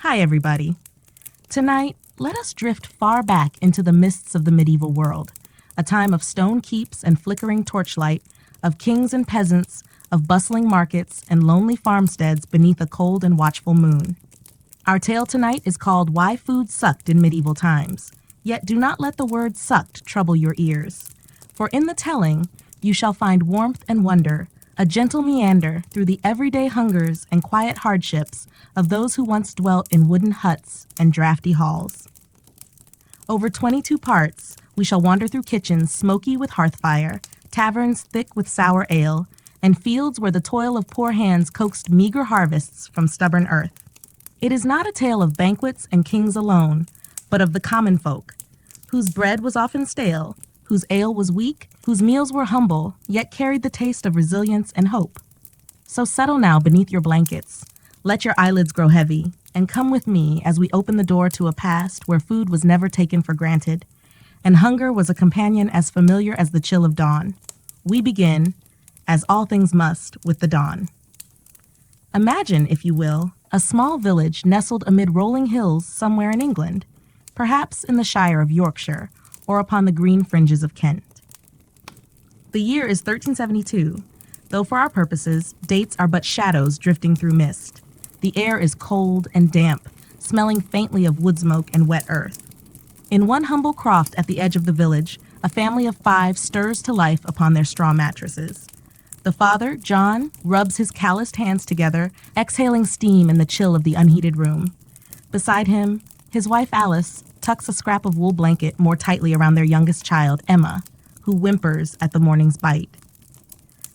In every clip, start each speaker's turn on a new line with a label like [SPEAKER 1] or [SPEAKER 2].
[SPEAKER 1] Hi, everybody. Tonight, let us drift far back into the mists of the medieval world, a time of stone keeps and flickering torchlight, of kings and peasants, of bustling markets and lonely farmsteads beneath a cold and watchful moon. Our tale tonight is called Why Food Sucked in Medieval Times, yet do not let the word sucked trouble your ears. For in the telling, you shall find warmth and wonder, a gentle meander through the everyday hungers and quiet hardships of those who once dwelt in wooden huts and drafty halls. Over 22 parts, we shall wander through kitchens smoky with hearth fire, taverns thick with sour ale, and fields where the toil of poor hands coaxed meager harvests from stubborn earth. It is not a tale of banquets and kings alone, but of the common folk, whose bread was often stale, whose ale was weak, whose meals were humble, yet carried the taste of resilience and hope. So settle now beneath your blankets, let your eyelids grow heavy, and come with me as we open the door to a past where food was never taken for granted, and hunger was a companion as familiar as the chill of dawn. We begin, as all things must, with the dawn. Imagine, if you will, a small village nestled amid rolling hills somewhere in England, perhaps in the Shire of Yorkshire, or upon the green fringes of Kent. The year is 1372, though for our purposes, dates are but shadows drifting through mist. The air is cold and damp, smelling faintly of wood smoke and wet earth. In one humble croft at the edge of the village, a family of 5 stirs to life upon their straw mattresses. The father, John, rubs his calloused hands together, exhaling steam in the chill of the unheated room. Beside him, his wife Alice tucks a scrap of wool blanket more tightly around their youngest child, Emma, who whimpers at the morning's bite.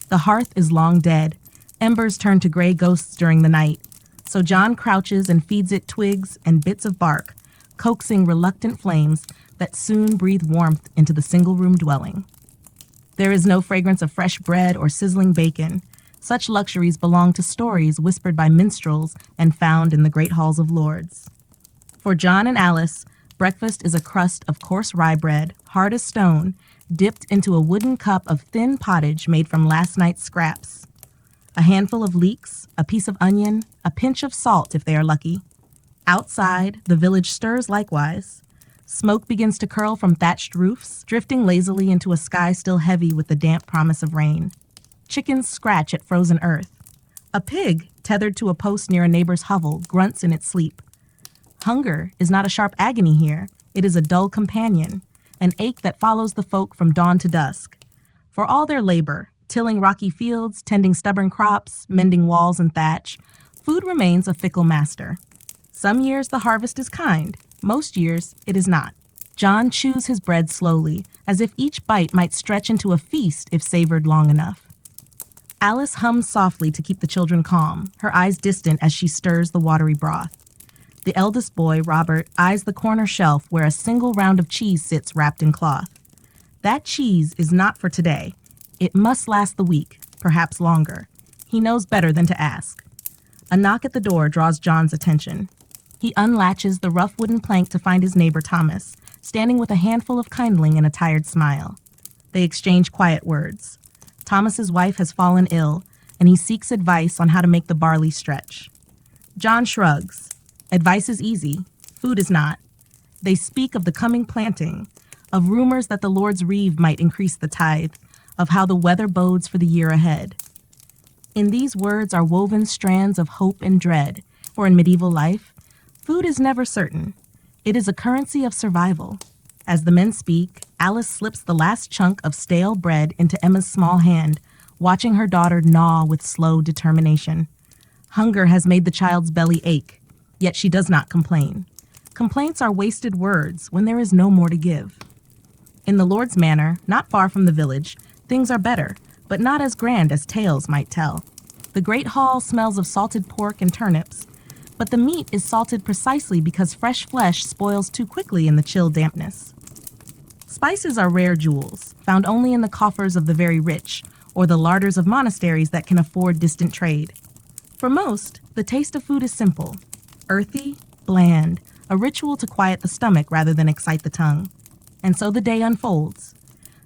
[SPEAKER 1] The hearth is long dead. Embers turn to gray ghosts during the night, so John crouches and feeds it twigs and bits of bark, coaxing reluctant flames that soon breathe warmth into the single-room dwelling. There is no fragrance of fresh bread or sizzling bacon. Such luxuries belong to stories whispered by minstrels and found in the great halls of lords. For John and Alice, breakfast is a crust of coarse rye bread, hard as stone, dipped into a wooden cup of thin pottage made from last night's scraps. A handful of leeks, a piece of onion, a pinch of salt if they are lucky. Outside, the village stirs likewise. Smoke begins to curl from thatched roofs, drifting lazily into a sky still heavy with the damp promise of rain. Chickens scratch at frozen earth. A pig, tethered to a post near a neighbor's hovel, grunts in its sleep. Hunger is not a sharp agony here. It is a dull companion, an ache that follows the folk from dawn to dusk. For all their labor, tilling rocky fields, tending stubborn crops, mending walls and thatch, food remains a fickle master. Some years the harvest is kind. Most years, it is not. John chews his bread slowly, as if each bite might stretch into a feast if savored long enough. Alice hums softly to keep the children calm, her eyes distant as she stirs the watery broth. The eldest boy, Robert, eyes the corner shelf where a single round of cheese sits wrapped in cloth. That cheese is not for today. It must last the week, perhaps longer. He knows better than to ask. A knock at the door draws John's attention. He unlatches the rough wooden plank to find his neighbor Thomas, standing with a handful of kindling and a tired smile. They exchange quiet words. Thomas's wife has fallen ill, and he seeks advice on how to make the barley stretch. John shrugs. Advice is easy. Food is not. They speak of the coming planting, of rumors that the Lord's reeve might increase the tithe, of how the weather bodes for the year ahead. In these words are woven strands of hope and dread, for in medieval life, food is never certain. It is a currency of survival. As the men speak, Alice slips the last chunk of stale bread into Emma's small hand, watching her daughter gnaw with slow determination. Hunger has made the child's belly ache, yet she does not complain. Complaints are wasted words when there is no more to give. In the Lord's manor, not far from the village, things are better, but not as grand as tales might tell. The great hall smells of salted pork and turnips, but the meat is salted precisely because fresh flesh spoils too quickly in the chill dampness. Spices are rare jewels, found only in the coffers of the very rich, or the larders of monasteries that can afford distant trade. For most, the taste of food is simple, earthy, bland, a ritual to quiet the stomach rather than excite the tongue. And so the day unfolds.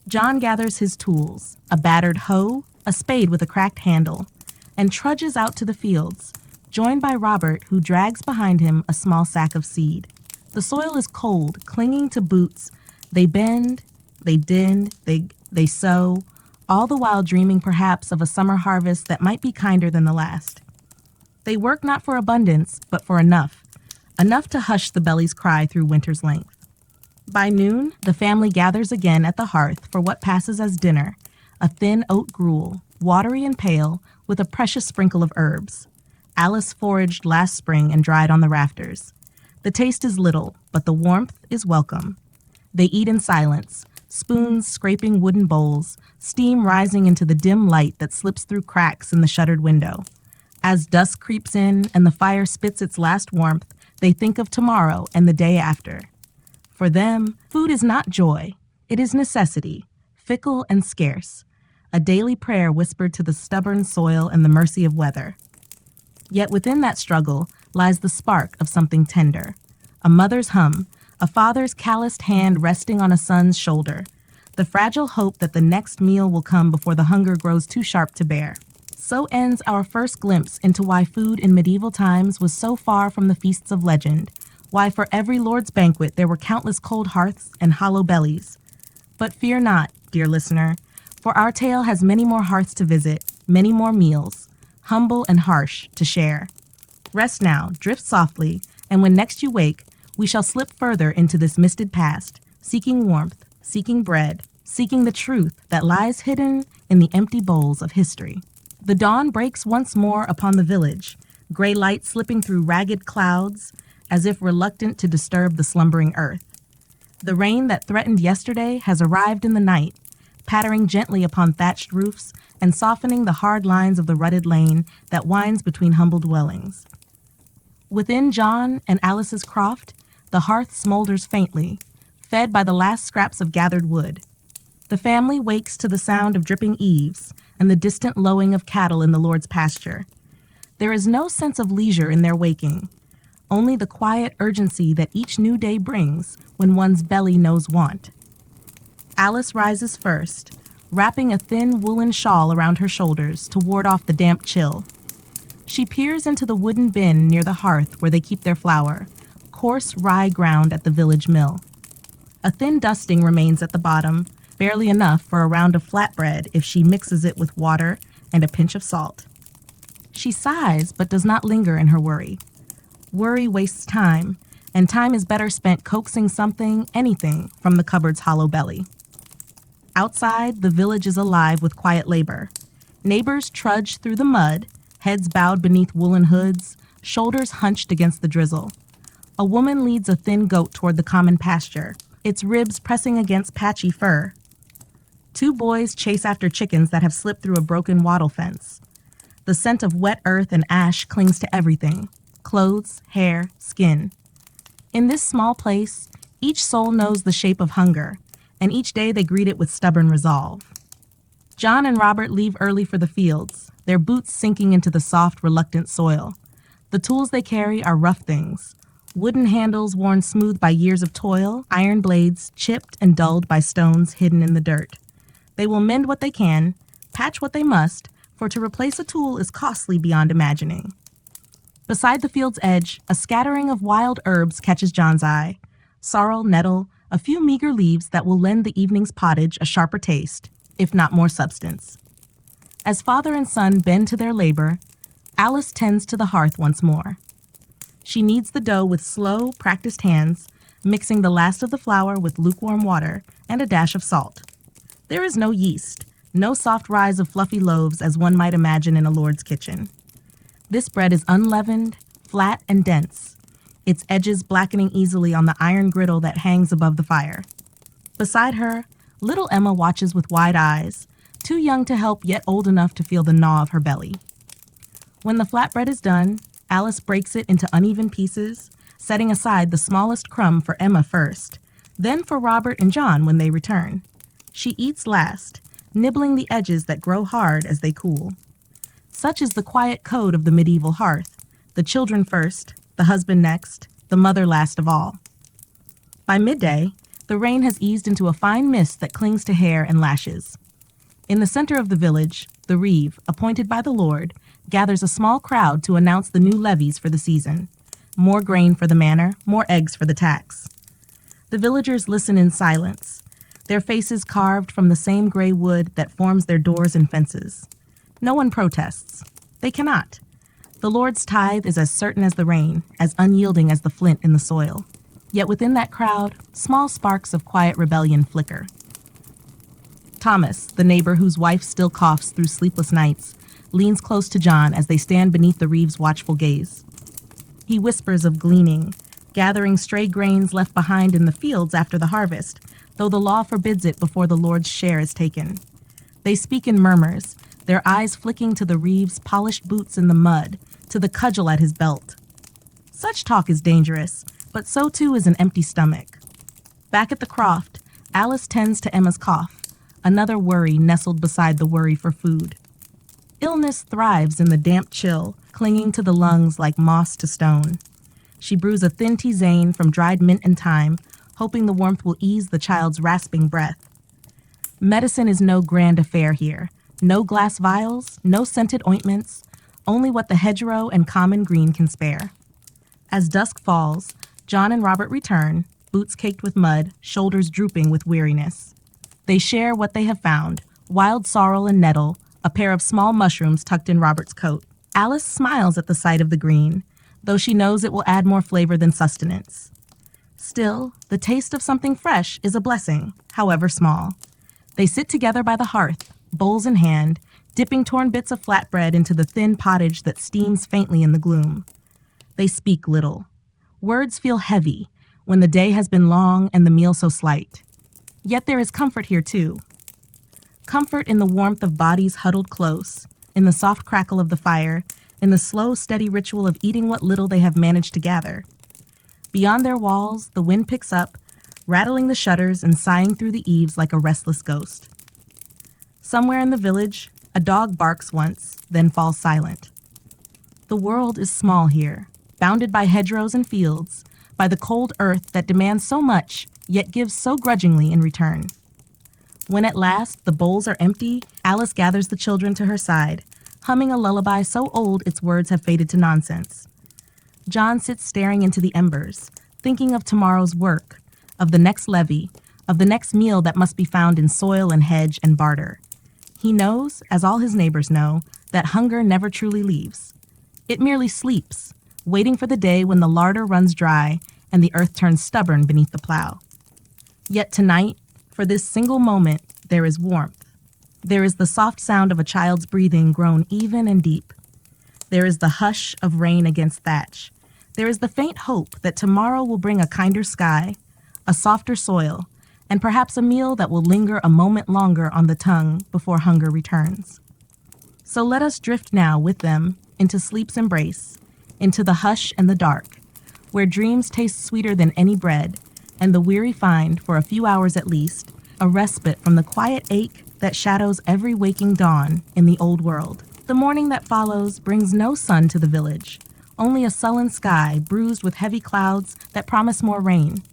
[SPEAKER 1] John gathers his tools, a battered hoe, a spade with a cracked handle, and trudges out to the fields, joined by Robert, who drags behind him a small sack of seed. The soil is cold, clinging to boots. They bend, they dend, they sow, all the while dreaming perhaps of a summer harvest that might be kinder than the last. They work not for abundance, but for enough to hush the belly's cry through winter's length. By noon, the family gathers again at the hearth for what passes as dinner, a thin oat gruel, watery and pale, with a precious sprinkle of herbs. Alice foraged last spring and dried on the rafters. The taste is little, but the warmth is welcome. They eat in silence, spoons scraping wooden bowls, steam rising into the dim light that slips through cracks in the shuttered window. As dusk creeps in and the fire spits its last warmth, they think of tomorrow and the day after. For them, food is not joy. It is necessity, fickle and scarce, a daily prayer whispered to the stubborn soil and the mercy of weather. Yet within that struggle lies the spark of something tender, a mother's hum, a father's calloused hand resting on a son's shoulder, the fragile hope that the next meal will come before the hunger grows too sharp to bear. So ends our first glimpse into why food in medieval times was so far from the feasts of legend, why for every lord's banquet there were countless cold hearths and hollow bellies. But fear not, dear listener, for our tale has many more hearths to visit, many more meals, humble and harsh, to share. Rest now, drift softly, and when next you wake, we shall slip further into this misted past, seeking warmth, seeking bread, seeking the truth that lies hidden in the empty bowls of history. The dawn breaks once more upon the village, gray light slipping through ragged clouds, as if reluctant to disturb the slumbering earth. The rain that threatened yesterday has arrived in the night, pattering gently upon thatched roofs and softening the hard lines of the rutted lane that winds between humble dwellings. Within John and Alice's croft, the hearth smolders faintly, fed by the last scraps of gathered wood. The family wakes to the sound of dripping eaves and the distant lowing of cattle in the Lord's pasture. There is no sense of leisure in their waking, only the quiet urgency that each new day brings when one's belly knows want. Alice rises first, wrapping a thin woolen shawl around her shoulders to ward off the damp chill. She peers into the wooden bin near the hearth where they keep their flour, coarse rye ground at the village mill. A thin dusting remains at the bottom, barely enough for a round of flatbread if she mixes it with water and a pinch of salt. She sighs but does not linger in her worry. Worry wastes time, and time is better spent coaxing something, anything, from the cupboard's hollow belly. Outside, the village is alive with quiet labor. Neighbors trudge through the mud, heads bowed beneath woolen hoods, shoulders hunched against the drizzle. A woman leads a thin goat toward the common pasture, its ribs pressing against patchy fur. Two boys chase after chickens that have slipped through a broken wattle fence. The scent of wet earth and ash clings to everything: clothes, hair, skin. In this small place, each soul knows the shape of hunger, and each day they greet it with stubborn resolve. John and Robert leave early for the fields, their boots sinking into the soft, reluctant soil. The tools they carry are rough things: wooden handles worn smooth by years of toil, iron blades chipped and dulled by stones hidden in the dirt. They will mend what they can, patch what they must, for to replace a tool is costly beyond imagining. Beside the field's edge, a scattering of wild herbs catches John's eye: sorrel, nettle, a few meager leaves that will lend the evening's pottage a sharper taste, if not more substance. As father and son bend to their labor, Alice tends to the hearth once more. She kneads the dough with slow, practiced hands, mixing the last of the flour with lukewarm water and a dash of salt. There is no yeast, no soft rise of fluffy loaves as one might imagine in a lord's kitchen. This bread is unleavened, flat, and dense, its edges blackening easily on the iron griddle that hangs above the fire. Beside her, little Emma watches with wide eyes, too young to help yet old enough to feel the gnaw of her belly. When the flatbread is done, Alice breaks it into uneven pieces, setting aside the smallest crumb for Emma first, then for Robert and John when they return. She eats last, nibbling the edges that grow hard as they cool. Such is the quiet code of the medieval hearth: the children first, the husband next, the mother last of all. By midday, the rain has eased into a fine mist that clings to hair and lashes. In the center of the village, the reeve, appointed by the Lord, gathers a small crowd to announce the new levies for the season. More grain for the manor, more eggs for the tax. The villagers listen in silence, their faces carved from the same gray wood that forms their doors and fences. No one protests. They cannot. The Lord's tithe is as certain as the rain, as unyielding as the flint in the soil. Yet within that crowd, small sparks of quiet rebellion flicker. Thomas, the neighbor whose wife still coughs through sleepless nights, leans close to John as they stand beneath the Reeves' watchful gaze. He whispers of gleaning, gathering stray grains left behind in the fields after the harvest, though the law forbids it before the Lord's share is taken. They speak in murmurs, their eyes flicking to the Reeves' polished boots in the mud, to the cudgel at his belt. Such talk is dangerous, but so too is an empty stomach. Back at the croft, Alice tends to Emma's cough, another worry nestled beside the worry for food. Illness thrives in the damp chill, clinging to the lungs like moss to stone. She brews a thin tisane from dried mint and thyme, hoping the warmth will ease the child's rasping breath. Medicine is no grand affair here. No glass vials, no scented ointments, only what the hedgerow and common green can spare. As dusk falls, John and Robert return, boots caked with mud, shoulders drooping with weariness. They share what they have found, wild sorrel and nettle, a pair of small mushrooms tucked in Robert's coat. Alice smiles at the sight of the green, though she knows it will add more flavor than sustenance. Still, the taste of something fresh is a blessing, however small. They sit together by the hearth, bowls in hand, dipping torn bits of flatbread into the thin pottage that steams faintly in the gloom. They speak little. Words feel heavy when the day has been long and the meal so slight. Yet there is comfort here too. Comfort in the warmth of bodies huddled close, in the soft crackle of the fire, in the slow, steady ritual of eating what little they have managed to gather. Beyond their walls, the wind picks up, rattling the shutters and sighing through the eaves like a restless ghost. Somewhere in the village, a dog barks once, then falls silent. The world is small here, bounded by hedgerows and fields, by the cold earth that demands so much, yet gives so grudgingly in return. When at last the bowls are empty, Alice gathers the children to her side, humming a lullaby so old its words have faded to nonsense. John sits staring into the embers, thinking of tomorrow's work, of the next levy, of the next meal that must be found in soil and hedge and barter. He knows, as all his neighbors know, that hunger never truly leaves. It merely sleeps, waiting for the day when the larder runs dry and the earth turns stubborn beneath the plow. Yet tonight, for this single moment, there is warmth. There is the soft sound of a child's breathing grown even and deep. There is the hush of rain against thatch. There is the faint hope that tomorrow will bring a kinder sky, a softer soil, and perhaps a meal that will linger a moment longer on the tongue before hunger returns. So let us drift now with them into sleep's embrace, into the hush and the dark, where dreams taste sweeter than any bread, and the weary find, for a few hours at least, a respite from the quiet ache that shadows every waking dawn in the old world. The morning that follows brings no sun to the village, only a sullen sky bruised with heavy clouds that promise more rain.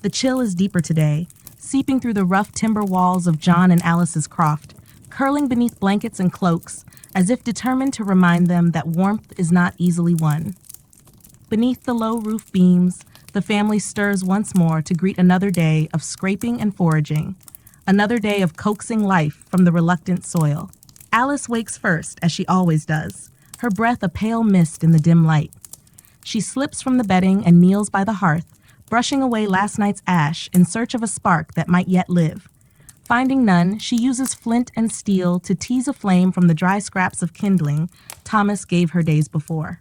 [SPEAKER 1] The chill is deeper today, seeping through the rough timber walls of John and Alice's croft, curling beneath blankets and cloaks, as if determined to remind them that warmth is not easily won. Beneath the low roof beams, the family stirs once more to greet another day of scraping and foraging, another day of coaxing life from the reluctant soil. Alice wakes first, as she always does, her breath a pale mist in the dim light. She slips from the bedding and kneels by the hearth, brushing away last night's ash in search of a spark that might yet live. Finding none, she uses flint and steel to tease a flame from the dry scraps of kindling Thomas gave her days before.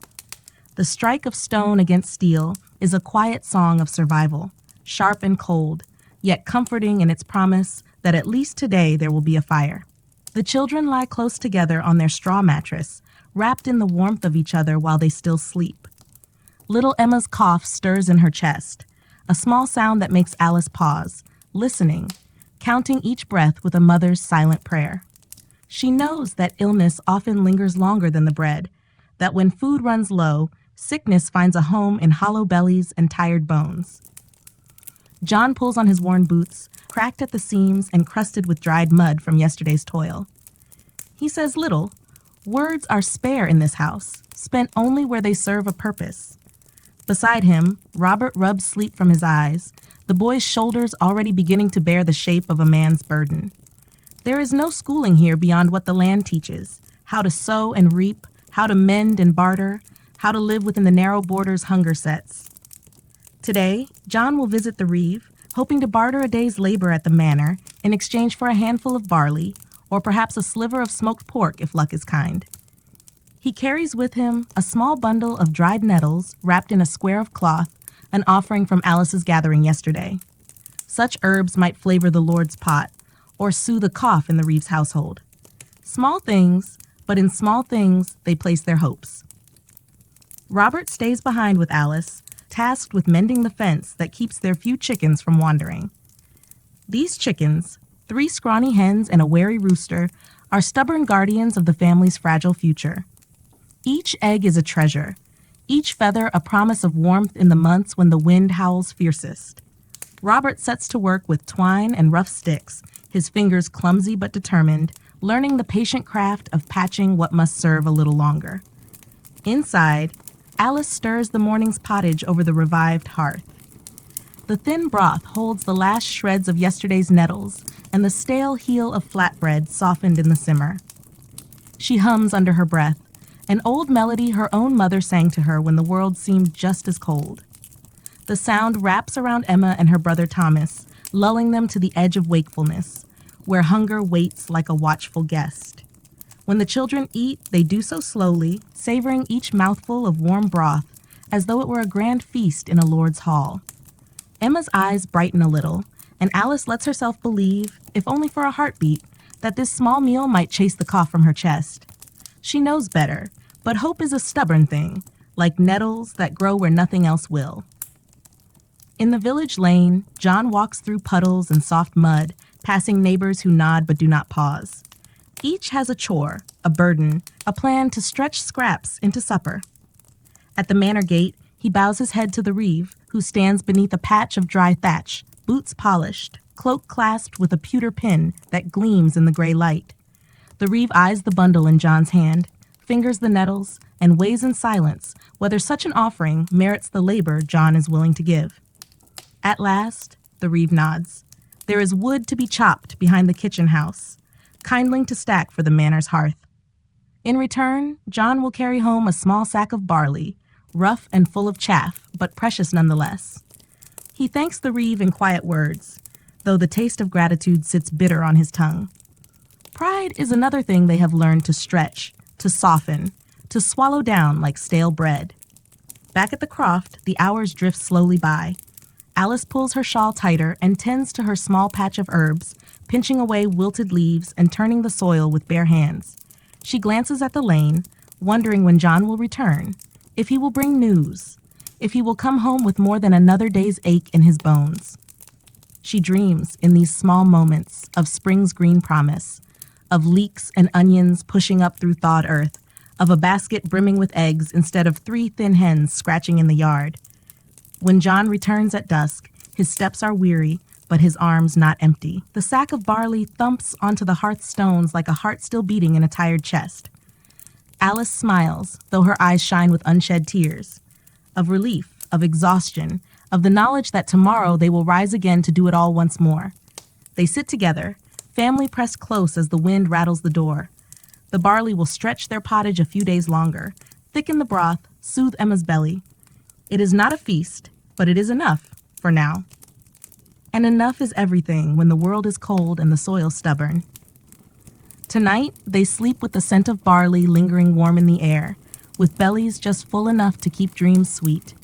[SPEAKER 1] The strike of stone against steel is a quiet song of survival, sharp and cold, yet comforting in its promise that at least today there will be a fire. The children lie close together on their straw mattress, wrapped in the warmth of each other while they still sleep. Little Emma's cough stirs in her chest, a small sound that makes Alice pause, listening, counting each breath with a mother's silent prayer. She knows that illness often lingers longer than the bread, that when food runs low, sickness finds a home in hollow bellies and tired bones. John pulls on his worn boots, cracked at the seams and crusted with dried mud from yesterday's toil. He says little, Words are spare in this house, spent only where they serve a purpose. Beside him, Robert rubs sleep from his eyes, the boy's shoulders already beginning to bear the shape of a man's burden. There is no schooling here beyond what the land teaches: how to sow and reap, how to mend and barter, how to live within the narrow borders hunger sets. Today, John will visit the reeve, hoping to barter a day's labor at the manor in exchange for a handful of barley, or perhaps a sliver of smoked pork if luck is kind. He carries with him a small bundle of dried nettles wrapped in a square of cloth, an offering from Alice's gathering yesterday. Such herbs might flavor the Lord's pot, or soothe a cough in the reeve's household. Small things, but in small things they place their hopes. Robert stays behind with Alice, tasked with mending the fence that keeps their few chickens from wandering. These chickens, 3 scrawny hens and a wary rooster, are stubborn guardians of the family's fragile future. Each egg is a treasure, each feather a promise of warmth in the months when the wind howls fiercest. Robert sets to work with twine and rough sticks, his fingers clumsy but determined, learning the patient craft of patching what must serve a little longer. Inside, Alice stirs the morning's pottage over the revived hearth. The thin broth holds the last shreds of yesterday's nettles and the stale heel of flatbread softened in the simmer. She hums under her breath, an old melody her own mother sang to her when the world seemed just as cold. The sound wraps around Emma and her brother Thomas, lulling them to the edge of wakefulness, where hunger waits like a watchful guest. When the children eat, they do so slowly, savoring each mouthful of warm broth, as though it were a grand feast in a lord's hall. Emma's eyes brighten a little, and Alice lets herself believe, if only for a heartbeat, that this small meal might chase the cough from her chest. She knows better, but hope is a stubborn thing, like nettles that grow where nothing else will. In the village lane, John walks through puddles and soft mud, passing neighbors who nod but do not pause. Each has a chore, a burden, a plan to stretch scraps into supper. At the manor gate, he bows his head to the reeve, who stands beneath a patch of dry thatch, boots polished, cloak clasped with a pewter pin that gleams in the gray light. The reeve eyes the bundle in John's hand, fingers the nettles, and weighs in silence whether such an offering merits the labor John is willing to give. At last, the reeve nods. There is wood to be chopped behind the kitchen house, kindling to stack for the manor's hearth. In return, John will carry home a small sack of barley, rough and full of chaff, but precious nonetheless. He thanks the reeve in quiet words, though the taste of gratitude sits bitter on his tongue. Pride is another thing they have learned to stretch, to soften, to swallow down like stale bread. Back at the croft, the hours drift slowly by. Alice pulls her shawl tighter and tends to her small patch of herbs, pinching away wilted leaves and turning the soil with bare hands. She glances at the lane, wondering when John will return, if he will bring news, if he will come home with more than another day's ache in his bones. She dreams in these small moments of spring's green promise, of leeks and onions pushing up through thawed earth, of a basket brimming with eggs instead of 3 thin hens scratching in the yard. When John returns at dusk, his steps are weary, but his arms not empty. The sack of barley thumps onto the hearth stones like a heart still beating in a tired chest. Alice smiles, though her eyes shine with unshed tears. Of relief, of exhaustion, of the knowledge that tomorrow they will rise again to do it all once more. They sit together, family pressed close as the wind rattles the door. The barley will stretch their pottage a few days longer, thicken the broth, soothe Emma's belly. It is not a feast, but it is enough, for now. And enough is everything when the world is cold and the soil stubborn. Tonight, they sleep with the scent of barley lingering warm in the air, with bellies just full enough to keep dreams sweet.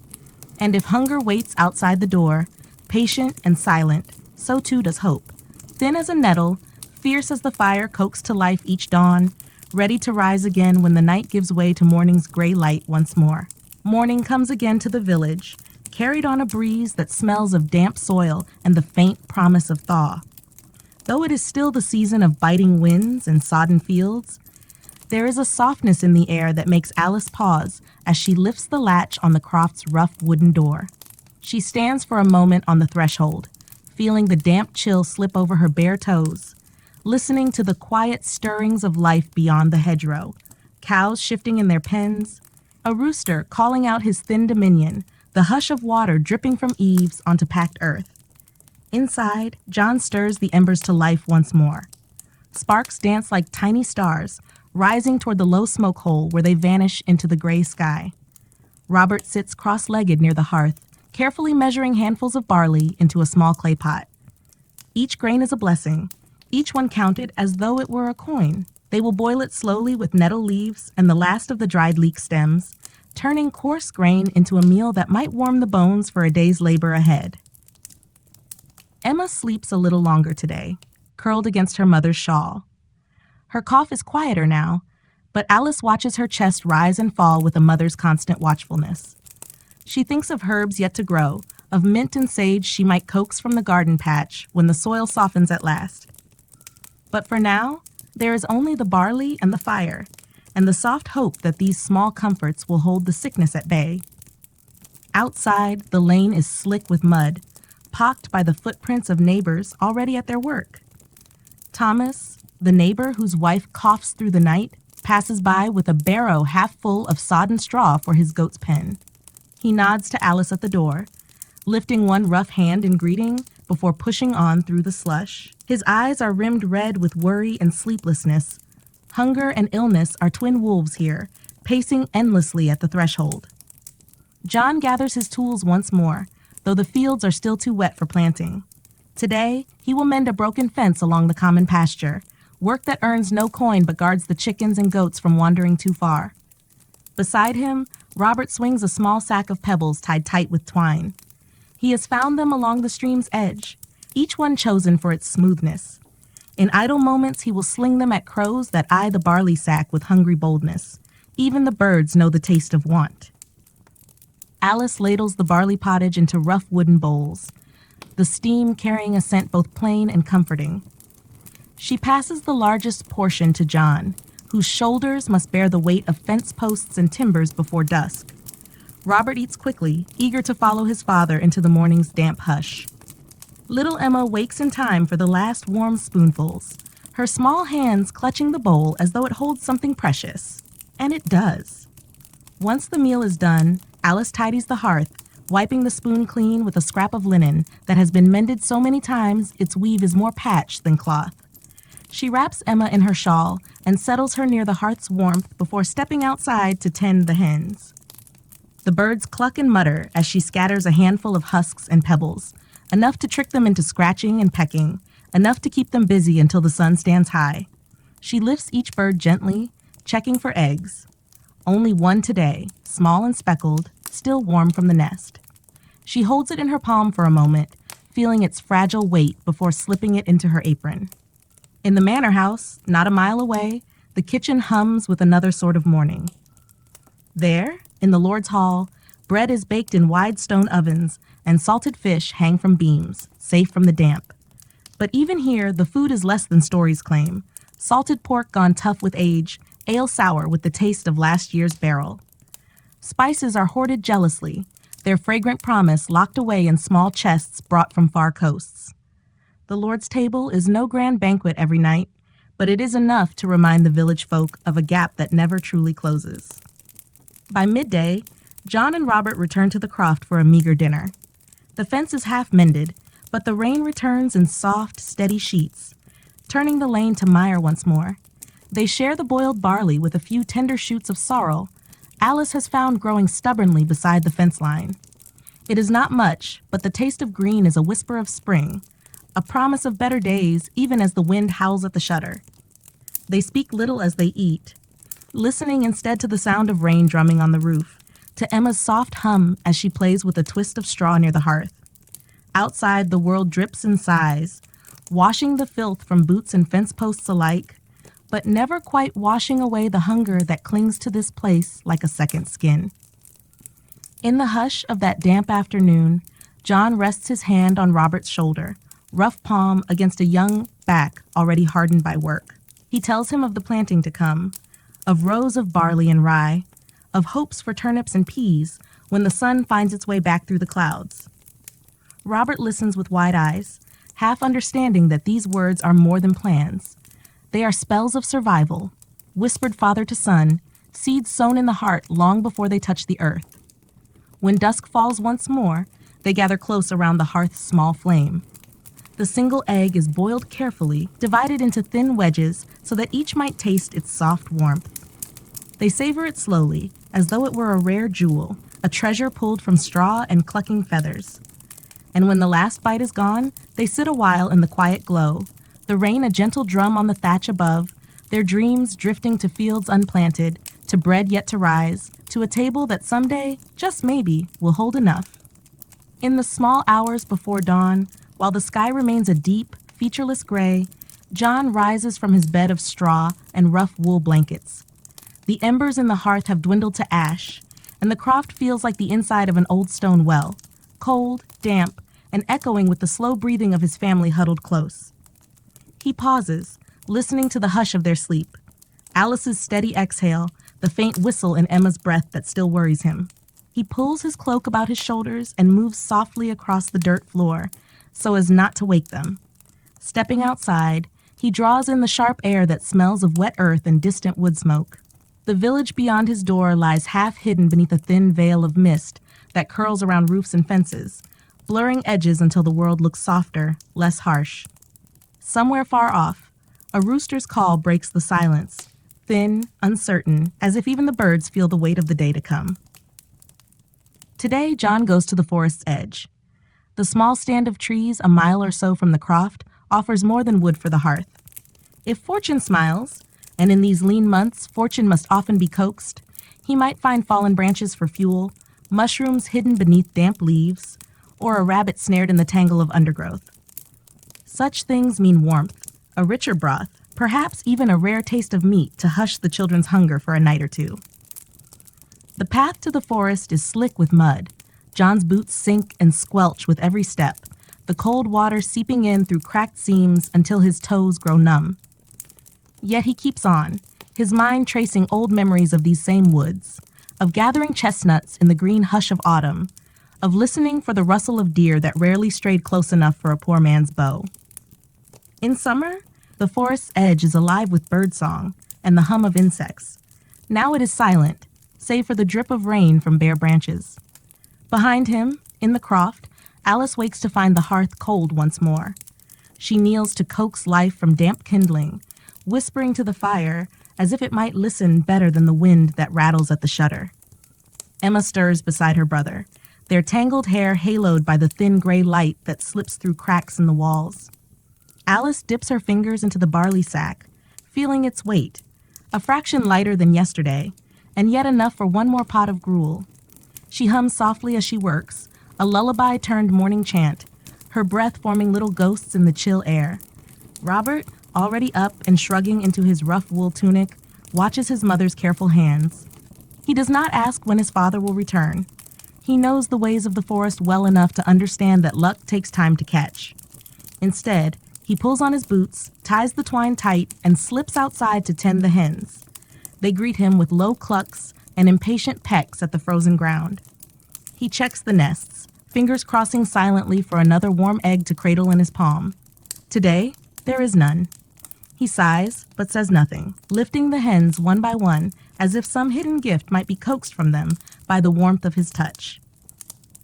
[SPEAKER 1] And if hunger waits outside the door, patient and silent, so too does hope. Thin as a nettle, fierce as the fire coaxed to life each dawn, ready to rise again when the night gives way to morning's gray light once more. Morning comes again to the village, carried on a breeze that smells of damp soil and the faint promise of thaw. Though it is still the season of biting winds and sodden fields, there is a softness in the air that makes Alice pause as she lifts the latch on the croft's rough wooden door. She stands for a moment on the threshold, feeling the damp chill slip over her bare toes, listening to the quiet stirrings of life beyond the hedgerow, cows shifting in their pens, a rooster calling out his thin dominion, the hush of water dripping from eaves onto packed earth. Inside, John stirs the embers to life once more. Sparks dance like tiny stars, rising toward the low smoke hole where they vanish into the gray sky. Robert sits cross-legged near the hearth, carefully measuring handfuls of barley into a small clay pot. Each grain is a blessing, each one counted as though it were a coin. They will boil it slowly with nettle leaves and the last of the dried leek stems, turning coarse grain into a meal that might warm the bones for a day's labor ahead. Emma sleeps a little longer today, curled against her mother's shawl. Her cough is quieter now, but Alice watches her chest rise and fall with a mother's constant watchfulness. She thinks of herbs yet to grow, of mint and sage she might coax from the garden patch when the soil softens at last. But for now, there is only the barley and the fire, and the soft hope that these small comforts will hold the sickness at bay. Outside, the lane is slick with mud, pocked by the footprints of neighbors already at their work. Thomas, the neighbor whose wife coughs through the night, passes by with a barrow half full of sodden straw for his goat's pen. He nods to Alice at the door, lifting one rough hand in greeting before pushing on through the slush. His eyes are rimmed red with worry and sleeplessness. Hunger and illness are twin wolves here, pacing endlessly at the threshold. John gathers his tools once more, though the fields are still too wet for planting. Today, he will mend a broken fence along the common pasture, work that earns no coin but guards the chickens and goats from wandering too far. Beside him, Robert swings a small sack of pebbles tied tight with twine. He has found them along the stream's edge, each one chosen for its smoothness. In idle moments, he will sling them at crows that eye the barley sack with hungry boldness. Even the birds know the taste of want. Alice ladles the barley pottage into rough wooden bowls, the steam carrying a scent both plain and comforting. She passes the largest portion to John, whose shoulders must bear the weight of fence posts and timbers before dusk. Robert eats quickly, eager to follow his father into the morning's damp hush. Little Emma wakes in time for the last warm spoonfuls, her small hands clutching the bowl as though it holds something precious. And it does. Once the meal is done, Alice tidies the hearth, wiping the spoon clean with a scrap of linen that has been mended so many times its weave is more patch than cloth. She wraps Emma in her shawl and settles her near the hearth's warmth before stepping outside to tend the hens. The birds cluck and mutter as she scatters a handful of husks and pebbles, enough to trick them into scratching and pecking, enough to keep them busy until the sun stands high. She lifts each bird gently, checking for eggs. Only one today, small and speckled, still warm from the nest. She holds it in her palm for a moment, feeling its fragile weight before slipping it into her apron. In the manor house, not a mile away, the kitchen hums with another sort of morning. There, in the Lord's Hall, bread is baked in wide stone ovens, and salted fish hang from beams, safe from the damp. But even here, the food is less than stories claim. Salted pork gone tough with age, ale sour with the taste of last year's barrel. Spices are hoarded jealously, their fragrant promise locked away in small chests brought from far coasts. The Lord's table is no grand banquet every night, but it is enough to remind the village folk of a gap that never truly closes. By midday, John and Robert return to the croft for a meager dinner. The fence is half mended, but the rain returns in soft, steady sheets, turning the lane to mire once more. They share the boiled barley with a few tender shoots of sorrel Alice has found growing stubbornly beside the fence line. It is not much, but the taste of green is a whisper of spring, a promise of better days even as the wind howls at the shutter. They speak little as they eat, listening instead to the sound of rain drumming on the roof, to Emma's soft hum as she plays with a twist of straw near the hearth. Outside, the world drips and sighs, washing the filth from boots and fence posts alike, but never quite washing away the hunger that clings to this place like a second skin. In the hush of that damp afternoon, John rests his hand on Robert's shoulder, rough palm against a young back already hardened by work. He tells him of the planting to come, of rows of barley and rye, of hopes for turnips and peas when the sun finds its way back through the clouds. Robert listens with wide eyes, half understanding that these words are more than plans. They are spells of survival, whispered father to son, seeds sown in the heart long before they touch the earth. When dusk falls once more, they gather close around the hearth's small flame. The single egg is boiled carefully, divided into thin wedges so that each might taste its soft warmth. They savor it slowly, as though it were a rare jewel, a treasure pulled from straw and clucking feathers. And when the last bite is gone, they sit a while in the quiet glow, the rain a gentle drum on the thatch above, their dreams drifting to fields unplanted, to bread yet to rise, to a table that someday, just maybe, will hold enough. In the small hours before dawn, while the sky remains a deep, featureless gray, John rises from his bed of straw and rough wool blankets. The embers in the hearth have dwindled to ash, and the croft feels like the inside of an old stone well, cold, damp, and echoing with the slow breathing of his family huddled close. He pauses, listening to the hush of their sleep. Alice's steady exhale, the faint whistle in Emma's breath that still worries him. He pulls his cloak about his shoulders and moves softly across the dirt floor, so as not to wake them. Stepping outside, he draws in the sharp air that smells of wet earth and distant wood smoke. The village beyond his door lies half hidden beneath a thin veil of mist that curls around roofs and fences, blurring edges until the world looks softer, less harsh. Somewhere far off, a rooster's call breaks the silence, thin, uncertain, as if even the birds feel the weight of the day to come. Today, John goes to the forest's edge. The small stand of trees a mile or so from the croft offers more than wood for the hearth. If fortune smiles, and in these lean months fortune must often be coaxed, he might find fallen branches for fuel, mushrooms hidden beneath damp leaves, or a rabbit snared in the tangle of undergrowth. Such things mean warmth, a richer broth, perhaps even a rare taste of meat to hush the children's hunger for a night or two. The path to the forest is slick with mud. John's boots sink and squelch with every step, the cold water seeping in through cracked seams until his toes grow numb. Yet he keeps on, his mind tracing old memories of these same woods, of gathering chestnuts in the green hush of autumn, of listening for the rustle of deer that rarely strayed close enough for a poor man's bow. In summer, the forest's edge is alive with birdsong and the hum of insects. Now it is silent, save for the drip of rain from bare branches. Behind him, in the croft, Alice wakes to find the hearth cold once more. She kneels to coax life from damp kindling, whispering to the fire as if it might listen better than the wind that rattles at the shutter. Emma stirs beside her brother, their tangled hair haloed by the thin gray light that slips through cracks in the walls. Alice dips her fingers into the barley sack, feeling its weight, a fraction lighter than yesterday, and yet enough for one more pot of gruel. She hums softly as she works, a lullaby-turned morning chant, her breath forming little ghosts in the chill air. Robert, already up and shrugging into his rough wool tunic, watches his mother's careful hands. He does not ask when his father will return. He knows the ways of the forest well enough to understand that luck takes time to catch. Instead, he pulls on his boots, ties the twine tight, and slips outside to tend the hens. They greet him with low clucks and impatient pecks at the frozen ground. He checks the nests, fingers crossing silently for another warm egg to cradle in his palm. Today, there is none. He sighs, but says nothing, lifting the hens one by one as if some hidden gift might be coaxed from them by the warmth of his touch.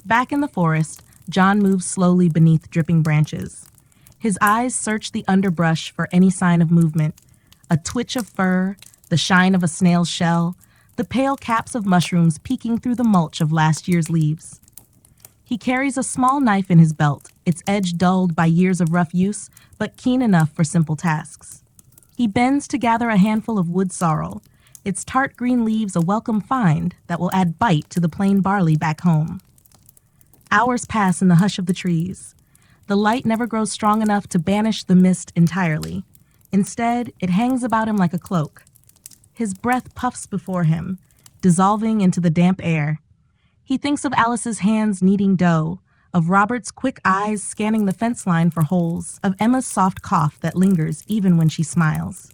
[SPEAKER 1] Back in the forest, John moves slowly beneath dripping branches. His eyes search the underbrush for any sign of movement, a twitch of fur, the shine of a snail's shell, the pale caps of mushrooms peeking through the mulch of last year's leaves. He carries a small knife in his belt, its edge dulled by years of rough use, but keen enough for simple tasks. He bends to gather a handful of wood sorrel, its tart green leaves a welcome find that will add bite to the plain barley back home. Hours pass in the hush of the trees. The light never grows strong enough to banish the mist entirely. Instead, it hangs about him like a cloak. His breath puffs before him, dissolving into the damp air. He thinks of Alice's hands kneading dough, of Robert's quick eyes scanning the fence line for holes, of Emma's soft cough that lingers even when she smiles.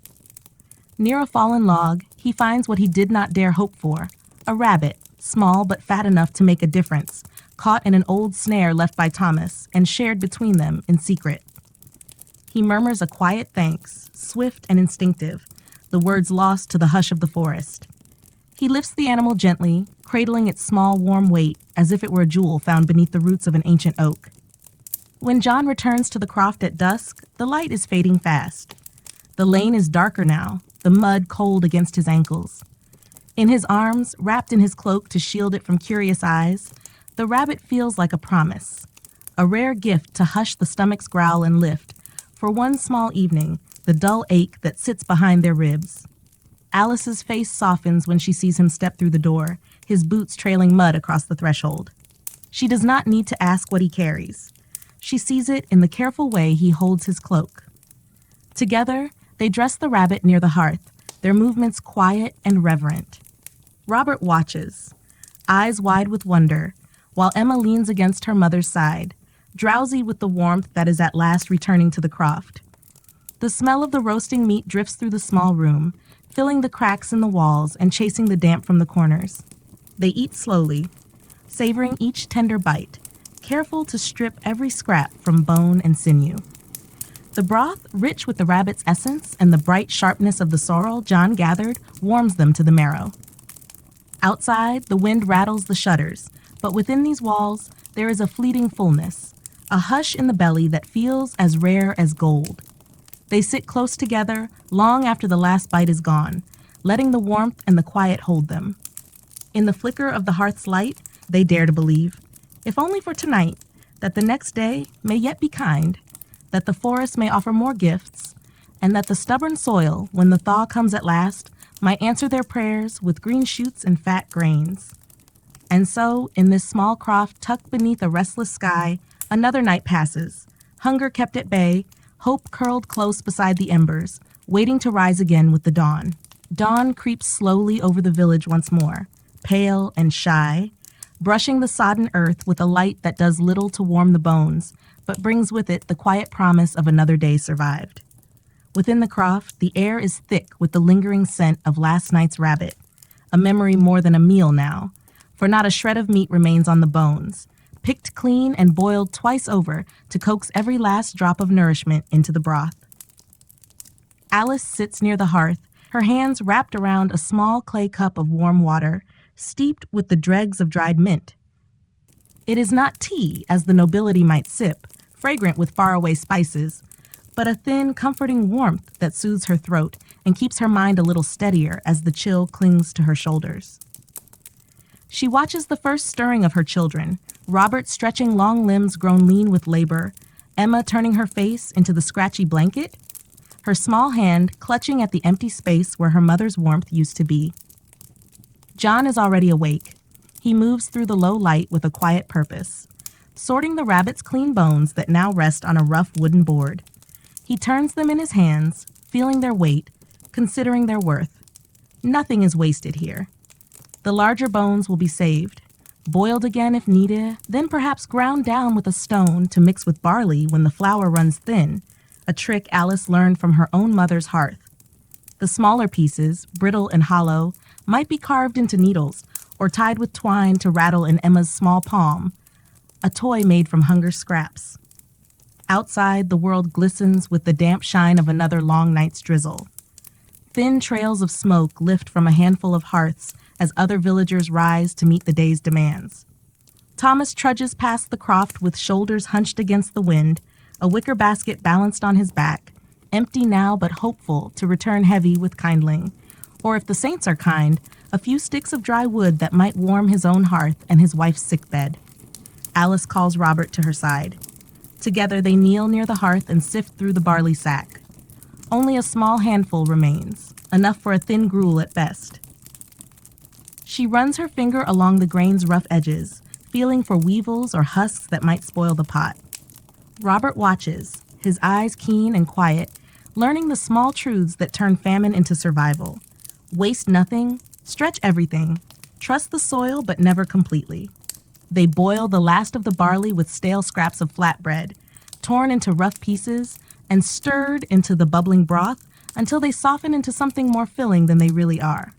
[SPEAKER 1] Near a fallen log, he finds what he did not dare hope for, a rabbit, small but fat enough to make a difference, caught in an old snare left by Thomas and shared between them in secret. He murmurs a quiet thanks, swift and instinctive, the words lost to the hush of the forest. He lifts the animal gently, cradling its small, warm weight as if it were a jewel found beneath the roots of an ancient oak. When John returns to the croft at dusk, the light is fading fast. The lane is darker now, the mud cold against his ankles. In his arms, wrapped in his cloak to shield it from curious eyes, the rabbit feels like a promise, a rare gift to hush the stomach's growl and lift, for one small evening, the dull ache that sits behind their ribs. Alice's face softens when she sees him step through the door, his boots trailing mud across the threshold. She does not need to ask what he carries. She sees it in the careful way he holds his cloak. Together, they dress the rabbit near the hearth, their movements quiet and reverent. Robert watches, eyes wide with wonder, while Emma leans against her mother's side, drowsy with the warmth that is at last returning to the croft. The smell of the roasting meat drifts through the small room, filling the cracks in the walls and chasing the damp from the corners. They eat slowly, savoring each tender bite, careful to strip every scrap from bone and sinew. The broth, rich with the rabbit's essence and the bright sharpness of the sorrel John gathered, warms them to the marrow. Outside, the wind rattles the shutters, but within these walls, there is a fleeting fullness, a hush in the belly that feels as rare as gold. They sit close together long after the last bite is gone, letting the warmth and the quiet hold them. In the flicker of the hearth's light, they dare to believe, if only for tonight, that the next day may yet be kind, that the forest may offer more gifts, and that the stubborn soil, when the thaw comes at last, might answer their prayers with green shoots and fat grains. And so, in this small croft tucked beneath a restless sky, another night passes, hunger kept at bay, hope curled close beside the embers, waiting to rise again with the dawn. Dawn creeps slowly over the village once more, pale and shy, brushing the sodden earth with a light that does little to warm the bones, but brings with it the quiet promise of another day survived. Within the croft, the air is thick with the lingering scent of last night's rabbit, a memory more than a meal now, for not a shred of meat remains on the bones, picked clean and boiled twice over to coax every last drop of nourishment into the broth. Alice sits near the hearth, her hands wrapped around a small clay cup of warm water, steeped with the dregs of dried mint. It is not tea, as the nobility might sip, fragrant with faraway spices, but a thin, comforting warmth that soothes her throat and keeps her mind a little steadier as the chill clings to her shoulders. She watches the first stirring of her children, Robert stretching long limbs grown lean with labor, Emma turning her face into the scratchy blanket, her small hand clutching at the empty space where her mother's warmth used to be. John is already awake. He moves through the low light with a quiet purpose, sorting the rabbit's clean bones that now rest on a rough wooden board. He turns them in his hands, feeling their weight, considering their worth. Nothing is wasted here. The larger bones will be saved, boiled again if needed, then perhaps ground down with a stone to mix with barley when the flour runs thin, a trick Alice learned from her own mother's hearth. The smaller pieces, brittle and hollow, might be carved into needles or tied with twine to rattle in Emma's small palm, a toy made from hunger scraps. Outside, the world glistens with the damp shine of another long night's drizzle. Thin trails of smoke lift from a handful of hearths as other villagers rise to meet the day's demands. Thomas trudges past the croft with shoulders hunched against the wind, a wicker basket balanced on his back, empty now but hopeful to return heavy with kindling, or if the saints are kind, a few sticks of dry wood that might warm his own hearth and his wife's sickbed. Alice calls Robert to her side. Together they kneel near the hearth and sift through the barley sack. Only a small handful remains, enough for a thin gruel at best. She runs her finger along the grain's rough edges, feeling for weevils or husks that might spoil the pot. Robert watches, his eyes keen and quiet, learning the small truths that turn famine into survival. Waste nothing, stretch everything, trust the soil but never completely. They boil the last of the barley with stale scraps of flatbread, torn into rough pieces, and stirred into the bubbling broth until they soften into something more filling than they really are.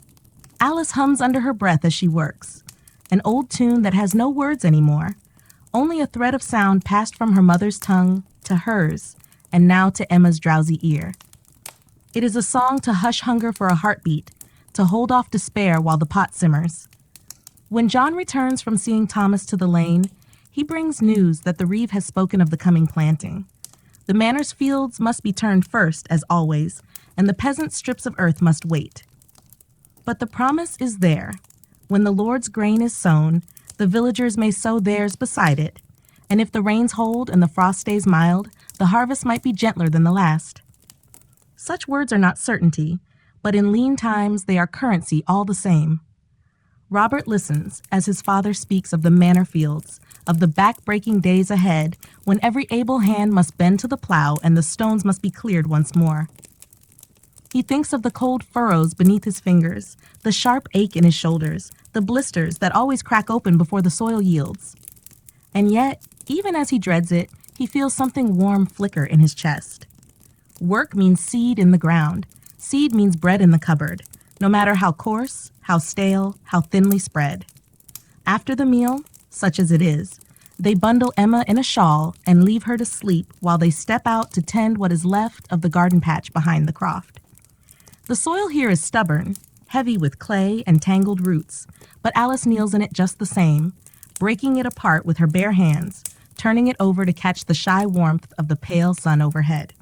[SPEAKER 1] Alice hums under her breath as she works, an old tune that has no words anymore, only a thread of sound passed from her mother's tongue to hers, and now to Emma's drowsy ear. It is a song to hush hunger for a heartbeat, to hold off despair while the pot simmers. When John returns from seeing Thomas to the lane, he brings news that the reeve has spoken of the coming planting. The manor's fields must be turned first, as always, and the peasants' strips of earth must wait. But the promise is there. When the Lord's grain is sown, the villagers may sow theirs beside it, and if the rains hold and the frost stays mild, the harvest might be gentler than the last. Such words are not certainty, but in lean times they are currency all the same. Robert listens as his father speaks of the manor fields, of the back-breaking days ahead when every able hand must bend to the plow and the stones must be cleared once more. He thinks of the cold furrows beneath his fingers, the sharp ache in his shoulders, the blisters that always crack open before the soil yields. And yet, even as he dreads it, he feels something warm flicker in his chest. Work means seed in the ground. Seed means bread in the cupboard, no matter how coarse, how stale, how thinly spread. After the meal, such as it is, they bundle Emma in a shawl and leave her to sleep while they step out to tend what is left of the garden patch behind the croft. The soil here is stubborn, heavy with clay and tangled roots, but Alice kneels in it just the same, breaking it apart with her bare hands, turning it over to catch the shy warmth of the pale sun overhead.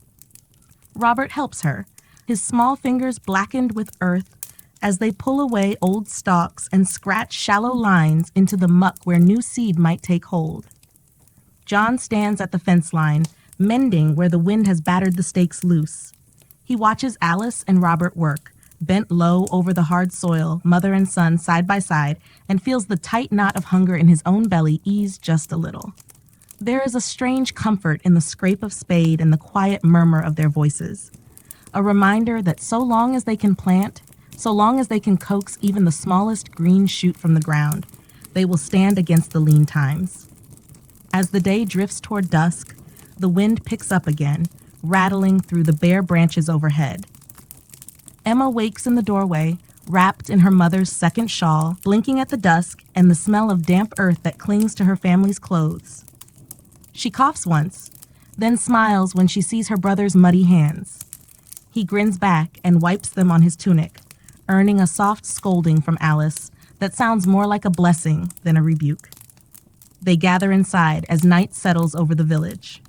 [SPEAKER 1] Robert helps her, his small fingers blackened with earth as they pull away old stalks and scratch shallow lines into the muck where new seed might take hold. John stands at the fence line, mending where the wind has battered the stakes loose. He watches Alice and Robert work, bent low over the hard soil, mother and son side by side, and feels the tight knot of hunger in his own belly ease just a little. There is a strange comfort in the scrape of spade and the quiet murmur of their voices. A reminder that so long as they can plant, so long as they can coax even the smallest green shoot from the ground, they will stand against the lean times. As the day drifts toward dusk, the wind picks up again, rattling through the bare branches overhead. Emma wakes in the doorway, wrapped in her mother's second shawl, blinking at the dusk and the smell of damp earth that clings to her family's clothes. She coughs once, then smiles when she sees her brother's muddy hands. He grins back and wipes them on his tunic, earning a soft scolding from Alice that sounds more like a blessing than a rebuke. They gather inside as night settles over the village.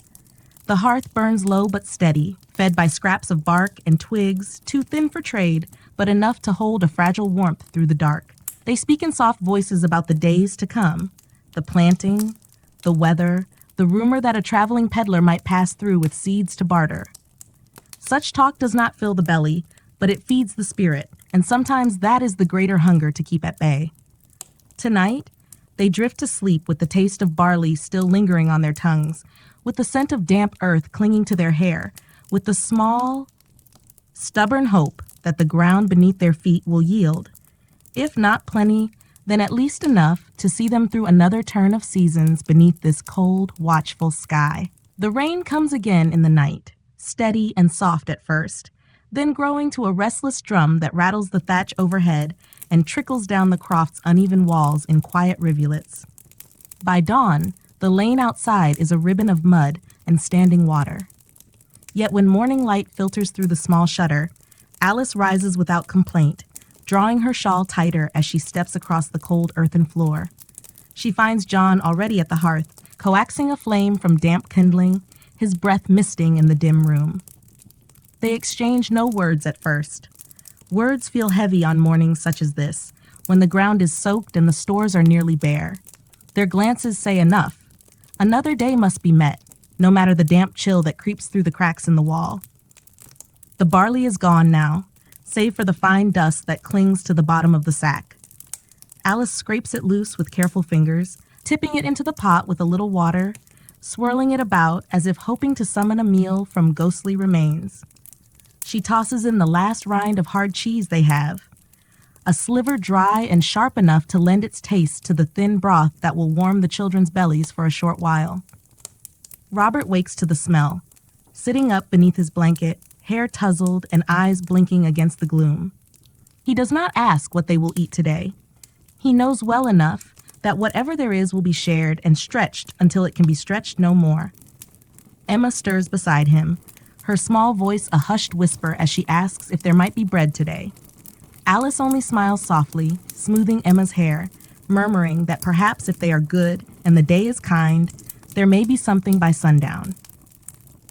[SPEAKER 1] The hearth burns low but steady, fed by scraps of bark and twigs, too thin for trade, but enough to hold a fragile warmth through the dark. They speak in soft voices about the days to come, the planting, the weather, the rumor that a traveling peddler might pass through with seeds to barter. Such talk does not fill the belly, but it feeds the spirit, and sometimes that is the greater hunger to keep at bay. Tonight, they drift to sleep with the taste of barley still lingering on their tongues, with the scent of damp earth clinging to their hair, with the small, stubborn hope that the ground beneath their feet will yield, if not plenty, then at least enough to see them through another turn of seasons beneath this cold, watchful sky. The rain comes again in the night, steady and soft at first, then growing to a restless drum that rattles the thatch overhead and trickles down the croft's uneven walls in quiet rivulets. By dawn, the lane outside is a ribbon of mud and standing water. Yet when morning light filters through the small shutter, Alice rises without complaint, drawing her shawl tighter as she steps across the cold earthen floor. She finds John already at the hearth, coaxing a flame from damp kindling, his breath misting in the dim room. They exchange no words at first. Words feel heavy on mornings such as this, when the ground is soaked and the stores are nearly bare. Their glances say enough. Another day must be met, no matter the damp chill that creeps through the cracks in the wall. The barley is gone now, save for the fine dust that clings to the bottom of the sack. Alice scrapes it loose with careful fingers, tipping it into the pot with a little water, swirling it about as if hoping to summon a meal from ghostly remains. She tosses in the last rind of hard cheese they have, a sliver dry and sharp enough to lend its taste to the thin broth that will warm the children's bellies for a short while. Robert wakes to the smell, sitting up beneath his blanket, hair tousled and eyes blinking against the gloom. He does not ask what they will eat today. He knows well enough that whatever there is will be shared and stretched until it can be stretched no more. Emma stirs beside him, her small voice a hushed whisper as she asks if there might be bread today. Alice only smiles softly, smoothing Emma's hair, murmuring that perhaps if they are good and the day is kind, there may be something by sundown.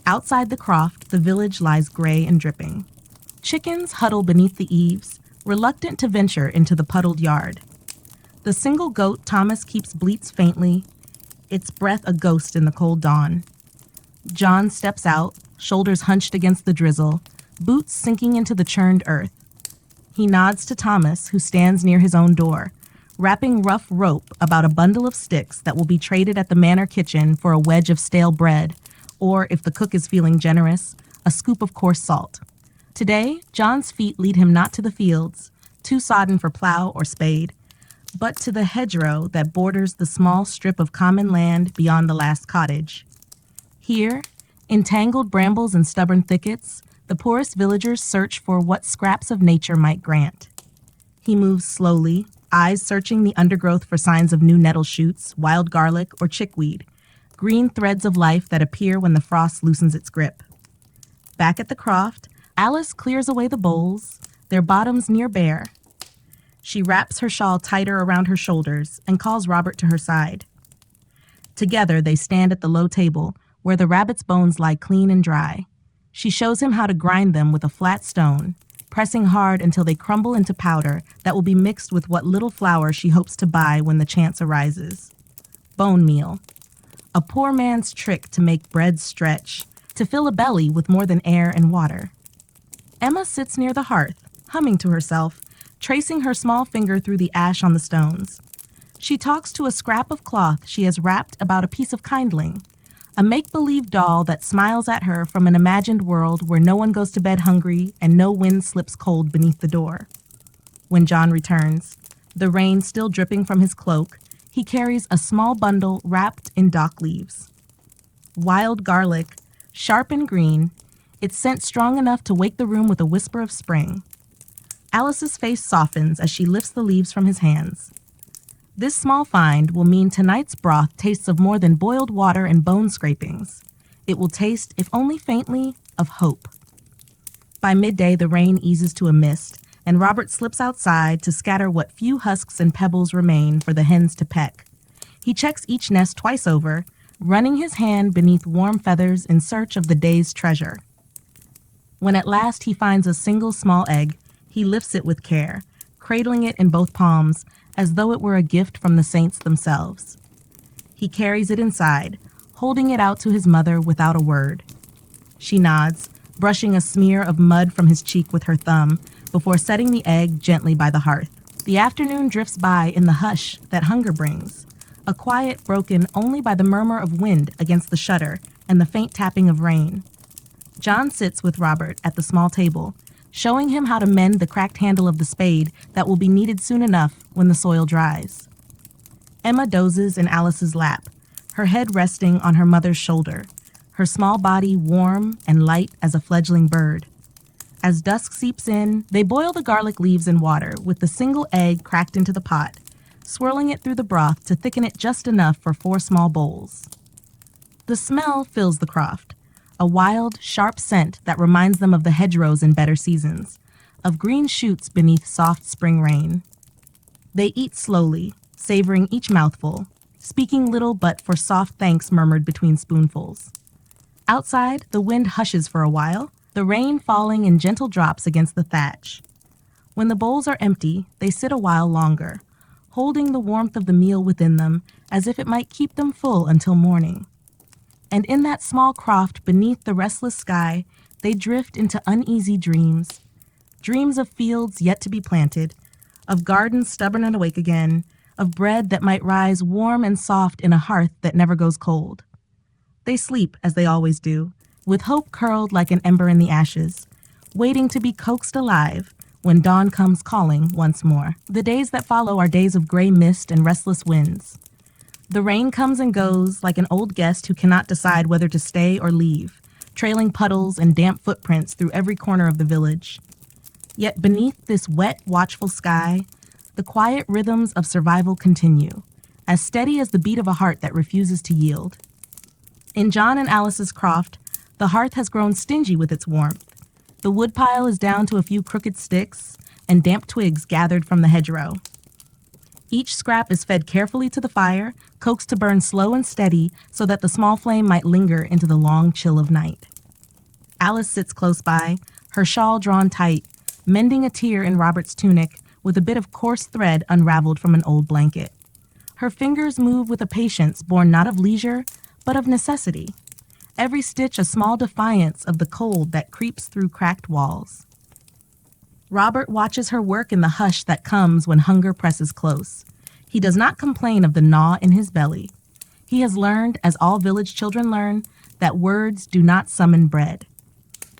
[SPEAKER 1] Outside the croft, the village lies gray and dripping. Chickens huddle beneath the eaves, reluctant to venture into the puddled yard. The single goat Thomas keeps bleats faintly, its breath a ghost in the cold dawn. John steps out, shoulders hunched against the drizzle, boots sinking into the churned earth. He nods to Thomas, who stands near his own door, wrapping rough rope about a bundle of sticks that will be traded at the manor kitchen for a wedge of stale bread, or, if the cook is feeling generous, a scoop of coarse salt. Today, John's feet lead him not to the fields, too sodden for plow or spade, but to the hedgerow that borders the small strip of common land beyond the last cottage. Here, in tangled brambles and stubborn thickets, the poorest villagers search for what scraps of nature might grant. He moves slowly, eyes searching the undergrowth for signs of new nettle shoots, wild garlic, or chickweed, green threads of life that appear when the frost loosens its grip. Back at the croft, Alice clears away the bowls, their bottoms near bare. She wraps her shawl tighter around her shoulders and calls Robert to her side. Together, they stand at the low table, where the rabbit's bones lie clean and dry. She shows him how to grind them with a flat stone, pressing hard until they crumble into powder that will be mixed with what little flour she hopes to buy when the chance arises. Bone meal. A poor man's trick to make bread stretch, to fill a belly with more than air and water. Emma sits near the hearth, humming to herself, tracing her small finger through the ash on the stones. She talks to a scrap of cloth she has wrapped about a piece of kindling, a make-believe doll that smiles at her from an imagined world where no one goes to bed hungry and no wind slips cold beneath the door. When John returns, the rain still dripping from his cloak, he carries a small bundle wrapped in dock leaves. Wild garlic, sharp and green, its scent strong enough to wake the room with a whisper of spring. Alice's face softens as she lifts the leaves from his hands. This small find will mean tonight's broth tastes of more than boiled water and bone scrapings. It will taste, if only faintly, of hope. By midday, the rain eases to a mist, and Robert slips outside to scatter what few husks and pebbles remain for the hens to peck. He checks each nest twice over, running his hand beneath warm feathers in search of the day's treasure. When at last he finds a single small egg, he lifts it with care, cradling it in both palms, as though it were a gift from the saints themselves. He carries it inside, holding it out to his mother without a word. She nods, brushing a smear of mud from his cheek with her thumb, before setting the egg gently by the hearth. The afternoon drifts by in the hush that hunger brings, a quiet broken only by the murmur of wind against the shutter and the faint tapping of rain. John sits with Robert at the small table, showing him how to mend the cracked handle of the spade that will be needed soon enough when the soil dries. Emma dozes in Alice's lap, her head resting on her mother's shoulder, her small body warm and light as a fledgling bird. As dusk seeps in, they boil the garlic leaves in water with the single egg cracked into the pot, swirling it through the broth to thicken it just enough for 4 small bowls. The smell fills the croft, a wild, sharp scent that reminds them of the hedgerows in better seasons, of green shoots beneath soft spring rain. They eat slowly, savoring each mouthful, speaking little but for soft thanks murmured between spoonfuls. Outside, the wind hushes for a while, the rain falling in gentle drops against the thatch. When the bowls are empty, they sit a while longer, holding the warmth of the meal within them as if it might keep them full until morning. And in that small croft beneath the restless sky, they drift into uneasy dreams. Dreams of fields yet to be planted, of gardens stubborn and awake again, of bread that might rise warm and soft in a hearth that never goes cold. They sleep as they always do, with hope curled like an ember in the ashes, waiting to be coaxed alive when dawn comes calling once more. The days that follow are days of gray mist and restless winds. The rain comes and goes like an old guest who cannot decide whether to stay or leave, trailing puddles and damp footprints through every corner of the village. Yet beneath this wet, watchful sky, the quiet rhythms of survival continue, as steady as the beat of a heart that refuses to yield. In John and Alice's croft, the hearth has grown stingy with its warmth. The woodpile is down to a few crooked sticks, and damp twigs gathered from the hedgerow. Each scrap is fed carefully to the fire, coaxed to burn slow and steady so that the small flame might linger into the long chill of night. Alice sits close by, her shawl drawn tight, mending a tear in Robert's tunic with a bit of coarse thread unraveled from an old blanket. Her fingers move with a patience born not of leisure, but of necessity. Every stitch a small defiance of the cold that creeps through cracked walls. Robert watches her work in the hush that comes when hunger presses close. He does not complain of the gnaw in his belly. He has learned, as all village children learn, that words do not summon bread.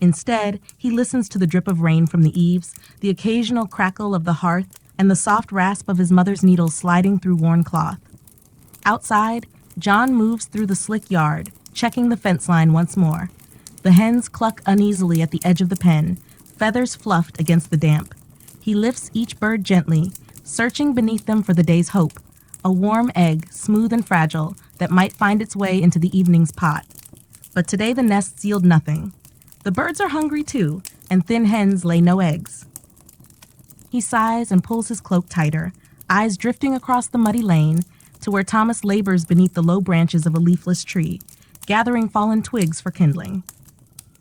[SPEAKER 1] Instead, he listens to the drip of rain from the eaves, the occasional crackle of the hearth, and the soft rasp of his mother's needles sliding through worn cloth. Outside, John moves through the slick yard, checking the fence line once more. The hens cluck uneasily at the edge of the pen, feathers fluffed against the damp. He lifts each bird gently, searching beneath them for the day's hope, a warm egg, smooth and fragile, that might find its way into the evening's pot. But today the nests yield nothing. The birds are hungry too, and thin hens lay no eggs. He sighs and pulls his cloak tighter, eyes drifting across the muddy lane to where Thomas labors beneath the low branches of a leafless tree, gathering fallen twigs for kindling.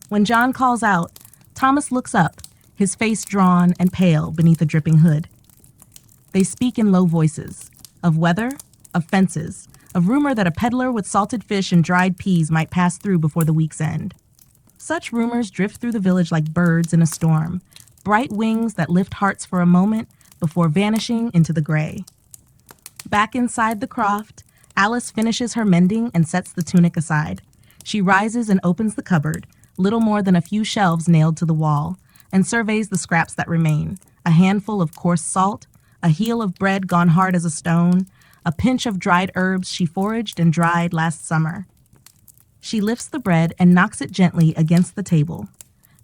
[SPEAKER 1] When John calls out, Thomas looks up, his face drawn and pale beneath a dripping hood. They speak in low voices, of weather, of fences, of rumor that a peddler with salted fish and dried peas might pass through before the week's end. Such rumors drift through the village like birds in a storm, bright wings that lift hearts for a moment before vanishing into the gray. Back inside the croft, Alice finishes her mending and sets the tunic aside. She rises and opens the cupboard, little more than a few shelves nailed to the wall, and surveys the scraps that remain, a handful of coarse salt, a heel of bread gone hard as a stone, a pinch of dried herbs she foraged and dried last summer. She lifts the bread and knocks it gently against the table.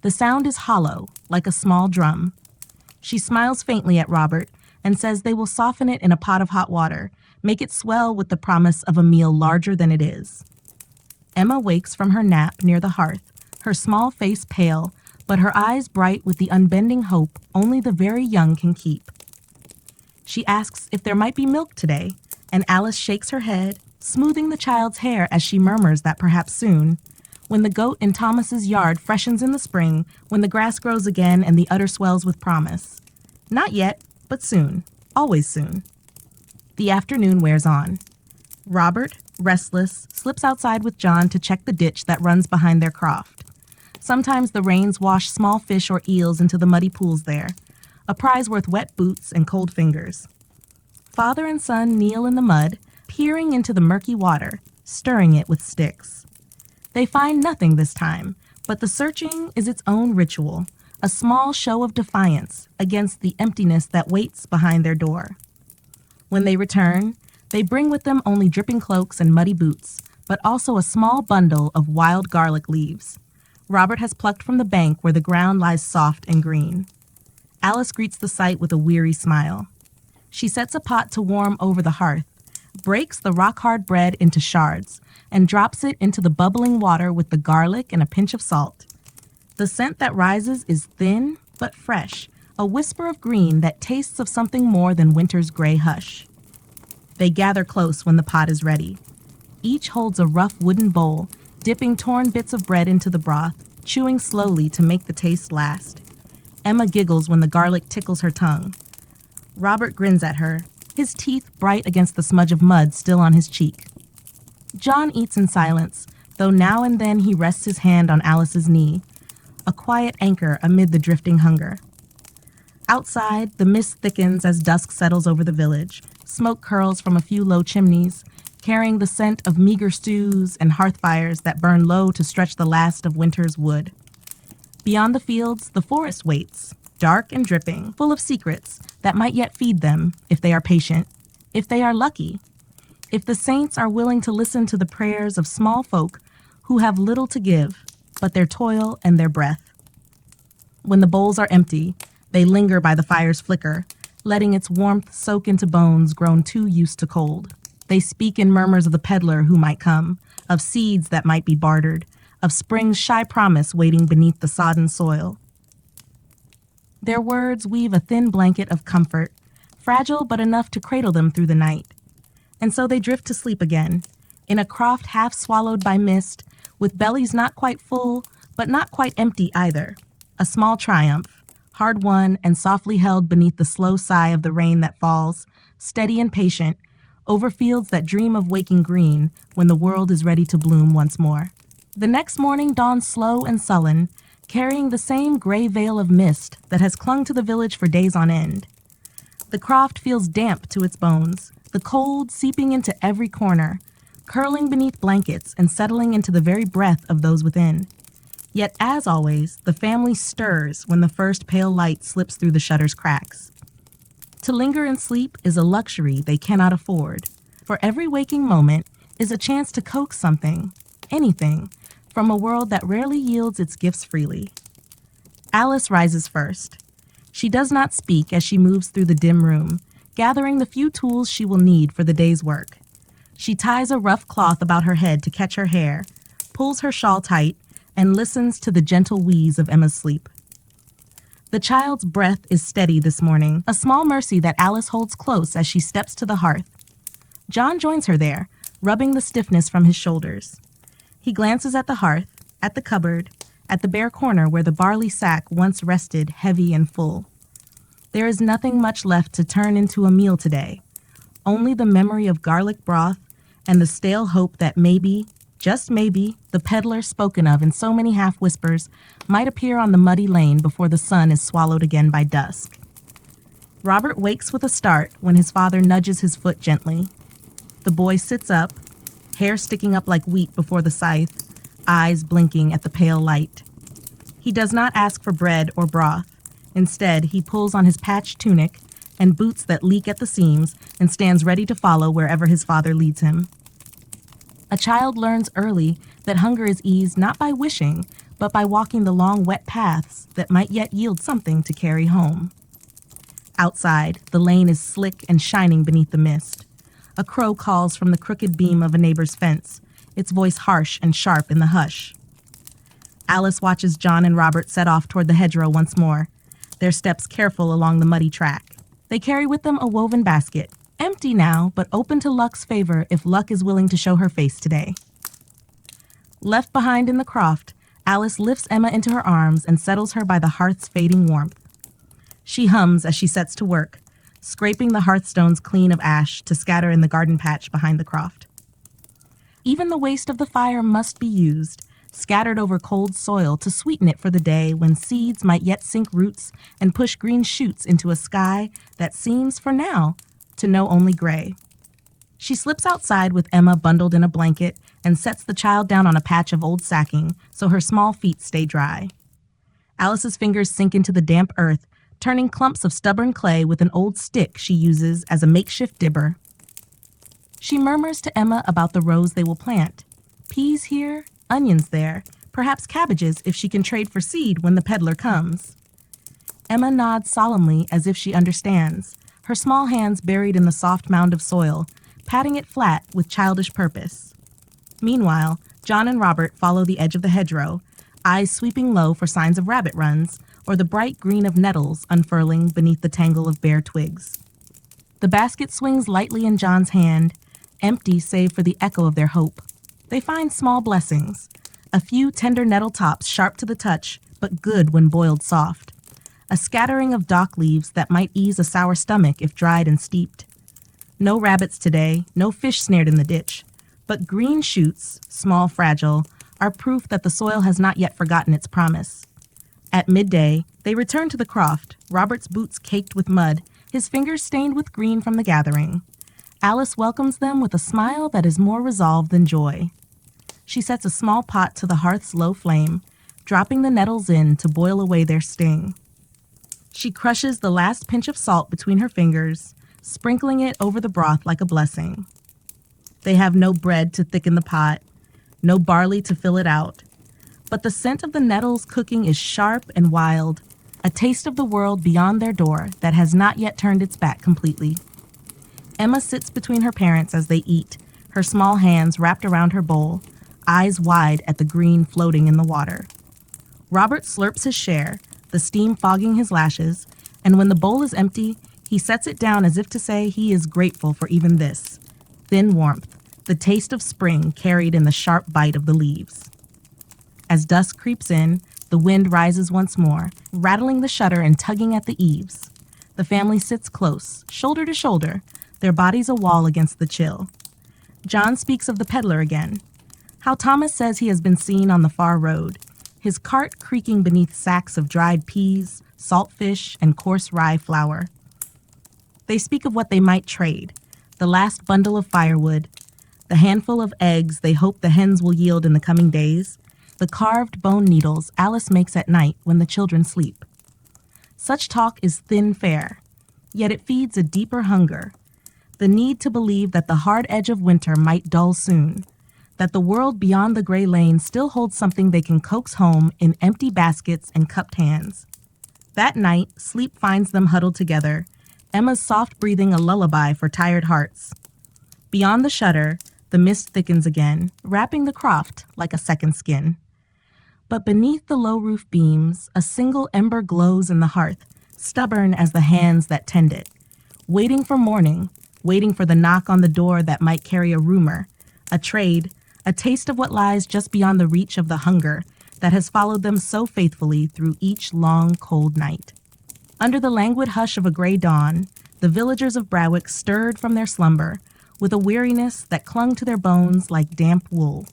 [SPEAKER 1] The sound is hollow, like a small drum. She smiles faintly at Robert and says they will soften it in a pot of hot water, make it swell with the promise of a meal larger than it is. Emma wakes from her nap near the hearth, her small face pale, but her eyes bright with the unbending hope only the very young can keep. She asks if there might be milk today, and Alice shakes her head, smoothing the child's hair as she murmurs that perhaps soon, when the goat in Thomas's yard freshens in the spring, when the grass grows again and the udder swells with promise. Not yet, but soon, always soon. The afternoon wears on. Robert, restless, slips outside with John to check the ditch that runs behind their croft. Sometimes the rains wash small fish or eels into the muddy pools there, a prize worth wet boots and cold fingers. Father and son kneel in the mud, peering into the murky water, stirring it with sticks. They find nothing this time, but the searching is its own ritual, a small show of defiance against the emptiness that waits behind their door. When they return, they bring with them only dripping cloaks and muddy boots, but also a small bundle of wild garlic leaves. Robert has plucked from the bank where the ground lies soft and green. Alice greets the sight with a weary smile. She sets a pot to warm over the hearth, breaks the rock-hard bread into shards, and drops it into the bubbling water with the garlic and a pinch of salt. The scent that rises is thin but fresh, a whisper of green that tastes of something more than winter's gray hush. They gather close when the pot is ready. Each holds a rough wooden bowl, dipping torn bits of bread into the broth, chewing slowly to make the taste last. Emma giggles when the garlic tickles her tongue. Robert grins at her, his teeth bright against the smudge of mud still on his cheek. John eats in silence, though now and then he rests his hand on Alice's knee, a quiet anchor amid the drifting hunger. Outside, the mist thickens as dusk settles over the village. Smoke curls from a few low chimneys, carrying the scent of meager stews and hearth fires that burn low to stretch the last of winter's wood. Beyond the fields, the forest waits, dark and dripping, full of secrets that might yet feed them if they are patient, if they are lucky, if the saints are willing to listen to the prayers of small folk who have little to give but their toil and their breath. When the bowls are empty, they linger by the fire's flicker, letting its warmth soak into bones grown too used to cold. They speak in murmurs of the peddler who might come, of seeds that might be bartered, of spring's shy promise waiting beneath the sodden soil. Their words weave a thin blanket of comfort, fragile but enough to cradle them through the night. And so they drift to sleep again, in a croft half swallowed by mist, with bellies not quite full, but not quite empty either. A small triumph, hard won and softly held beneath the slow sigh of the rain that falls, steady and patient, over fields that dream of waking green when the world is ready to bloom once more. The next morning dawns slow and sullen, carrying the same gray veil of mist that has clung to the village for days on end. The croft feels damp to its bones, the cold seeping into every corner, curling beneath blankets and settling into the very breath of those within. Yet, as always, the family stirs when the first pale light slips through the shutter's cracks. To linger and sleep is a luxury they cannot afford, for every waking moment is a chance to coax something, anything, from a world that rarely yields its gifts freely. Alice rises first. She does not speak as she moves through the dim room, gathering the few tools she will need for the day's work. She ties a rough cloth about her head to catch her hair, pulls her shawl tight, and listens to the gentle wheeze of Emma's sleep. The child's breath is steady this morning, a small mercy that Alice holds close as she steps to the hearth. John joins her there, rubbing the stiffness from his shoulders. He glances at the hearth, at the cupboard, at the bare corner where the barley sack once rested heavy and full. There is nothing much left to turn into a meal today, only the memory of garlic broth and the stale hope that maybe, just maybe, the peddler spoken of in so many half-whispers might appear on the muddy lane before the sun is swallowed again by dusk. Robert wakes with a start when his father nudges his foot gently. The boy sits up, hair sticking up like wheat before the scythe, eyes blinking at the pale light. He does not ask for bread or broth. Instead, he pulls on his patched tunic and boots that leak at the seams and stands ready to follow wherever his father leads him. A child learns early that hunger is eased not by wishing, but by walking the long wet paths that might yet yield something to carry home. Outside, the lane is slick and shining beneath the mist. A crow calls from the crooked beam of a neighbor's fence, its voice harsh and sharp in the hush. Alice watches John and Robert set off toward the hedgerow once more, their steps careful along the muddy track. They carry with them a woven basket, empty now, but open to luck's favor if luck is willing to show her face today. Left behind in the croft, Alice lifts Emma into her arms and settles her by the hearth's fading warmth. She hums as she sets to work, scraping the hearthstones clean of ash to scatter in the garden patch behind the croft. Even the waste of the fire must be used, scattered over cold soil to sweeten it for the day when seeds might yet sink roots and push green shoots into a sky that seems, for now, to know only gray. She slips outside with Emma bundled in a blanket and sets the child down on a patch of old sacking so her small feet stay dry. Alice's fingers sink into the damp earth, turning clumps of stubborn clay with an old stick she uses as a makeshift dibber. She murmurs to Emma about the rows they will plant. Peas here, onions there, perhaps cabbages if she can trade for seed when the peddler comes. Emma nods solemnly as if she understands, her small hands buried in the soft mound of soil, patting it flat with childish purpose. Meanwhile, John and Robert follow the edge of the hedgerow, eyes sweeping low for signs of rabbit runs, or the bright green of nettles unfurling beneath the tangle of bare twigs. The basket swings lightly in John's hand, empty save for the echo of their hope. They find small blessings, a few tender nettle tops sharp to the touch, but good when boiled soft, a scattering of dock leaves that might ease a sour stomach if dried and steeped. No rabbits today, no fish snared in the ditch, but green shoots, small, fragile, are proof that the soil has not yet forgotten its promise. At midday, they return to the croft, Robert's boots caked with mud, his fingers stained with green from the gathering. Alice welcomes them with a smile that is more resolve than joy. She sets a small pot to the hearth's low flame, dropping the nettles in to boil away their sting. She crushes the last pinch of salt between her fingers, sprinkling it over the broth like a blessing. They have no bread to thicken the pot, no barley to fill it out, but the scent of the nettles cooking is sharp and wild, a taste of the world beyond their door that has not yet turned its back completely. Emma sits between her parents as they eat, her small hands wrapped around her bowl, eyes wide at the green floating in the water. Robert slurps his share, the steam fogging his lashes, and when the bowl is empty, he sets it down as if to say he is grateful for even this. Thin warmth, the taste of spring carried in the sharp bite of the leaves. As dusk creeps in, the wind rises once more, rattling the shutter and tugging at the eaves. The family sits close, shoulder to shoulder, their bodies a wall against the chill. John speaks of the peddler again, how Thomas says he has been seen on the far road, his cart creaking beneath sacks of dried peas, salt fish, and coarse rye flour. They speak of what they might trade, the last bundle of firewood, the handful of eggs they hope the hens will yield in the coming days, the carved bone needles Alice makes at night when the children sleep. Such talk is thin fare, yet it feeds a deeper hunger, the need to believe that the hard edge of winter might dull soon, that the world beyond the gray lane still holds something they can coax home in empty baskets and cupped hands. That night, sleep finds them huddled together, Emma's soft breathing a lullaby for tired hearts. Beyond the shutter, the mist thickens again, wrapping the croft like a second skin. But beneath the low roof beams, a single ember glows in the hearth, stubborn as the hands that tend it, waiting for morning, waiting for the knock on the door that might carry a rumor, a trade, a taste of what lies just beyond the reach of the hunger that has followed them so faithfully through each long, cold night. Under the languid hush of a gray dawn, the villagers of Brawick stirred from their slumber with a weariness that clung to their bones like damp wool.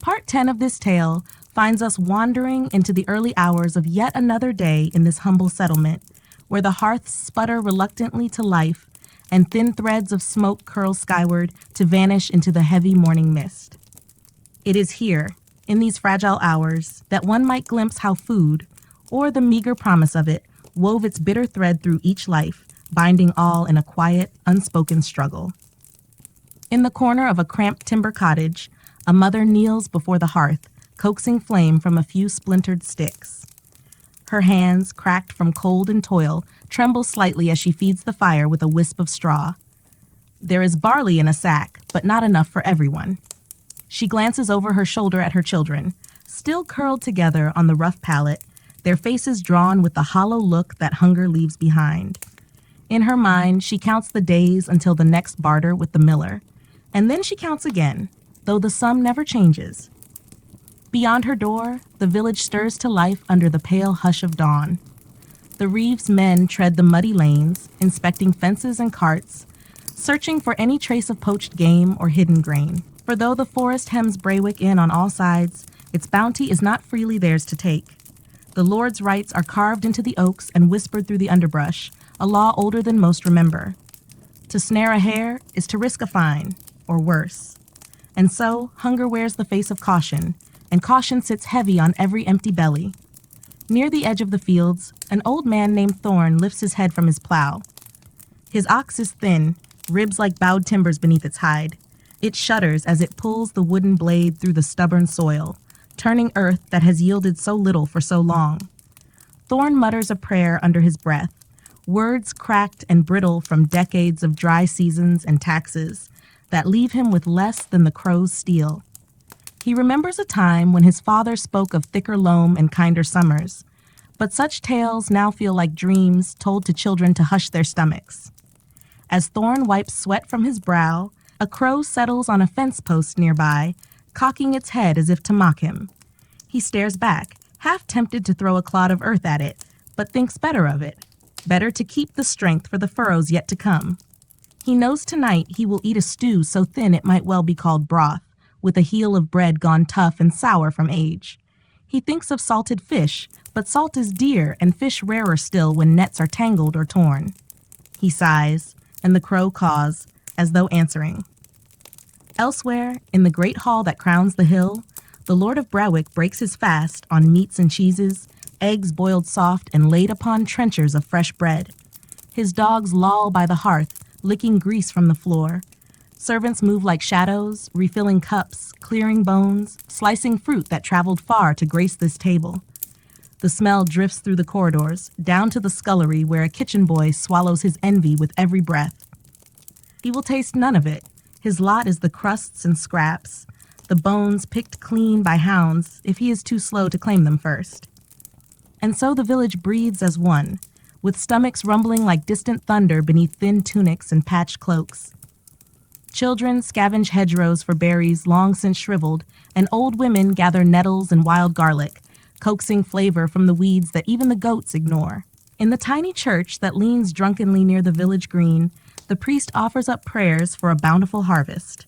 [SPEAKER 1] Part 10 of this tale finds us wandering into the early hours of yet another day in this humble settlement, where the hearths sputter reluctantly to life and thin threads of smoke curl skyward to vanish into the heavy morning mist. It is here, in these fragile hours, that one might glimpse how food, or the meager promise of it, wove its bitter thread through each life, binding all in a quiet, unspoken struggle. In the corner of a cramped timber cottage, a mother kneels before the hearth, coaxing flame from a few splintered sticks. Her hands, cracked from cold and toil, tremble slightly as she feeds the fire with a wisp of straw. There is barley in a sack, but not enough for everyone. She glances over her shoulder at her children, still curled together on the rough pallet, their faces drawn with the hollow look that hunger leaves behind. In her mind, she counts the days until the next barter with the miller, and then she counts again, though the sum never changes. Beyond her door, the village stirs to life under the pale hush of dawn. The Reeves men tread the muddy lanes, inspecting fences and carts, searching for any trace of poached game or hidden grain. For though the forest hems Brawick in on all sides, its bounty is not freely theirs to take. The Lord's rights are carved into the oaks and whispered through the underbrush, a law older than most remember. To snare a hare is to risk a fine, or worse. And so, hunger wears the face of caution, and caution sits heavy on every empty belly. Near the edge of the fields, an old man named Thorn lifts his head from his plow. His ox is thin, ribs like bowed timbers beneath its hide. It shudders as it pulls the wooden blade through the stubborn soil, turning earth that has yielded so little for so long. Thorn mutters a prayer under his breath, words cracked and brittle from decades of dry seasons and taxes that leave him with less than the crow's steel. He remembers a time when his father spoke of thicker loam and kinder summers, but such tales now feel like dreams told to children to hush their stomachs. As Thorn wipes sweat from his brow, a crow settles on a fence post nearby, cocking its head as if to mock him. He stares back, half tempted to throw a clod of earth at it, but thinks better of it. Better to keep the strength for the furrows yet to come. He knows tonight he will eat a stew so thin it might well be called broth, with a heel of bread gone tough and sour from age. He thinks of salted fish, but salt is dear and fish rarer still when nets are tangled or torn. He sighs, and the crow caws, as though answering. Elsewhere, in the great hall that crowns the hill, the Lord of Brawick breaks his fast on meats and cheeses, eggs boiled soft and laid upon trenchers of fresh bread. His dogs loll by the hearth, licking grease from the floor. Servants move like shadows, refilling cups, clearing bones, slicing fruit that traveled far to grace this table. The smell drifts through the corridors, down to the scullery where a kitchen boy swallows his envy with every breath. He will taste none of it. His lot is the crusts and scraps, the bones picked clean by hounds if he is too slow to claim them first. And so the village breathes as one, with stomachs rumbling like distant thunder beneath thin tunics and patched cloaks. Children scavenge hedgerows for berries long since shriveled, and old women gather nettles and wild garlic, coaxing flavor from the weeds that even the goats ignore. In the tiny church that leans drunkenly near the village green, the priest offers up prayers for a bountiful harvest.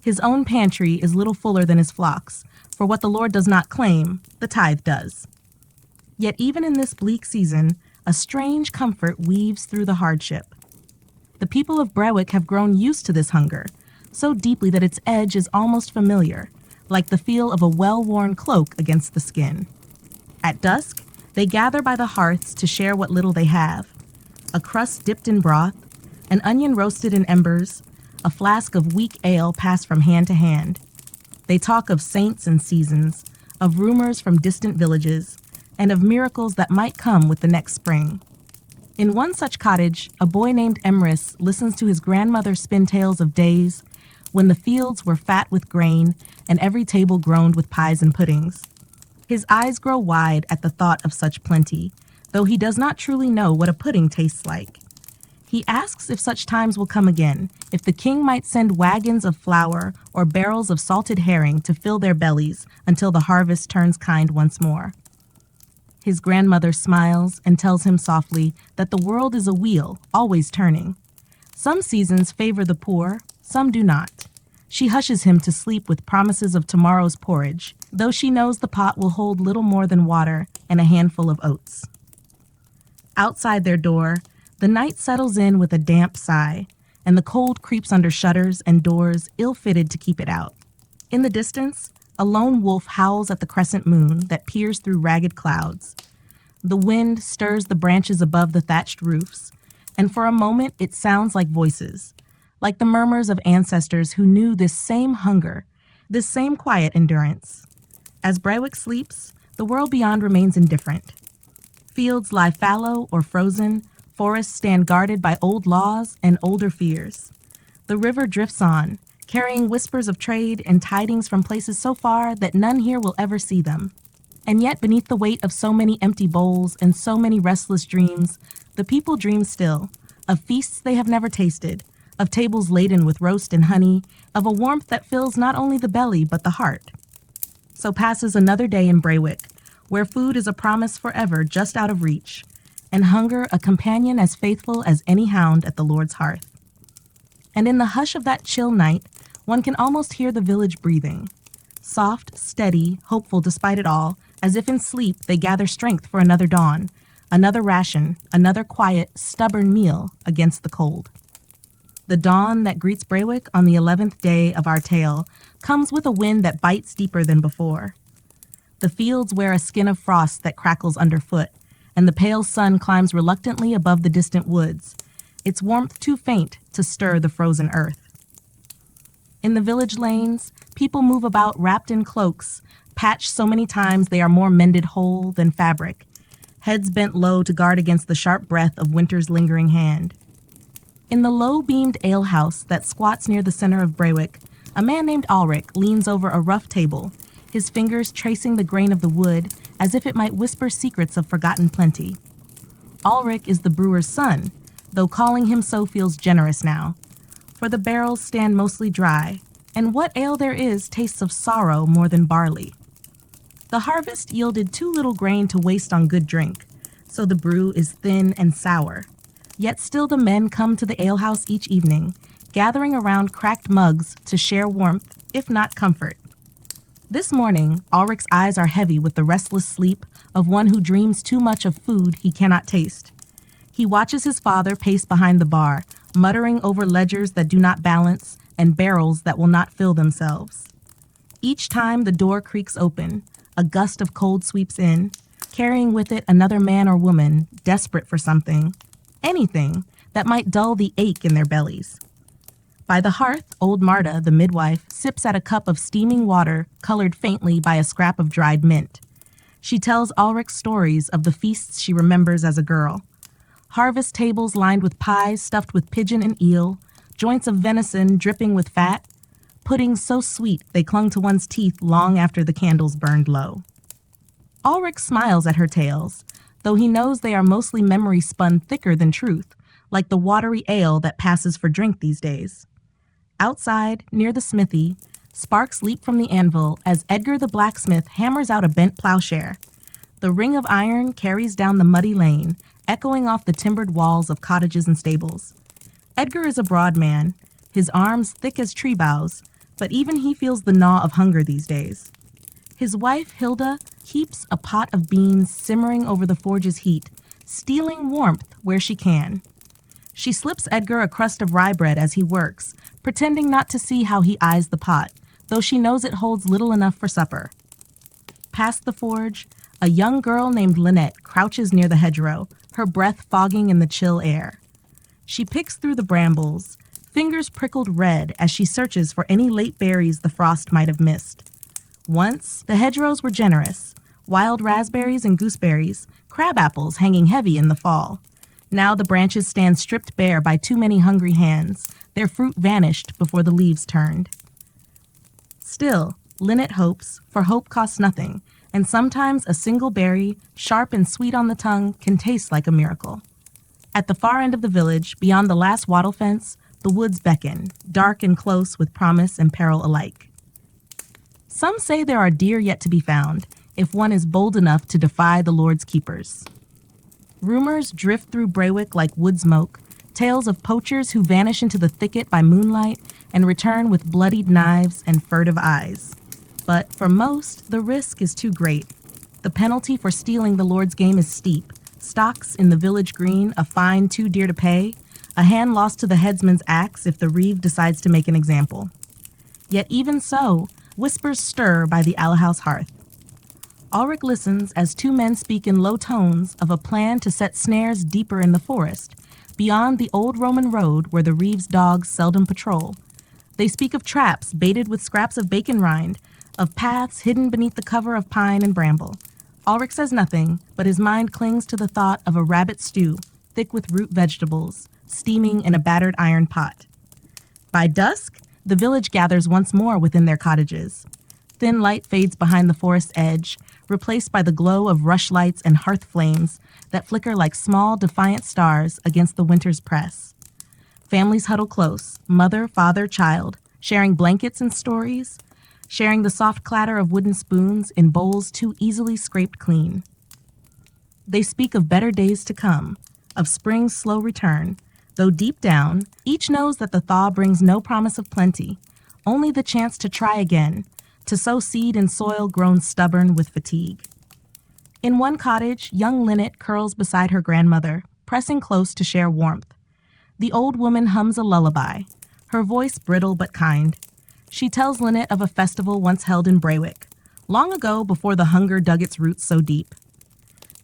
[SPEAKER 1] His own pantry is little fuller than his flocks, for what the Lord does not claim, the tithe does. Yet even in this bleak season, a strange comfort weaves through the hardship. The people of Brewick have grown used to this hunger, so deeply that its edge is almost familiar, like the feel of a well-worn cloak against the skin. At dusk, they gather by the hearths to share what little they have. A crust dipped in broth, an onion roasted in embers, a flask of weak ale passed from hand to hand. They talk of saints and seasons, of rumors from distant villages, and of miracles that might come with the next spring. In one such cottage, a boy named Emrys listens to his grandmother spin tales of days when the fields were fat with grain and every table groaned with pies and puddings. His eyes grow wide at the thought of such plenty, though he does not truly know what a pudding tastes like. He asks if such times will come again, if the king might send wagons of flour or barrels of salted herring to fill their bellies until the harvest turns kind once more. His grandmother smiles and tells him softly that the world is a wheel, always turning. Some seasons favor the poor, some do not. She hushes him to sleep with promises of tomorrow's porridge, though she knows the pot will hold little more than water and a handful of oats. Outside their door, the night settles in with a damp sigh, and the cold creeps under shutters and doors ill-fitted to keep it out. In the distance, a lone wolf howls at the crescent moon that peers through ragged clouds. The wind stirs the branches above the thatched roofs, and for a moment it sounds like voices, like the murmurs of ancestors who knew this same hunger, this same quiet endurance. As Brewick sleeps, the world beyond remains indifferent. Fields lie fallow or frozen, forests stand guarded by old laws and older fears. The river drifts on, carrying whispers of trade and tidings from places so far that none here will ever see them. And yet, beneath the weight of so many empty bowls and so many restless dreams, the people dream still, of feasts they have never tasted, of tables laden with roast and honey, of a warmth that fills not only the belly but the heart. So passes another day in Brewick, where food is a promise forever just out of reach, and hunger a companion as faithful as any hound at the Lord's hearth. And in the hush of that chill night, one can almost hear the village breathing. Soft, steady, hopeful despite it all, as if in sleep they gather strength for another dawn, another ration, another quiet, stubborn meal against the cold. The dawn that greets Brewick on the 11th day of our tale comes with a wind that bites deeper than before. The fields wear a skin of frost that crackles underfoot, and the pale sun climbs reluctantly above the distant woods, its warmth too faint to stir the frozen earth. In the village lanes, people move about wrapped in cloaks, patched so many times they are more mended whole than fabric, heads bent low to guard against the sharp breath of winter's lingering hand. In the low-beamed alehouse that squats near the center of Brewick, a man named Ulrich leans over a rough table, his fingers tracing the grain of the wood as if it might whisper secrets of forgotten plenty. Ulrich is the brewer's son, though calling him so feels generous now, for the barrels stand mostly dry, and what ale there is tastes of sorrow more than barley. The harvest yielded too little grain to waste on good drink, so the brew is thin and sour. Yet still the men come to the alehouse each evening, gathering around cracked mugs to share warmth, if not comfort. This morning, Ulrich's eyes are heavy with the restless sleep of one who dreams too much of food he cannot taste. He watches his father pace behind the bar, muttering over ledgers that do not balance and barrels that will not fill themselves. Each time the door creaks open, a gust of cold sweeps in, carrying with it another man or woman desperate for something, anything that might dull the ache in their bellies. By the hearth, old Marta, the midwife, sips at a cup of steaming water colored faintly by a scrap of dried mint. She tells Ulrich stories of the feasts she remembers as a girl. Harvest tables lined with pies stuffed with pigeon and eel, joints of venison dripping with fat, puddings so sweet they clung to one's teeth long after the candles burned low. Ulrich smiles at her tales, though he knows they are mostly memory spun thicker than truth, like the watery ale that passes for drink these days. Outside, near the smithy, sparks leap from the anvil as Edgar the blacksmith hammers out a bent plowshare. The ring of iron carries down the muddy lane, echoing off the timbered walls of cottages and stables. Edgar is a broad man, his arms thick as tree boughs, but even he feels the gnaw of hunger these days. His wife, Hilda, keeps a pot of beans simmering over the forge's heat, stealing warmth where she can. She slips Edgar a crust of rye bread as he works, pretending not to see how he eyes the pot, though she knows it holds little enough for supper. Past the forge, a young girl named Lynette crouches near the hedgerow, her breath fogging in the chill air. She picks through the brambles, fingers prickled red as she searches for any late berries the frost might have missed. Once, the hedgerows were generous, wild raspberries and gooseberries, crabapples hanging heavy in the fall. Now the branches stand stripped bare by too many hungry hands, their fruit vanished before the leaves turned. Still, Lynette hopes, for hope costs nothing, and sometimes a single berry, sharp and sweet on the tongue, can taste like a miracle. At the far end of the village, beyond the last wattle fence, the woods beckon, dark and close with promise and peril alike. Some say there are deer yet to be found, if one is bold enough to defy the Lord's keepers. Rumors drift through Braywick like wood smoke, tales of poachers who vanish into the thicket by moonlight and return with bloodied knives and furtive eyes. But for most, the risk is too great. The penalty for stealing the Lord's game is steep. Stocks in the village green, a fine too dear to pay, a hand lost to the headsman's axe if the reeve decides to make an example. Yet even so, whispers stir by the alehouse hearth. Ulrich listens as two men speak in low tones of a plan to set snares deeper in the forest, beyond the old Roman road where the reeve's dogs seldom patrol. They speak of traps baited with scraps of bacon rind, of paths hidden beneath the cover of pine and bramble. Ulrich says nothing, but his mind clings to the thought of a rabbit stew, thick with root vegetables, steaming in a battered iron pot. By dusk, the village gathers once more within their cottages. Thin light fades behind the forest edge, replaced by the glow of rushlights and hearth flames that flicker like small, defiant stars against the winter's press. Families huddle close, mother, father, child, sharing blankets and stories, sharing the soft clatter of wooden spoons in bowls too easily scraped clean. They speak of better days to come, of spring's slow return, though deep down, each knows that the thaw brings no promise of plenty, only the chance to try again, to sow seed in soil grown stubborn with fatigue. In one cottage, young Lynette curls beside her grandmother, pressing close to share warmth. The old woman hums a lullaby, her voice brittle but kind. She tells Lynette of a festival once held in Braywick, long ago before the hunger dug its roots so deep.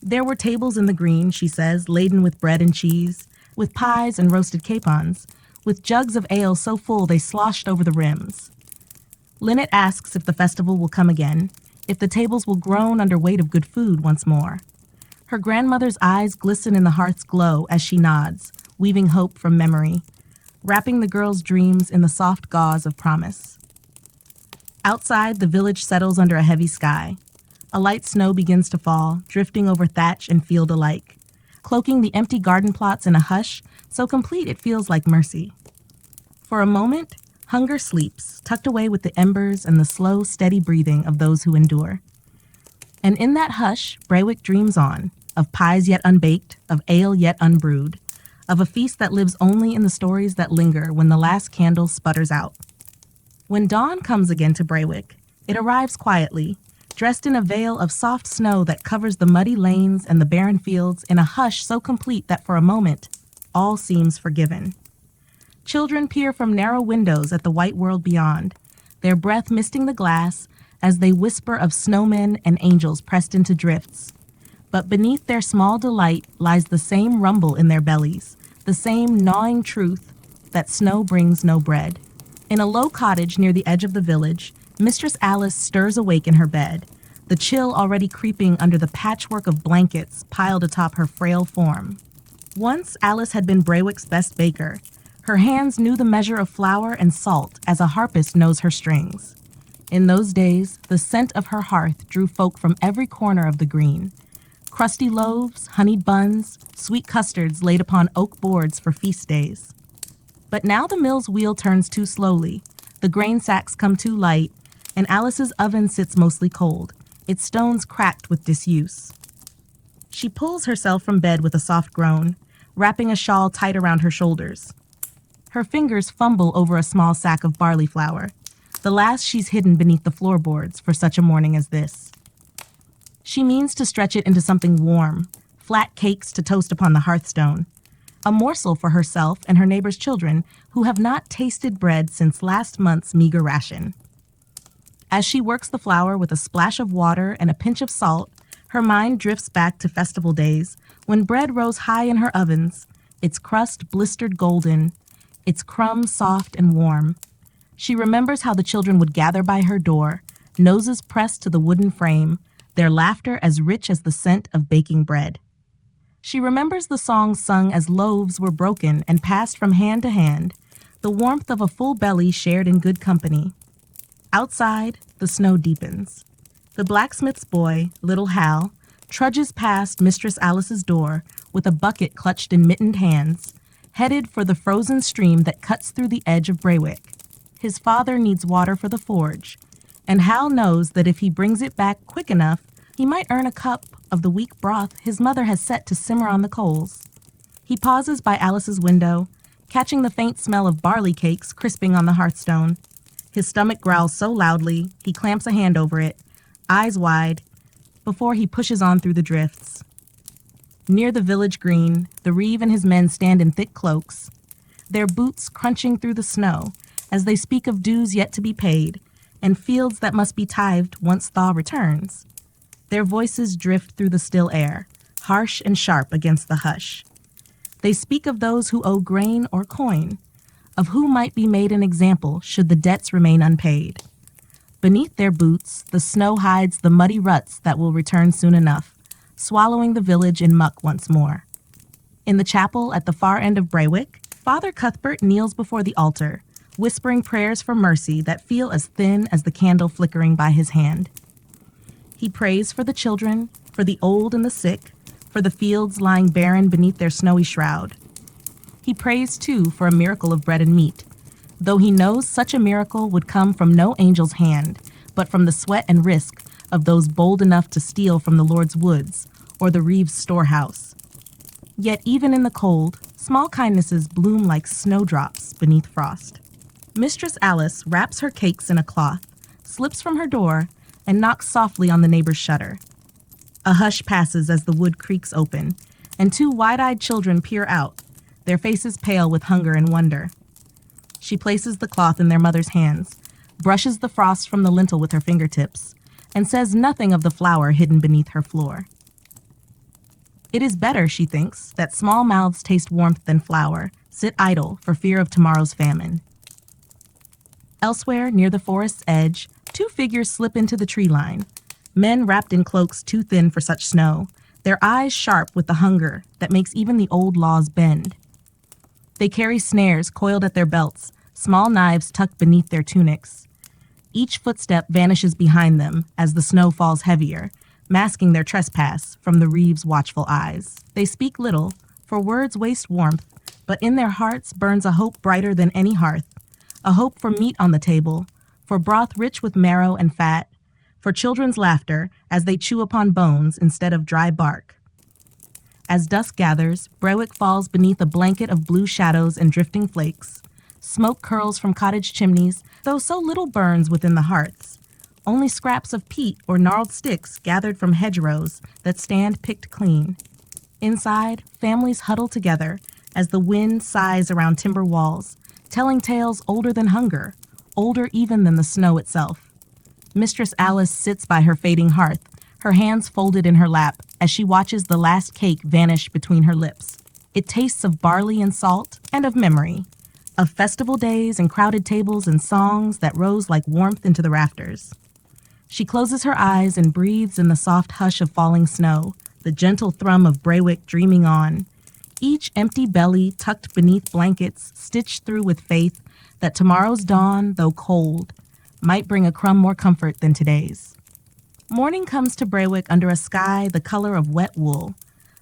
[SPEAKER 1] There were tables in the green, she says, laden with bread and cheese, with pies and roasted capons, with jugs of ale so full they sloshed over the rims. Lynette asks if the festival will come again, if the tables will groan under weight of good food once more. Her grandmother's eyes glisten in the hearth's glow as she nods, weaving hope from memory, wrapping the girl's dreams in the soft gauze of promise. Outside, the village settles under a heavy sky. A light snow begins to fall, drifting over thatch and field alike, cloaking the empty garden plots in a hush so complete it feels like mercy. For a moment, hunger sleeps, tucked away with the embers and the slow, steady breathing of those who endure. And in that hush, Braywick dreams on, of pies yet unbaked, of ale yet unbrewed, of a feast that lives only in the stories that linger when the last candle sputters out. When dawn comes again to Braywick, it arrives quietly, dressed in a veil of soft snow that covers the muddy lanes and the barren fields in a hush so complete that for a moment, all seems forgiven. Children peer from narrow windows at the white world beyond, their breath misting the glass as they whisper of snowmen and angels pressed into drifts. But beneath their small delight lies the same rumble in their bellies, the same gnawing truth that snow brings no bread. In a low cottage near the edge of the village, Mistress Alice stirs awake in her bed, the chill already creeping under the patchwork of blankets piled atop her frail form. Once Alice had been Braywick's best baker. Her hands knew the measure of flour and salt as a harpist knows her strings. In those days, the scent of her hearth drew folk from every corner of the green. Crusty loaves, honeyed buns, sweet custards laid upon oak boards for feast days. But now the mill's wheel turns too slowly, the grain sacks come too light, and Alice's oven sits mostly cold, its stones cracked with disuse. She pulls herself from bed with a soft groan, wrapping a shawl tight around her shoulders. Her fingers fumble over a small sack of barley flour, the last she's hidden beneath the floorboards for such a morning as this. She means to stretch it into something warm, flat cakes to toast upon the hearthstone, a morsel for herself and her neighbor's children who have not tasted bread since last month's meager ration. As she works the flour with a splash of water and a pinch of salt, her mind drifts back to festival days when bread rose high in her ovens, its crust blistered golden, its crumbs soft and warm. She remembers how the children would gather by her door, noses pressed to the wooden frame, their laughter as rich as the scent of baking bread. She remembers the songs sung as loaves were broken and passed from hand to hand, the warmth of a full belly shared in good company. Outside, the snow deepens. The blacksmith's boy, little Hal, trudges past Mistress Alice's door with a bucket clutched in mittened hands, headed for the frozen stream that cuts through the edge of Braywick. His father needs water for the forge, and Hal knows that if he brings it back quick enough, he might earn a cup of the weak broth his mother has set to simmer on the coals. He pauses by Alice's window, catching the faint smell of barley cakes crisping on the hearthstone. His stomach growls so loudly, he clamps a hand over it, eyes wide, before he pushes on through the drifts. Near the village green, the Reeve and his men stand in thick cloaks, their boots crunching through the snow as they speak of dues yet to be paid and fields that must be tithed once thaw returns. Their voices drift through the still air, harsh and sharp against the hush. They speak of those who owe grain or coin, of who might be made an example should the debts remain unpaid. Beneath their boots, the snow hides the muddy ruts that will return soon enough, swallowing the village in muck once more. In the chapel at the far end of Braywick, Father Cuthbert kneels before the altar, whispering prayers for mercy that feel as thin as the candle flickering by his hand. He prays for the children, for the old and the sick, for the fields lying barren beneath their snowy shroud. He prays, too, for a miracle of bread and meat, though he knows such a miracle would come from no angel's hand, but from the sweat and risk of those bold enough to steal from the Lord's woods or the Reeve's storehouse. Yet even in the cold, small kindnesses bloom like snowdrops beneath frost. Mistress Alice wraps her cakes in a cloth, slips from her door, and knocks softly on the neighbor's shutter. A hush passes as the wood creaks open, and two wide-eyed children peer out, their faces pale with hunger and wonder. She places the cloth in their mother's hands, brushes the frost from the lintel with her fingertips, and says nothing of the flour hidden beneath her floor. It is better, she thinks, that small mouths taste warmth than flour, sit idle for fear of tomorrow's famine. Elsewhere, near the forest's edge, two figures slip into the tree line, men wrapped in cloaks too thin for such snow, their eyes sharp with the hunger that makes even the old laws bend. They carry snares coiled at their belts, small knives tucked beneath their tunics. Each footstep vanishes behind them as the snow falls heavier, masking their trespass from the Reeve's watchful eyes. They speak little, for words waste warmth, but in their hearts burns a hope brighter than any hearth, a hope for meat on the table, for broth rich with marrow and fat, for children's laughter as they chew upon bones instead of dry bark. As dusk gathers, Braywick falls beneath a blanket of blue shadows and drifting flakes. Smoke curls from cottage chimneys, though so little burns within the hearths. Only scraps of peat or gnarled sticks gathered from hedgerows that stand picked clean. Inside, families huddle together as the wind sighs around timber walls, telling tales older than hunger, older even than the snow itself. Mistress Alice sits by her fading hearth, her hands folded in her lap as she watches the last cake vanish between her lips. It tastes of barley and salt and of memory, of festival days and crowded tables and songs that rose like warmth into the rafters. She closes her eyes and breathes in the soft hush of falling snow, the gentle thrum of Braywick dreaming on, each empty belly tucked beneath blankets stitched through with faith that tomorrow's dawn, though cold, might bring a crumb more comfort than today's. Morning comes to Braywick under a sky the color of wet wool.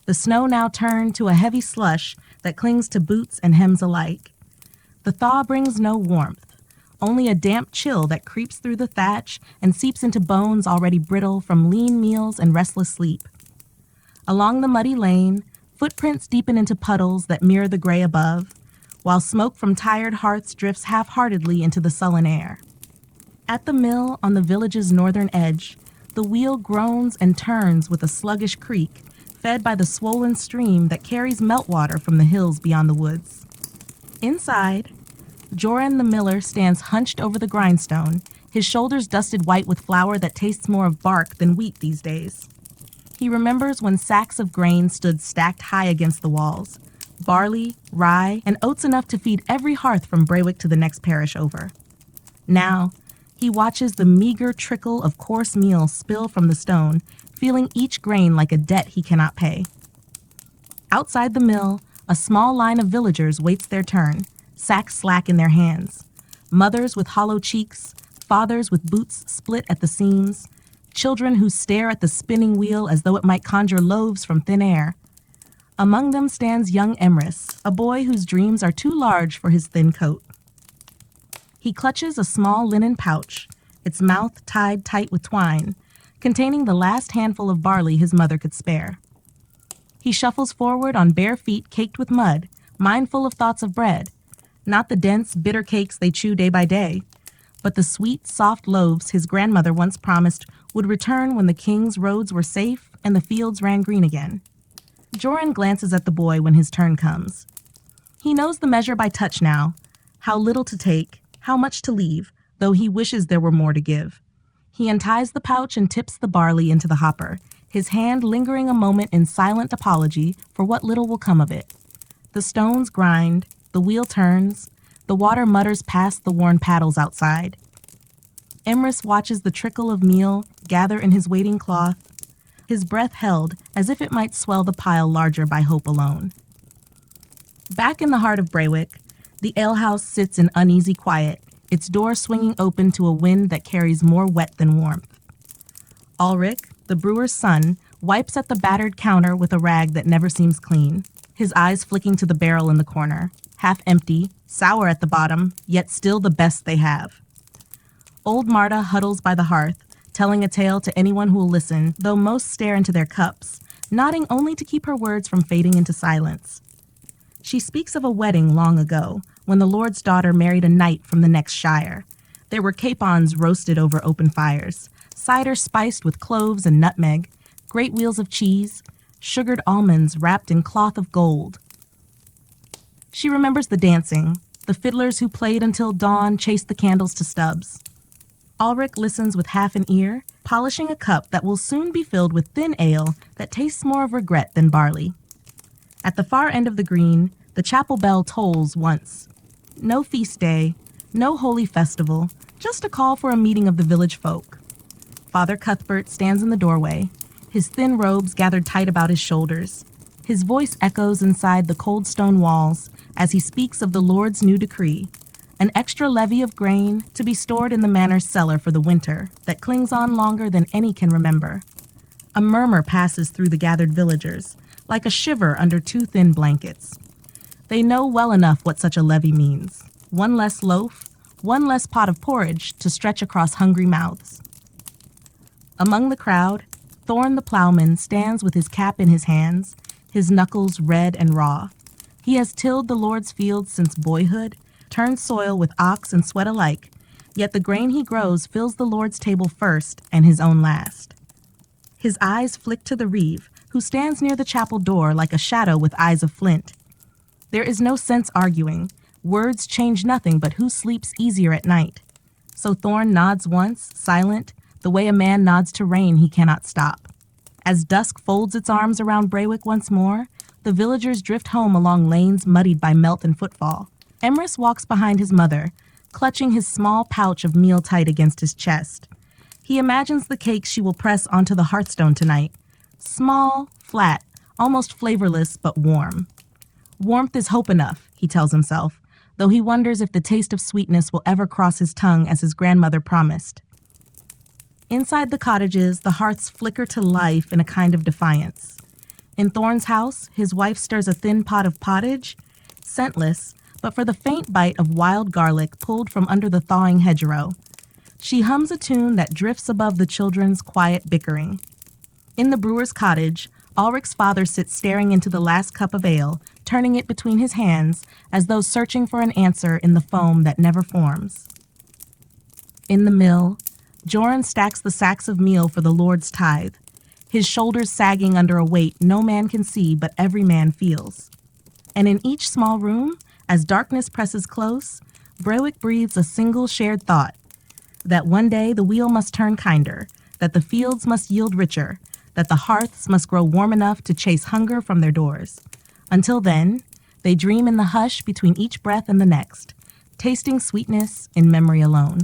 [SPEAKER 1] The snow now turned to a heavy slush that clings to boots and hems alike. The thaw brings no warmth, only a damp chill that creeps through the thatch and seeps into bones already brittle from lean meals and restless sleep. Along the muddy lane, footprints deepen into puddles that mirror the gray above, while smoke from tired hearths drifts half-heartedly into the sullen air. At the mill on the village's northern edge, the wheel groans and turns with a sluggish creak, fed by the swollen stream that carries meltwater from the hills beyond the woods. Inside, Joran the miller stands hunched over the grindstone, his shoulders dusted white with flour that tastes more of bark than wheat these days. He remembers when sacks of grain stood stacked high against the walls, barley, rye, and oats enough to feed every hearth from Braywick to the next parish over. Now, he watches the meager trickle of coarse meal spill from the stone, feeling each grain like a debt he cannot pay. Outside the mill, a small line of villagers waits their turn, sacks slack in their hands. Mothers with hollow cheeks, fathers with boots split at the seams, children who stare at the spinning wheel as though it might conjure loaves from thin air. Among them stands young Emrys, a boy whose dreams are too large for his thin coat. He clutches a small linen pouch, its mouth tied tight with twine, containing the last handful of barley his mother could spare. He shuffles forward on bare feet caked with mud, mindful of thoughts of bread, not the dense, bitter cakes they chew day by day, but the sweet, soft loaves his grandmother once promised would return when the king's roads were safe and the fields ran green again. Joran glances at the boy when his turn comes. He knows the measure by touch now, how little to take, how much to leave, though he wishes there were more to give. He unties the pouch and tips the barley into the hopper, his hand lingering a moment in silent apology for what little will come of it. The stones grind, the wheel turns, the water mutters past the worn paddles outside. Emrys watches the trickle of meal gather in his waiting cloth, his breath held as if it might swell the pile larger by hope alone. Back in the heart of Braywick, the alehouse sits in uneasy quiet, its door swinging open to a wind that carries more wet than warmth. Ulrich, the brewer's son, wipes at the battered counter with a rag that never seems clean, his eyes flicking to the barrel in the corner, half empty, sour at the bottom, yet still the best they have. Old Marta huddles by the hearth, telling a tale to anyone who will listen, though most stare into their cups, nodding only to keep her words from fading into silence. She speaks of a wedding long ago, when the Lord's daughter married a knight from the next shire. There were capons roasted over open fires, cider spiced with cloves and nutmeg, great wheels of cheese, sugared almonds wrapped in cloth of gold. She remembers the dancing, the fiddlers who played until dawn chased the candles to stubs. Ulrich listens with half an ear, polishing a cup that will soon be filled with thin ale that tastes more of regret than barley. At the far end of the green, the chapel bell tolls once. No feast day, no holy festival, just a call for a meeting of the village folk. Father Cuthbert stands in the doorway, his thin robes gathered tight about his shoulders. His voice echoes inside the cold stone walls as he speaks of the Lord's new decree, an extra levy of grain to be stored in the manor's cellar for the winter that clings on longer than any can remember. A murmur passes through the gathered villagers, like a shiver under two thin blankets. They know well enough what such a levy means. One less loaf, one less pot of porridge to stretch across hungry mouths. Among the crowd, Thorn the plowman stands with his cap in his hands, his knuckles red and raw. He has tilled the Lord's fields since boyhood, turned soil with ox and sweat alike, yet the grain he grows fills the Lord's table first and his own last. His eyes flick to the reeve, who stands near the chapel door like a shadow with eyes of flint. There is no sense arguing. Words change nothing but who sleeps easier at night. So Thorn nods once, silent, the way a man nods to rain he cannot stop. As dusk folds its arms around Braywick once more, the villagers drift home along lanes muddied by melt and footfall. Emrys walks behind his mother, clutching his small pouch of meal tight against his chest. He imagines the cakes she will press onto the hearthstone tonight. Small, flat, almost flavorless, but warm. Warmth is hope enough, he tells himself. though he wonders if the taste of sweetness will ever cross his tongue as his grandmother promised. Inside the cottages, the hearths flicker to life in a kind of defiance. In Thorn's house, his wife stirs a thin pot of pottage, scentless, but for the faint bite of wild garlic pulled from under the thawing hedgerow. She hums a tune that drifts above the children's quiet bickering. In the brewer's cottage, Ulrich's father sits staring into the last cup of ale, turning it between his hands as though searching for an answer in the foam that never forms. In the mill, Joran stacks the sacks of meal for the Lord's tithe, his shoulders sagging under a weight no man can see but every man feels. And in each small room, as darkness presses close, Brewick breathes a single shared thought, that one day the wheel must turn kinder, that the fields must yield richer, that the hearths must grow warm enough to chase hunger from their doors. Until then, they dream in the hush between each breath and the next, tasting sweetness in memory alone.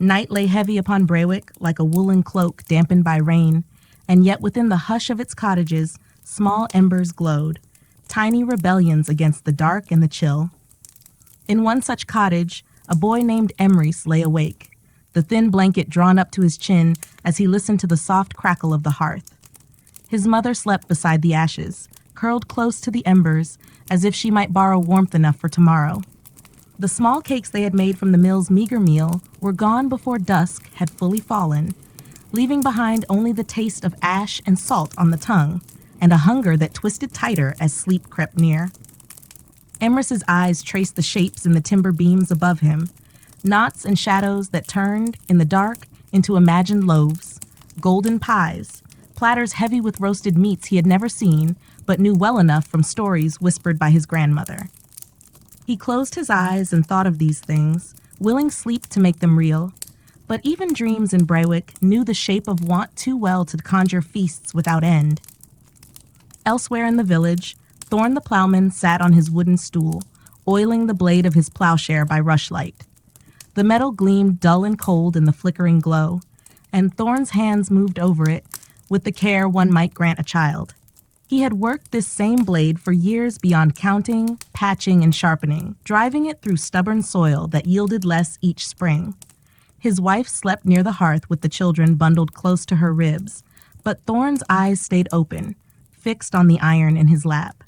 [SPEAKER 1] Night lay heavy upon Brewick like a woolen cloak dampened by rain, and yet within the hush of its cottages, small embers glowed, tiny rebellions against the dark and the chill. In one such cottage, a boy named Emrys lay awake, the thin blanket drawn up to his chin as he listened to the soft crackle of the hearth. His mother slept beside the ashes, curled close to the embers, as if she might borrow warmth enough for tomorrow. The small cakes they had made from the mill's meager meal were gone before dusk had fully fallen, leaving behind only the taste of ash and salt on the tongue, and a hunger that twisted tighter as sleep crept near. Emrys's eyes traced the shapes in the timber beams above him, knots and shadows that turned, in the dark, into imagined loaves, golden pies, platters heavy with roasted meats he had never seen, but knew well enough from stories whispered by his grandmother. He closed his eyes and thought of these things, willing sleep to make them real. But even dreams in Brewick knew the shape of want too well to conjure feasts without end. Elsewhere in the village, Thorn the plowman sat on his wooden stool, oiling the blade of his plowshare by rushlight. The metal gleamed dull and cold in the flickering glow, and Thorn's hands moved over it with the care one might grant a child. He had worked this same blade for years beyond counting, patching, and sharpening, driving it through stubborn soil that yielded less each spring. His wife slept near the hearth with the children bundled close to her ribs, but Thorn's eyes stayed open, fixed on the iron in his lap.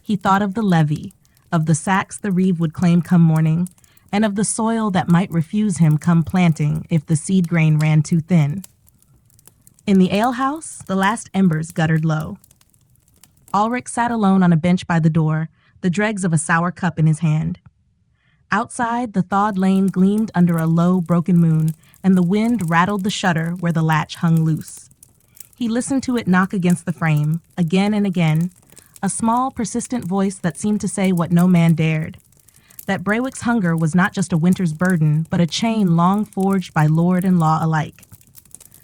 [SPEAKER 1] He thought of the levee, of the sacks the reeve would claim come morning, and of the soil that might refuse him come planting if the seed grain ran too thin. In the alehouse, the last embers guttered low. Ulrich sat alone on a bench by the door, the dregs of a sour cup in his hand. Outside, the thawed lane gleamed under a low, broken moon, and the wind rattled the shutter where the latch hung loose. He listened to it knock against the frame, again and again, a small, persistent voice that seemed to say what no man dared, that Brewick's hunger was not just a winter's burden, but a chain long forged by lord and law alike.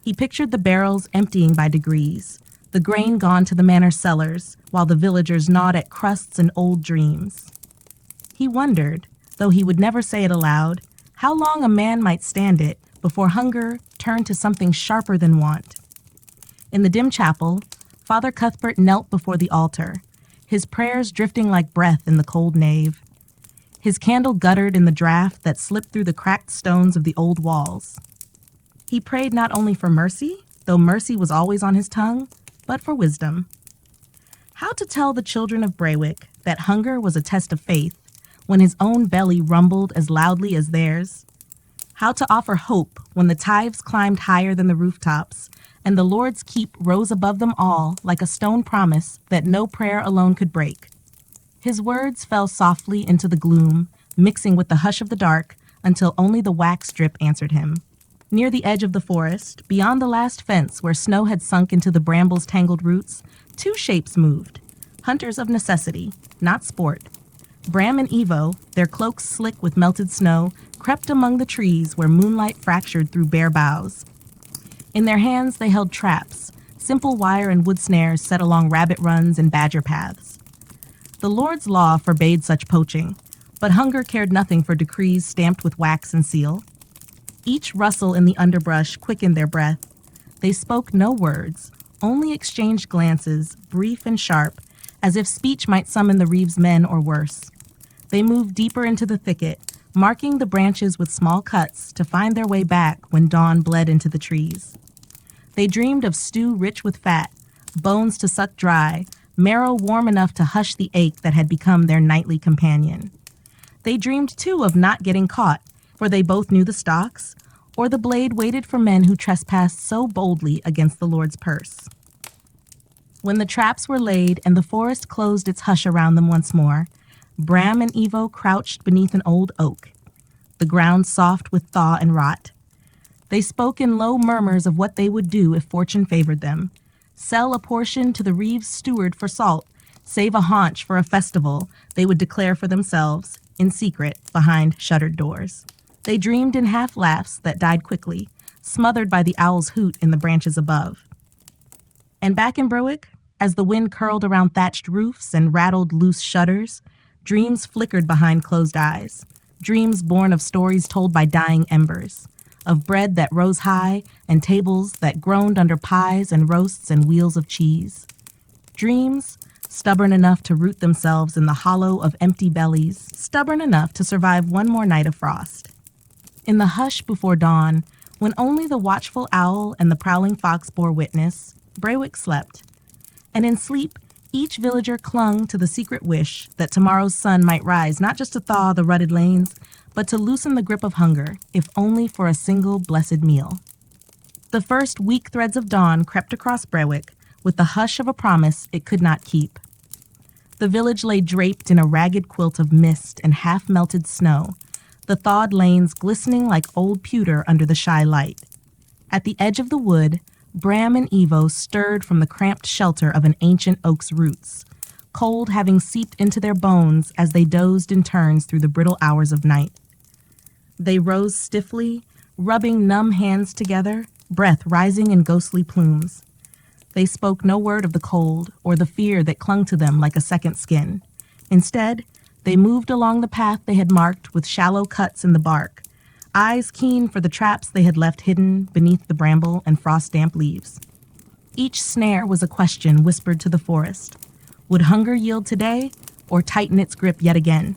[SPEAKER 1] He pictured the barrels emptying by degrees, the grain gone to the manor cellars, while the villagers gnawed at crusts and old dreams. He wondered, though he would never say it aloud, how long a man might stand it before hunger turned to something sharper than want. In the dim chapel, Father Cuthbert knelt before the altar, his prayers drifting like breath in the cold nave. His candle guttered in the draught that slipped through the cracked stones of the old walls. He prayed not only for mercy, though mercy was always on his tongue, but for wisdom. How to tell the children of Brewick that hunger was a test of faith when his own belly rumbled as loudly as theirs? How to offer hope when the tithes climbed higher than the rooftops and the Lord's keep rose above them all like a stone promise that no prayer alone could break? His words fell softly into the gloom, mixing with the hush of the dark until only the wax drip answered him. Near the edge of the forest, beyond the last fence where snow had sunk into the bramble's tangled roots, two shapes moved, hunters of necessity, not sport. Bram and Evo, their cloaks slick with melted snow, crept among the trees where moonlight fractured through bare boughs. In their hands they held traps, simple wire and wood snares set along rabbit runs and badger paths. The Lord's law forbade such poaching, but hunger cared nothing for decrees stamped with wax and seal. Each rustle in the underbrush quickened their breath. They spoke no words, only exchanged glances, brief and sharp, as if speech might summon the reeve's men or worse. They moved deeper into the thicket, marking the branches with small cuts to find their way back when dawn bled into the trees. They dreamed of stew rich with fat, bones to suck dry, marrow warm enough to hush the ache that had become their nightly companion. They dreamed, too, of not getting caught, for they both knew the stocks, or the blade waited for men who trespassed so boldly against the Lord's purse. When the traps were laid and the forest closed its hush around them once more, Bram and Evo crouched beneath an old oak, the ground soft with thaw and rot. They spoke in low murmurs of what they would do if fortune favored them. Sell a portion to the Reeves steward for salt, save a haunch for a festival they would declare for themselves, in secret, behind shuttered doors. They dreamed in half-laughs that died quickly, smothered by the owl's hoot in the branches above. And back in Berwick, as the wind curled around thatched roofs and rattled loose shutters, dreams flickered behind closed eyes, dreams born of stories told by dying embers, of bread that rose high and tables that groaned under pies and roasts and wheels of cheese. Dreams, stubborn enough to root themselves in the hollow of empty bellies, stubborn enough to survive one more night of frost. In the hush before dawn, when only the watchful owl and the prowling fox bore witness, Berwick slept. And in sleep, each villager clung to the secret wish that tomorrow's sun might rise not just to thaw the rutted lanes, but to loosen the grip of hunger, if only for a single blessed meal. The first weak threads of dawn crept across Berwick with the hush of a promise it could not keep. The village lay draped in a ragged quilt of mist and half-melted snow, the thawed lanes glistening like old pewter under the shy light. At the edge of the wood, Bram and Evo stirred from the cramped shelter of an ancient oak's roots, cold having seeped into their bones as they dozed in turns through the brittle hours of night. They rose stiffly, rubbing numb hands together, breath rising in ghostly plumes. They spoke no word of the cold or the fear that clung to them like a second skin. Instead, they moved along the path they had marked with shallow cuts in the bark, eyes keen for the traps they had left hidden beneath the bramble and frost-damp leaves. Each snare was a question whispered to the forest. Would hunger yield today, or tighten its grip yet again?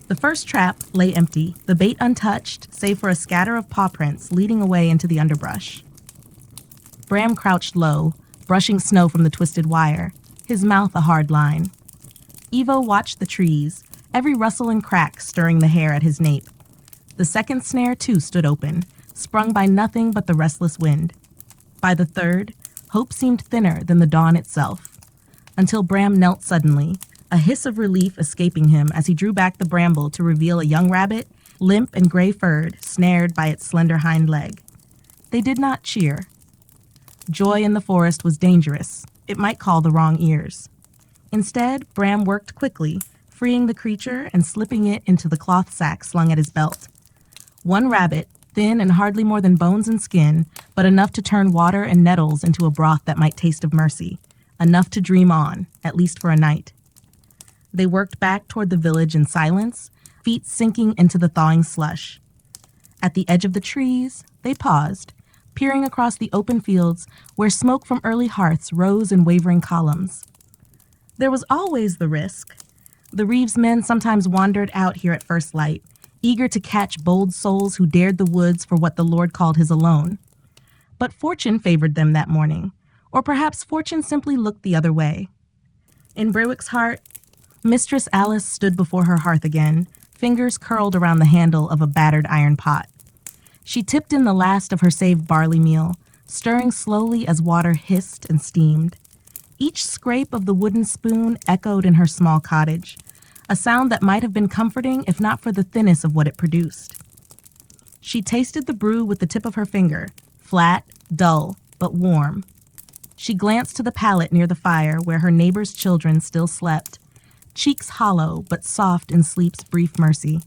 [SPEAKER 1] The first trap lay empty, the bait untouched, save for a scatter of paw prints leading away into the underbrush. Bram crouched low, brushing snow from the twisted wire, his mouth a hard line. Evo watched the trees, every rustle and crack stirring the hair at his nape. The second snare, too, stood open, sprung by nothing but the restless wind. By the third, hope seemed thinner than the dawn itself, until Bram knelt suddenly, a hiss of relief escaping him as he drew back the bramble to reveal a young rabbit, limp and gray-furred, snared by its slender hind leg. They did not cheer. Joy in the forest was dangerous. It might call the wrong ears. Instead, Bram worked quickly, freeing the creature and slipping it into the cloth sack slung at his belt. One rabbit, thin and hardly more than bones and skin, but enough to turn water and nettles into a broth that might taste of mercy, enough to dream on, at least for a night. They worked back toward the village in silence, feet sinking into the thawing slush. At the edge of the trees, they paused, peering across the open fields where smoke from early hearths rose in wavering columns. There was always the risk. The Reeves men sometimes wandered out here at first light, eager to catch bold souls who dared the woods for what the Lord called his alone. But fortune favored them that morning, or perhaps fortune simply looked the other way. In Berwick's heart, Mistress Alice stood before her hearth again, fingers curled around the handle of a battered iron pot. She tipped in the last of her saved barley meal, stirring slowly as water hissed and steamed. Each scrape of the wooden spoon echoed in her small cottage, a sound that might have been comforting if not for the thinness of what it produced. She tasted the brew with the tip of her finger, flat, dull, but warm. She glanced to the pallet near the fire where her neighbor's children still slept, cheeks hollow but soft in sleep's brief mercy.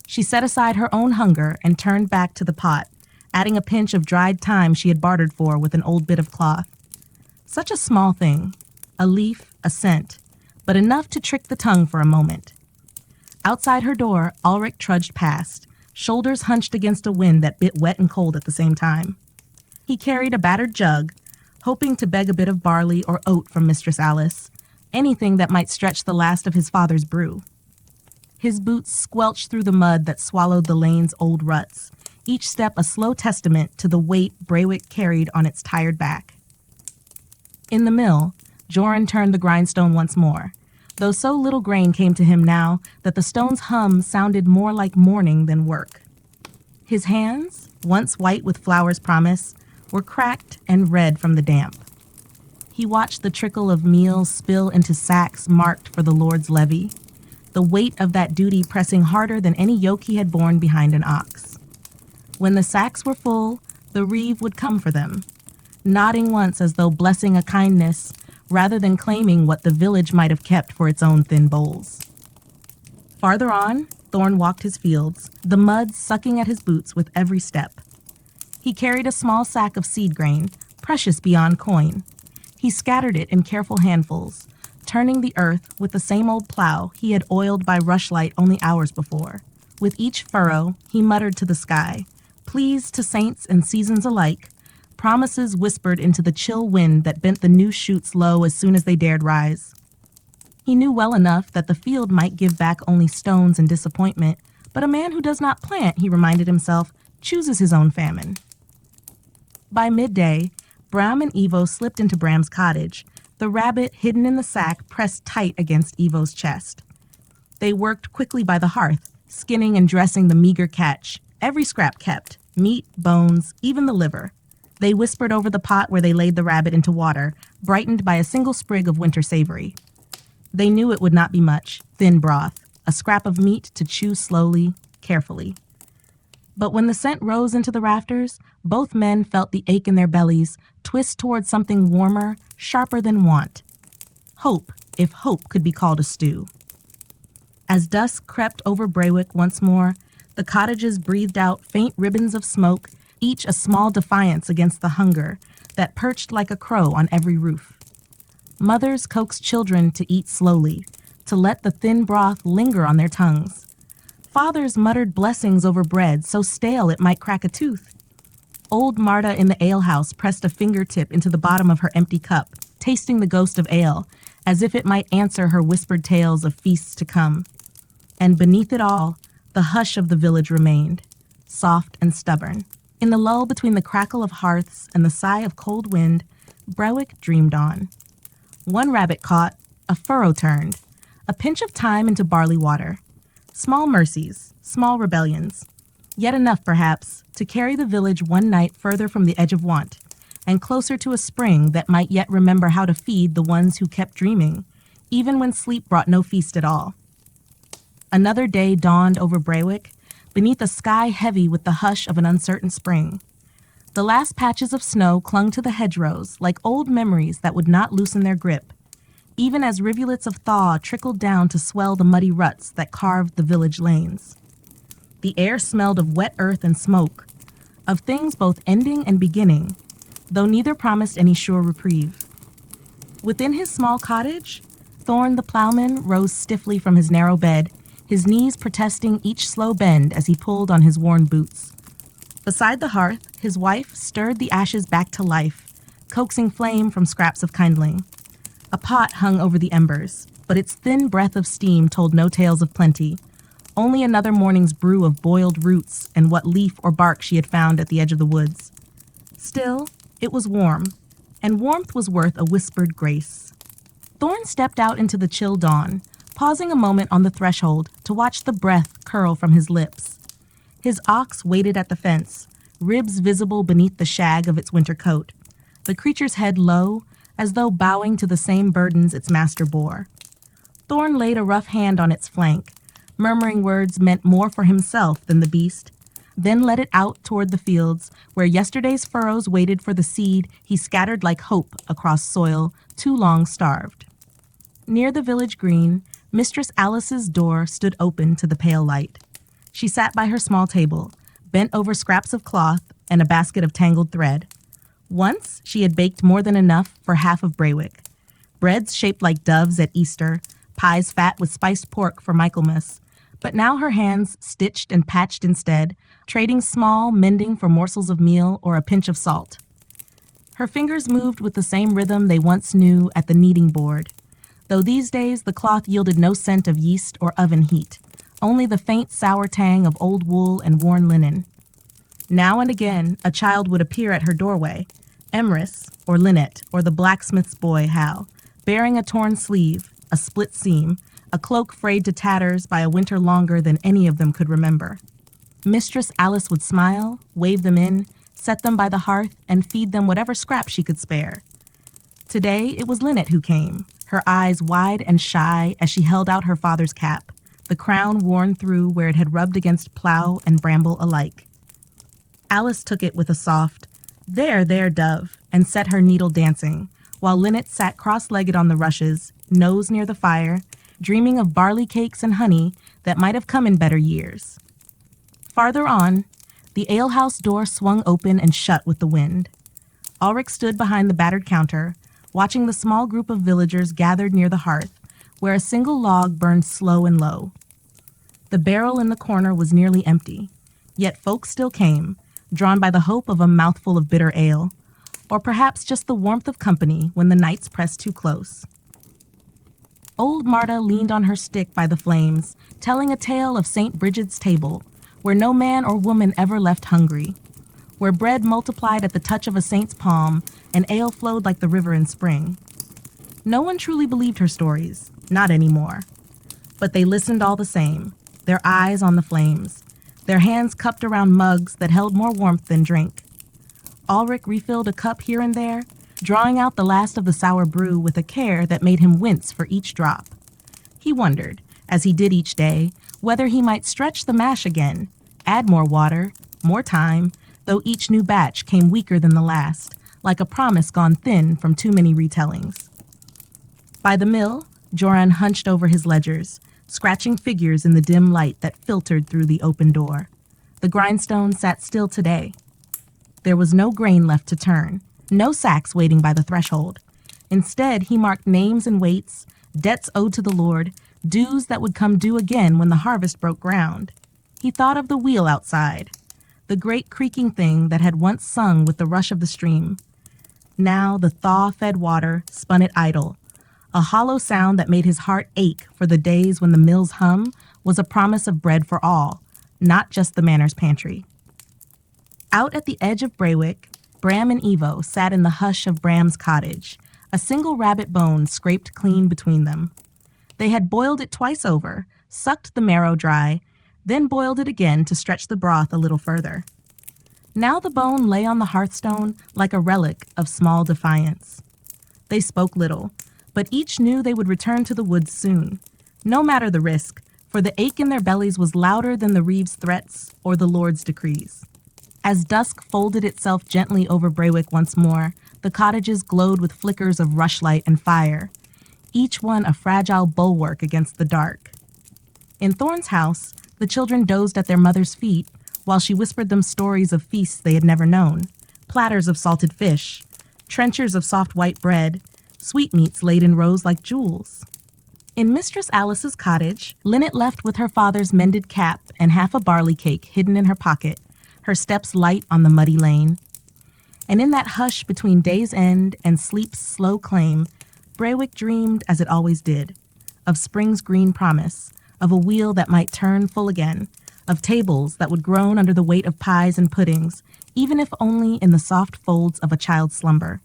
[SPEAKER 1] She set aside her own hunger and turned back to the pot, adding a pinch of dried thyme she had bartered for with an old bit of cloth. Such a small thing, a leaf, a scent, but enough to trick the tongue for a moment. Outside her door, Ulrich trudged past, shoulders hunched against a wind that bit wet and cold at the same time. He carried a battered jug, hoping to beg a bit of barley or oat from Mistress Alice, anything that might stretch the last of his father's brew. His boots squelched through the mud that swallowed the lane's old ruts, each step a slow testament to the weight Braywick carried on its tired back. In the mill, Joran turned the grindstone once more, though so little grain came to him now that the stone's hum sounded more like mourning than work. His hands, once white with flour's promise, were cracked and red from the damp. He watched the trickle of meal spill into sacks marked for the Lord's levy, the weight of that duty pressing harder than any yoke he had borne behind an ox. When the sacks were full, the reeve would come for them, nodding once as though blessing a kindness, rather than claiming what the village might have kept for its own thin bowls. Farther on, Thorn walked his fields, the mud sucking at his boots with every step. He carried a small sack of seed grain, precious beyond coin. He scattered it in careful handfuls, turning the earth with the same old plow he had oiled by rushlight only hours before. With each furrow, he muttered to the sky, pleas to saints and seasons alike, promises whispered into the chill wind that bent the new shoots low as soon as they dared rise. He knew well enough that the field might give back only stones and disappointment, but a man who does not plant, he reminded himself, chooses his own famine. By midday, Bram and Evo slipped into Bram's cottage, the rabbit hidden in the sack pressed tight against Evo's chest. They worked quickly by the hearth, skinning and dressing the meager catch, every scrap kept, meat, bones, even the liver. They whispered over the pot where they laid the rabbit into water, brightened by a single sprig of winter savory. They knew it would not be much, thin broth, a scrap of meat to chew slowly, carefully. But when the scent rose into the rafters, both men felt the ache in their bellies twist towards something warmer, sharper than want. Hope, if hope could be called a stew. As dusk crept over Braywick once more, the cottages breathed out faint ribbons of smoke, each a small defiance against the hunger that perched like a crow on every roof. Mothers coaxed children to eat slowly, to let the thin broth linger on their tongues. Fathers muttered blessings over bread so stale it might crack a tooth. Old Marta in the alehouse pressed a fingertip into the bottom of her empty cup, tasting the ghost of ale, as if it might answer her whispered tales of feasts to come. And beneath it all, the hush of the village remained, soft and stubborn. In the lull between the crackle of hearths and the sigh of cold wind, Braywick dreamed on. One rabbit caught, a furrow turned, a pinch of thyme into barley water. Small mercies, small rebellions, yet enough, perhaps, to carry the village one night further from the edge of want, and closer to a spring that might yet remember how to feed the ones who kept dreaming, even when sleep brought no feast at all. Another day dawned over Braywick, beneath a sky heavy with the hush of an uncertain spring. The last patches of snow clung to the hedgerows like old memories that would not loosen their grip, even as rivulets of thaw trickled down to swell the muddy ruts that carved the village lanes. The air smelled of wet earth and smoke, of things both ending and beginning, though neither promised any sure reprieve. Within his small cottage, Thorn the plowman rose stiffly from his narrow bed, his knees protesting each slow bend as he pulled on his worn boots. Beside the hearth, his wife stirred the ashes back to life, coaxing flame from scraps of kindling. A pot hung over the embers, but its thin breath of steam told no tales of plenty, only another morning's brew of boiled roots and what leaf or bark she had found at the edge of the woods. Still, it was warm, and warmth was worth a whispered grace. Thorn stepped out into the chill dawn, pausing a moment on the threshold to watch the breath curl from his lips. His ox waited at the fence, ribs visible beneath the shag of its winter coat, the creature's head low, as though bowing to the same burdens its master bore. Thorn laid a rough hand on its flank, murmuring words meant more for himself than the beast, then led it out toward the fields where yesterday's furrows waited for the seed he scattered like hope across soil too long starved. Near the village green, Mistress Alice's door stood open to the pale light. She sat by her small table, bent over scraps of cloth and a basket of tangled thread. Once, she had baked more than enough for half of Braywick. Breads shaped like doves at Easter, pies fat with spiced pork for Michaelmas. But now her hands stitched and patched instead, trading small mending for morsels of meal or a pinch of salt. Her fingers moved with the same rhythm they once knew at the kneading board, though these days the cloth yielded no scent of yeast or oven heat, only the faint sour tang of old wool and worn linen. Now and again, a child would appear at her doorway, Emrys, or Lynette, or the blacksmith's boy, Hal, bearing a torn sleeve, a split seam, a cloak frayed to tatters by a winter longer than any of them could remember. Mistress Alice would smile, wave them in, set them by the hearth, and feed them whatever scraps she could spare. Today, it was Lynette who came, her eyes wide and shy as she held out her father's cap, the crown worn through where it had rubbed against plow and bramble alike. Alice took it with a soft, "There, there, dove," and set her needle dancing, while Lynette sat cross-legged on the rushes, nose near the fire, dreaming of barley cakes and honey that might have come in better years. Farther on, the alehouse door swung open and shut with the wind. Ulrich stood behind the battered counter, watching the small group of villagers gathered near the hearth, where a single log burned slow and low. The barrel in the corner was nearly empty, yet folk still came, drawn by the hope of a mouthful of bitter ale, or perhaps just the warmth of company when the nights pressed too close. Old Marta leaned on her stick by the flames, telling a tale of St. Bridget's table, where no man or woman ever left hungry, where bread multiplied at the touch of a saint's palm and ale flowed like the river in spring. No one truly believed her stories, not anymore. But they listened all the same, their eyes on the flames, their hands cupped around mugs that held more warmth than drink. Ulrich refilled a cup here and there, drawing out the last of the sour brew with a care that made him wince for each drop. He wondered, as he did each day, whether he might stretch the mash again, add more water, more time, though each new batch came weaker than the last, like a promise gone thin from too many retellings. By the mill, Joran hunched over his ledgers, scratching figures in the dim light that filtered through the open door. The grindstone sat still today. There was no grain left to turn, no sacks waiting by the threshold. Instead, he marked names and weights, debts owed to the Lord, dues that would come due again when the harvest broke ground. He thought of the wheel outside, the great creaking thing that had once sung with the rush of the stream. Now the thaw-fed water spun it idle, a hollow sound that made his heart ache for the days when the mill's hum was a promise of bread for all, not just the manor's pantry. Out at the edge of Braywick, Bram and Evo sat in the hush of Bram's cottage, a single rabbit bone scraped clean between them. They had boiled it twice over, sucked the marrow dry, then boiled it again to stretch the broth a little further. Now the bone lay on the hearthstone like a relic of small defiance. They spoke little, but each knew they would return to the woods soon, no matter the risk, for the ache in their bellies was louder than the reeve's threats or the Lord's decrees. As dusk folded itself gently over Braywick once more, the cottages glowed with flickers of rushlight and fire, each one a fragile bulwark against the dark. In Thorne's house, the children dozed at their mother's feet while she whispered them stories of feasts they had never known, platters of salted fish, trenchers of soft white bread, sweetmeats laid in rows like jewels. In Mistress Alice's cottage, Lynette left with her father's mended cap and half a barley cake hidden in her pocket, her steps light on the muddy lane. And in that hush between day's end and sleep's slow claim, Braywick dreamed, as it always did, of spring's green promise, of a wheel that might turn full again, of tables that would groan under the weight of pies and puddings, even if only in the soft folds of a child's slumber.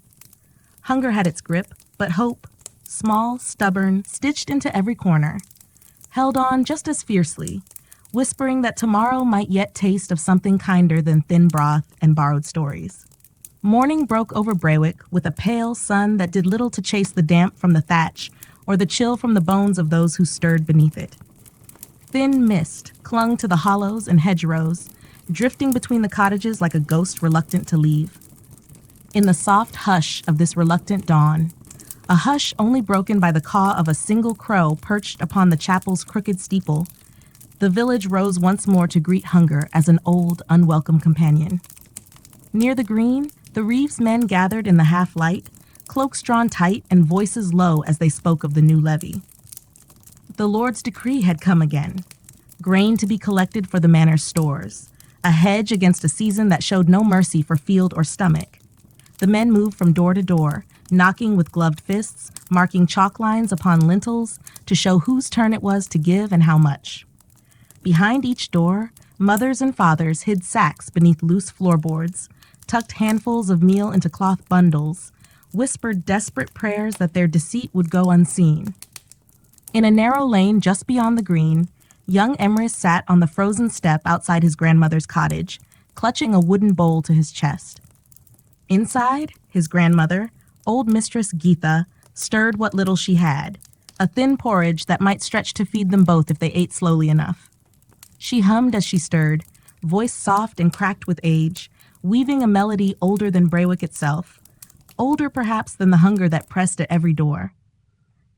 [SPEAKER 1] Hunger had its grip, but hope, small, stubborn, stitched into every corner, held on just as fiercely, whispering that tomorrow might yet taste of something kinder than thin broth and borrowed stories. Morning broke over Braywick with a pale sun that did little to chase the damp from the thatch or the chill from the bones of those who stirred beneath it. Thin mist clung to the hollows and hedgerows, drifting between the cottages like a ghost reluctant to leave. In the soft hush of this reluctant dawn, a hush only broken by the caw of a single crow perched upon the chapel's crooked steeple, the village rose once more to greet hunger as an old, unwelcome companion. Near the green, the Reeves men gathered in the half-light, cloaks drawn tight and voices low as they spoke of the new levy. The Lord's decree had come again, grain to be collected for the manor's stores, a hedge against a season that showed no mercy for field or stomach. The men moved from door to door, knocking with gloved fists, marking chalk lines upon lintels to show whose turn it was to give and how much. Behind each door, mothers and fathers hid sacks beneath loose floorboards, tucked handfuls of meal into cloth bundles, whispered desperate prayers that their deceit would go unseen. In a narrow lane just beyond the green, young Emrys sat on the frozen step outside his grandmother's cottage, clutching a wooden bowl to his chest. Inside, his grandmother, old Mistress Geetha, stirred what little she had, a thin porridge that might stretch to feed them both if they ate slowly enough. She hummed as she stirred, voice soft and cracked with age, weaving a melody older than Braywick itself, older perhaps than the hunger that pressed at every door.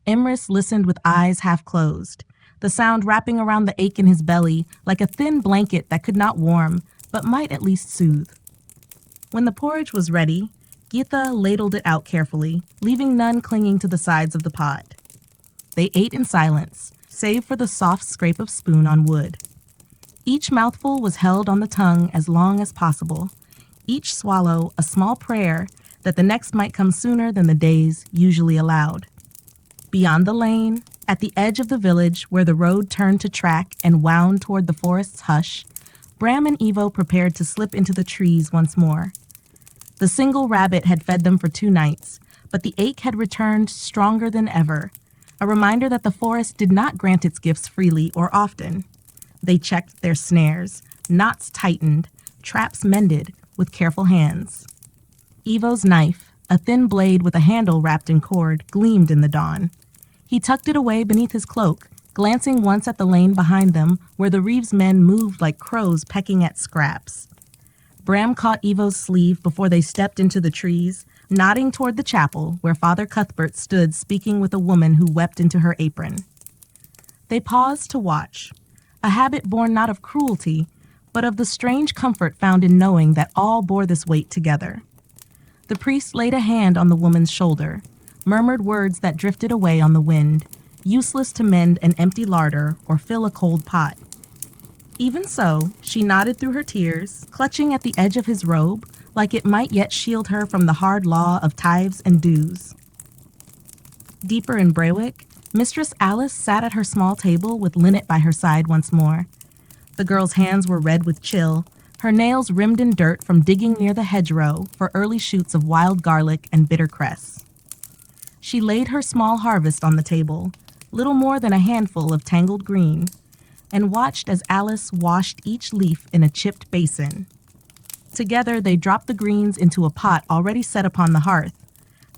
[SPEAKER 1] Emrys listened with eyes half closed, the sound wrapping around the ache in his belly like a thin blanket that could not warm, but might at least soothe. When the porridge was ready, Geetha ladled it out carefully, leaving none clinging to the sides of the pot. They ate in silence, save for the soft scrape of spoon on wood. Each mouthful was held on the tongue as long as possible, each swallow a small prayer that the next might come sooner than the days usually allowed. Beyond the lane, at the edge of the village where the road turned to track and wound toward the forest's hush, Bram and Evo prepared to slip into the trees once more. The single rabbit had fed them for 2 nights, but the ache had returned stronger than ever, a reminder that the forest did not grant its gifts freely or often. They checked their snares, knots tightened, traps mended with careful hands. Evo's knife, a thin blade with a handle wrapped in cord, gleamed in the dawn. He tucked it away beneath his cloak, glancing once at the lane behind them where the Reeves men moved like crows pecking at scraps. Bram caught Evo's sleeve before they stepped into the trees, nodding toward the chapel where Father Cuthbert stood speaking with a woman who wept into her apron. They paused to watch, a habit born not of cruelty, but of the strange comfort found in knowing that all bore this weight together. The priest laid a hand on the woman's shoulder, murmured words that drifted away on the wind, useless to mend an empty larder or fill a cold pot. Even so, she nodded through her tears, clutching at the edge of his robe like it might yet shield her from the hard law of tithes and dues. Deeper in Braywick, Mistress Alice sat at her small table with Linnet by her side once more. The girl's hands were red with chill, her nails rimmed in dirt from digging near the hedgerow for early shoots of wild garlic and bitter cress. She laid her small harvest on the table, little more than a handful of tangled green, and watched as Alice washed each leaf in a chipped basin. Together they dropped the greens into a pot already set upon the hearth,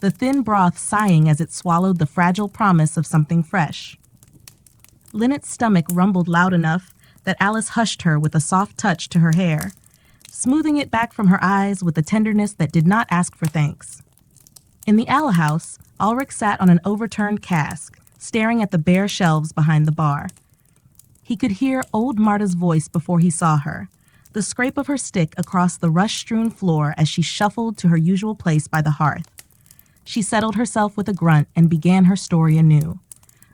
[SPEAKER 1] the thin broth sighing as it swallowed the fragile promise of something fresh. Linnet's stomach rumbled loud enough that Alice hushed her with a soft touch to her hair, smoothing it back from her eyes with a tenderness that did not ask for thanks. In the ale house, Ulrich sat on an overturned cask, staring at the bare shelves behind the bar. He could hear old Marta's voice before he saw her, the scrape of her stick across the rush-strewn floor as she shuffled to her usual place by the hearth. She settled herself with a grunt and began her story anew.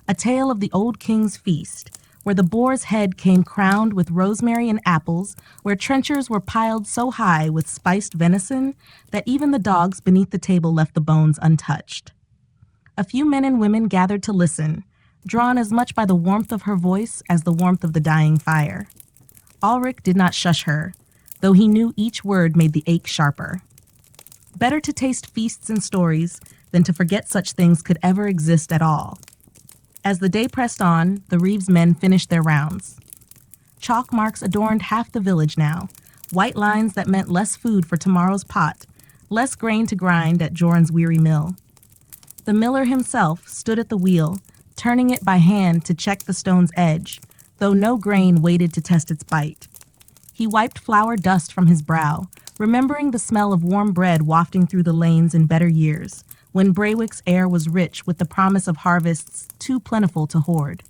[SPEAKER 1] A tale of the old king's feast, where the boar's head came crowned with rosemary and apples, where trenchers were piled so high with spiced venison that even the dogs beneath the table left the bones untouched. A few men and women gathered to listen, drawn as much by the warmth of her voice as the warmth of the dying fire. Ulrich did not shush her, though he knew each word made the ache sharper. Better to taste feasts and stories than to forget such things could ever exist at all. As the day pressed on, the Reeves men finished their rounds. Chalk marks adorned half the village now, white lines that meant less food for tomorrow's pot, less grain to grind at Joran's weary mill. The miller himself stood at the wheel, turning it by hand to check the stone's edge, though no grain waited to test its bite. He wiped flour dust from his brow, remembering the smell of warm bread wafting through the lanes in better years, when Braywick's air was rich with the promise of harvests too plentiful to hoard.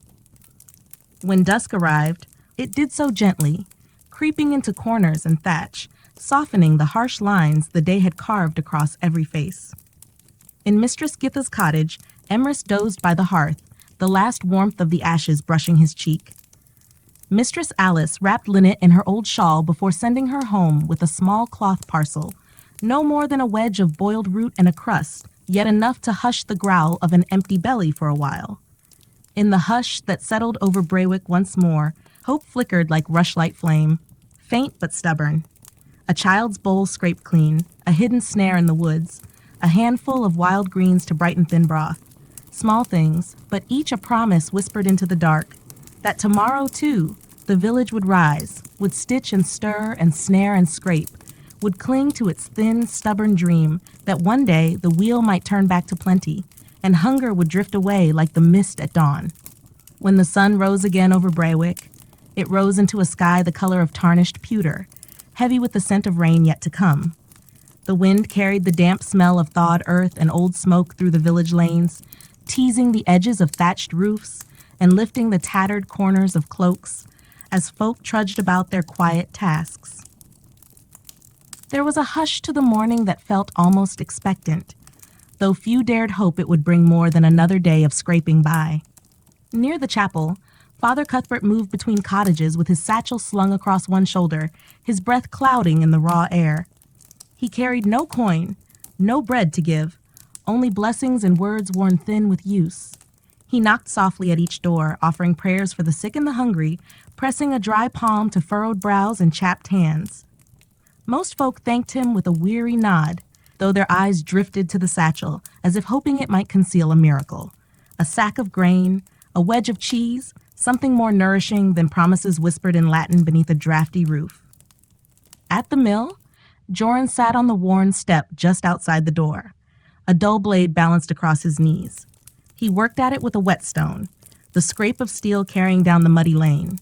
[SPEAKER 1] When dusk arrived, it did so gently, creeping into corners and thatch, softening the harsh lines the day had carved across every face. In Mistress Githa's cottage, Emrys dozed by the hearth, the last warmth of the ashes brushing his cheek. Mistress Alice wrapped Linnet in her old shawl before sending her home with a small cloth parcel, no more than a wedge of boiled root and a crust, yet enough to hush the growl of an empty belly for a while. In the hush that settled over Braywick once more, Hope flickered like rushlight flame, faint but stubborn. A child's bowl scraped clean, a hidden snare in the woods, a handful of wild greens to brighten thin broth. Small things, but each a promise whispered into the dark, that tomorrow, too, the village would rise, would stitch and stir and snare and scrape, would cling to its thin, stubborn dream that one day the wheel might turn back to plenty, and hunger would drift away like the mist at dawn. When the sun rose again over Braywick, it rose into a sky the color of tarnished pewter, heavy with the scent of rain yet to come. The wind carried the damp smell of thawed earth and old smoke through the village lanes, teasing the edges of thatched roofs and lifting the tattered corners of cloaks as folk trudged about their quiet tasks. There was a hush to the morning that felt almost expectant, though few dared hope it would bring more than another day of scraping by. Near the chapel, Father Cuthbert moved between cottages with his satchel slung across one shoulder, his breath clouding in the raw air. He carried no coin, no bread to give, only blessings and words worn thin with use. He knocked softly at each door, offering prayers for the sick and the hungry, pressing a dry palm to furrowed brows and chapped hands. Most folk thanked him with a weary nod, though their eyes drifted to the satchel, as if hoping it might conceal a miracle. A sack of grain, a wedge of cheese, something more nourishing than promises whispered in Latin beneath a drafty roof. At the mill, Joran sat on the worn step just outside the door, a dull blade balanced across his knees. He worked at it with a whetstone, the scrape of steel carrying down the muddy lane.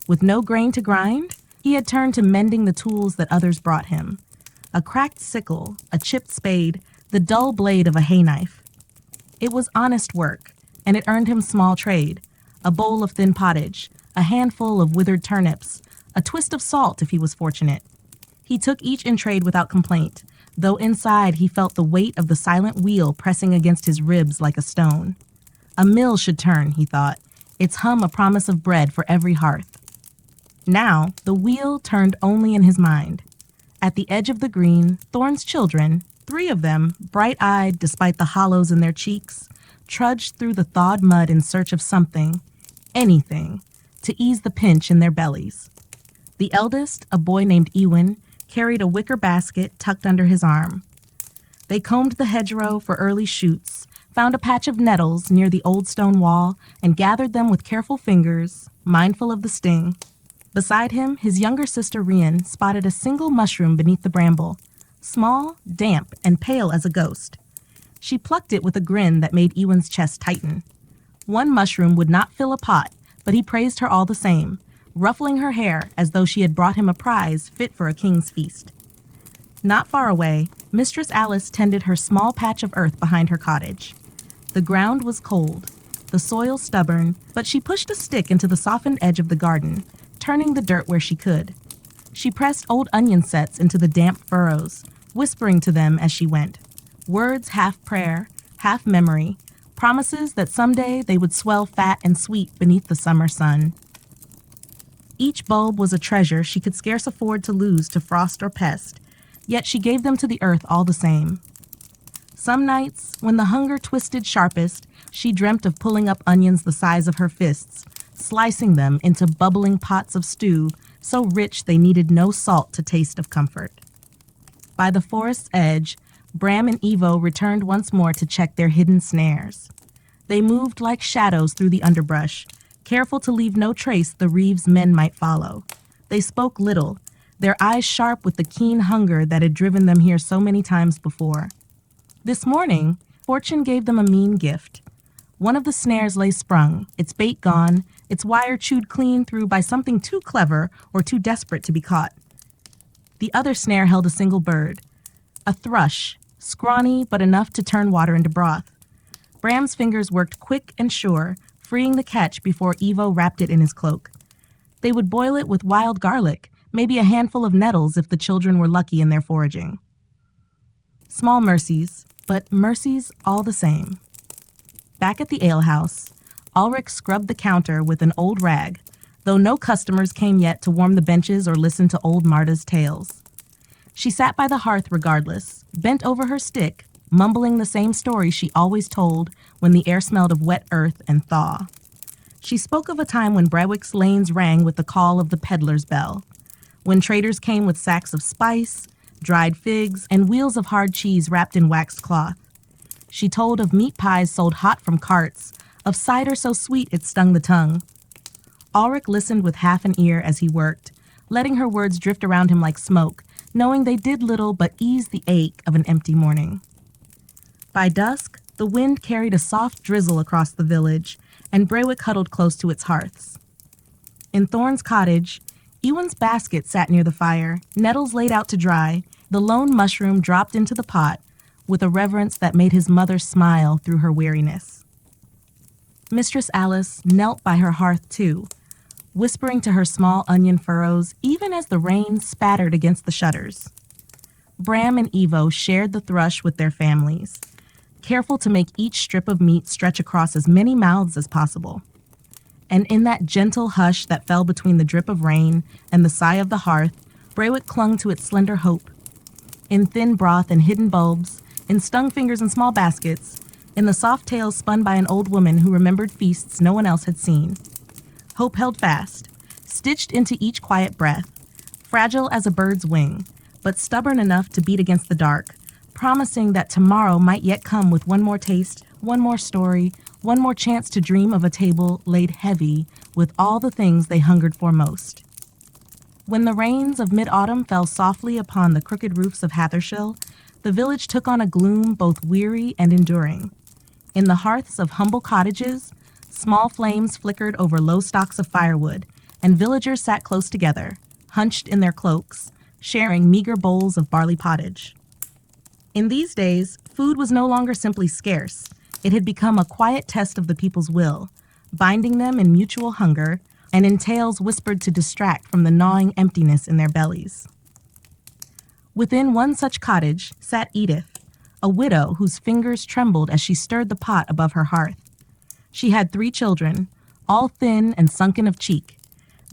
[SPEAKER 1] With no grain to grind, he had turned to mending the tools that others brought him. A cracked sickle, a chipped spade, the dull blade of a hay knife. It was honest work, and it earned him small trade, a bowl of thin pottage, a handful of withered turnips, a twist of salt if he was fortunate. He took each in trade without complaint, though inside he felt the weight of the silent wheel pressing against his ribs like a stone. A mill should turn, he thought, its hum a promise of bread for every hearth. Now, the wheel turned only in his mind. At the edge of the green, Thorne's children, 3 of them, bright-eyed despite the hollows in their cheeks, trudged through the thawed mud in search of something, anything, to ease the pinch in their bellies. The eldest, a boy named Ewan, carried a wicker basket tucked under his arm. They combed the hedgerow for early shoots, found a patch of nettles near the old stone wall, and gathered them with careful fingers, mindful of the sting. Beside him, his younger sister Rian spotted a single mushroom beneath the bramble, small, damp, and pale as a ghost. She plucked it with a grin that made Ewan's chest tighten. One mushroom would not fill a pot, but he praised her all the same, ruffling her hair as though she had brought him a prize fit for a king's feast. Not far away, Mistress Alice tended her small patch of earth behind her cottage. The ground was cold, the soil stubborn, but she pushed a stick into the softened edge of the garden, turning the dirt where she could. She pressed old onion sets into the damp furrows, whispering to them as she went, words half prayer, half memory, promises that someday they would swell fat and sweet beneath the summer sun. Each bulb was a treasure she could scarce afford to lose to frost or pest, yet she gave them to the earth all the same. Some nights, when the hunger twisted sharpest, she dreamt of pulling up onions the size of her fists, slicing them into bubbling pots of stew so rich they needed no salt to taste of comfort. By the forest's edge, Bram and Evo returned once more to check their hidden snares. They moved like shadows through the underbrush, careful to leave no trace the Reeves men might follow. They spoke little, their eyes sharp with the keen hunger that had driven them here so many times before. This morning, fortune gave them a mean gift. One of the snares lay sprung, its bait gone, its wire chewed clean through by something too clever or too desperate to be caught. The other snare held a single bird, a thrush, scrawny but enough to turn water into broth. Bram's fingers worked quick and sure, freeing the catch before Evo wrapped it in his cloak. They would boil it with wild garlic, maybe a handful of nettles if the children were lucky in their foraging. Small mercies, but mercies all the same. Back at the alehouse, Ulrich scrubbed the counter with an old rag, though no customers came yet to warm the benches or listen to old Marta's tales. She sat by the hearth regardless, bent over her stick, mumbling the same story she always told when the air smelled of wet earth and thaw. She spoke of a time when Brewick's lanes rang with the call of the peddler's bell, when traders came with sacks of spice, dried figs, and wheels of hard cheese wrapped in waxed cloth. She told of meat pies sold hot from carts, of cider so sweet it stung the tongue. Ulrich listened with half an ear as he worked, letting her words drift around him like smoke, knowing they did little but ease the ache of an empty morning. By dusk, the wind carried a soft drizzle across the village, and Brewick huddled close to its hearths. In Thorne's cottage, Ewan's basket sat near the fire, nettles laid out to dry, the lone mushroom dropped into the pot, with a reverence that made his mother smile through her weariness. Mistress Alice knelt by her hearth too, whispering to her small onion furrows even as the rain spattered against the shutters. Bram and Evo shared the thrush with their families, careful to make each strip of meat stretch across as many mouths as possible. And in that gentle hush that fell between the drip of rain and the sigh of the hearth, Brewick clung to its slender hope. In thin broth and hidden bulbs, in stung fingers and small baskets, in the soft tales spun by an old woman who remembered feasts no one else had seen. Hope held fast, stitched into each quiet breath, fragile as a bird's wing, but stubborn enough to beat against the dark, promising that tomorrow might yet come with one more taste, one more story, one more chance to dream of a table laid heavy with all the things they hungered for most. When the rains of mid-autumn fell softly upon the crooked roofs of Hathershall, the village took on a gloom both weary and enduring. In the hearths of humble cottages, small flames flickered over low stalks of firewood, and villagers sat close together, hunched in their cloaks, sharing meager bowls of barley pottage. In these days, food was no longer simply scarce. It had become a quiet test of the people's will, binding them in mutual hunger and in tales whispered to distract from the gnawing emptiness in their bellies. Within one such cottage sat Edith, a widow whose fingers trembled as she stirred the pot above her hearth. She had 3 children, all thin and sunken of cheek,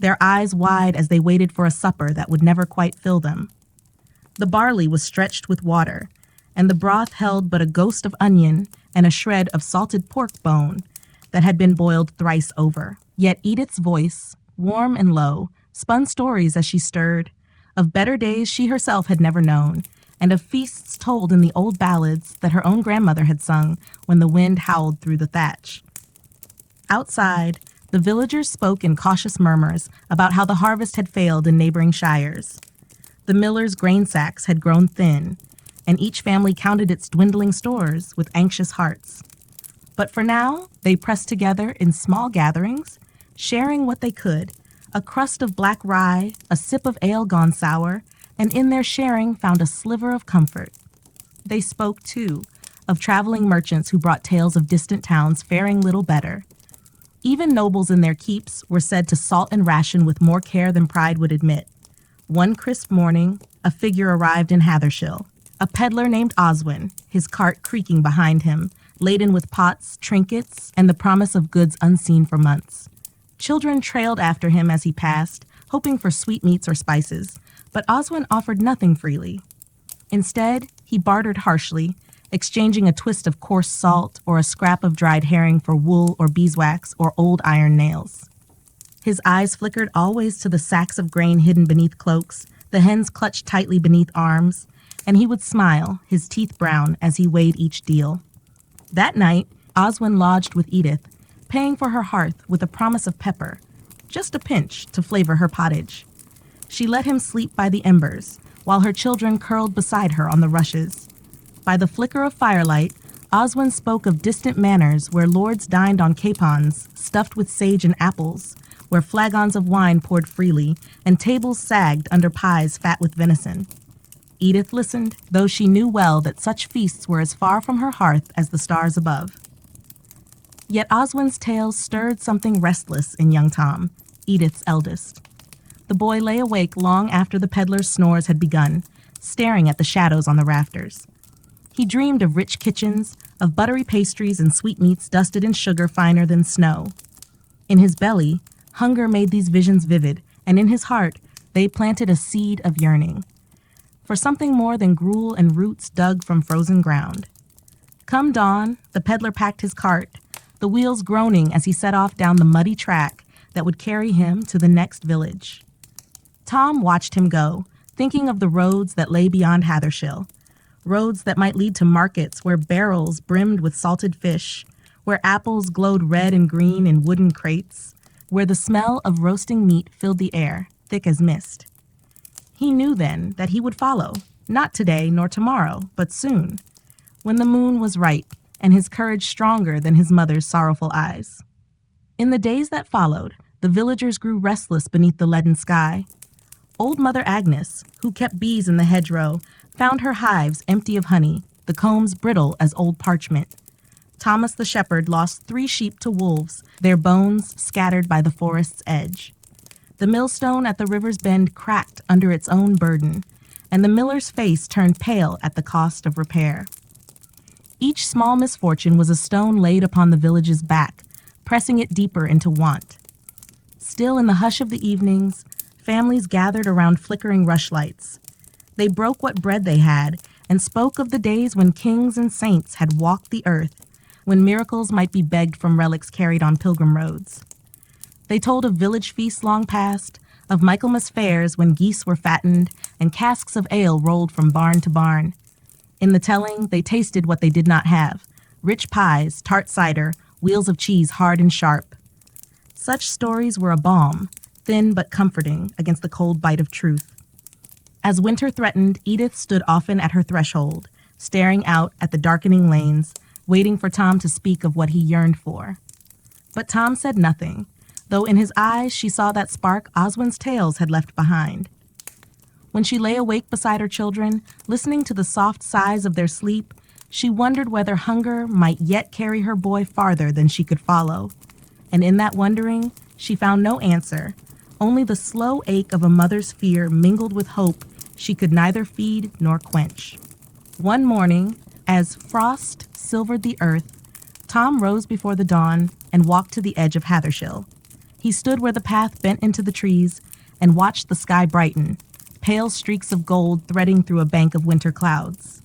[SPEAKER 1] their eyes wide as they waited for a supper that would never quite fill them. The barley was stretched with water, and the broth held but a ghost of onion and a shred of salted pork bone that had been boiled thrice over. Yet Edith's voice, warm and low, spun stories as she stirred, of better days she herself had never known, and of feasts told in the old ballads that her own grandmother had sung when the wind howled through the thatch. Outside, the villagers spoke in cautious murmurs about how the harvest had failed in neighboring shires. The miller's grain sacks had grown thin, and each family counted its dwindling stores with anxious hearts. But for now, they pressed together in small gatherings, sharing what they could, a crust of black rye, a sip of ale gone sour, and in their sharing found a sliver of comfort. They spoke, too, of traveling merchants who brought tales of distant towns faring little better. Even nobles in their keeps were said to salt and ration with more care than pride would admit. One crisp morning, a figure arrived in Hathershall. A peddler named Oswin, his cart creaking behind him, laden with pots, trinkets, and the promise of goods unseen for months. Children trailed after him as he passed, hoping for sweetmeats or spices, but Oswin offered nothing freely. Instead, he bartered harshly, exchanging a twist of coarse salt or a scrap of dried herring for wool or beeswax or old iron nails. His eyes flickered always to the sacks of grain hidden beneath cloaks, the hens clutched tightly beneath arms, and he would smile, his teeth brown, as he weighed each deal. That night, Oswin lodged with Edith, paying for her hearth with a promise of pepper, just a pinch to flavor her pottage. She let him sleep by the embers, while her children curled beside her on the rushes. By the flicker of firelight, Oswin spoke of distant manors where lords dined on capons stuffed with sage and apples, where flagons of wine poured freely, and tables sagged under pies fat with venison. Edith listened, though she knew well that such feasts were as far from her hearth as the stars above. Yet Oswin's tales stirred something restless in young Tom, Edith's eldest. The boy lay awake long after the peddler's snores had begun, staring at the shadows on the rafters. He dreamed of rich kitchens, of buttery pastries and sweetmeats dusted in sugar finer than snow. In his belly, hunger made these visions vivid, and in his heart, they planted a seed of yearning for something more than gruel and roots dug from frozen ground. Come dawn, the peddler packed his cart, the wheels groaning as he set off down the muddy track that would carry him to the next village. Tom watched him go, thinking of the roads that lay beyond Hathershil, roads that might lead to markets where barrels brimmed with salted fish, where apples glowed red and green in wooden crates, where the smell of roasting meat filled the air, thick as mist. He knew then that he would follow, not today nor tomorrow, but soon, when the moon was right and his courage stronger than his mother's sorrowful eyes. In the days that followed, the villagers grew restless beneath the leaden sky. Old Mother Agnes, who kept bees in the hedgerow, found her hives empty of honey, the combs brittle as old parchment. Thomas the shepherd lost 3 sheep to wolves, their bones scattered by the forest's edge. The millstone at the river's bend cracked under its own burden, and the miller's face turned pale at the cost of repair. Each small misfortune was a stone laid upon the village's back, pressing it deeper into want. Still in the hush of the evenings, families gathered around flickering rushlights. They broke what bread they had and spoke of the days when kings and saints had walked the earth, when miracles might be begged from relics carried on pilgrim roads. They told of village feasts long past, of Michaelmas fairs when geese were fattened and casks of ale rolled from barn to barn. In the telling, they tasted what they did not have: rich pies, tart cider, wheels of cheese hard and sharp. Such stories were a balm, thin but comforting, against the cold bite of truth. As winter threatened, Edith stood often at her threshold, staring out at the darkening lanes, waiting for Tom to speak of what he yearned for. But Tom said nothing, though in his eyes she saw that spark Oswin's tales had left behind. When she lay awake beside her children, listening to the soft sighs of their sleep, she wondered whether hunger might yet carry her boy farther than she could follow. And in that wondering, she found no answer, only the slow ache of a mother's fear mingled with hope she could neither feed nor quench. One morning, as frost silvered the earth, Tom rose before the dawn and walked to the edge of Hathershil. He stood where the path bent into the trees and watched the sky brighten, pale streaks of gold threading through a bank of winter clouds.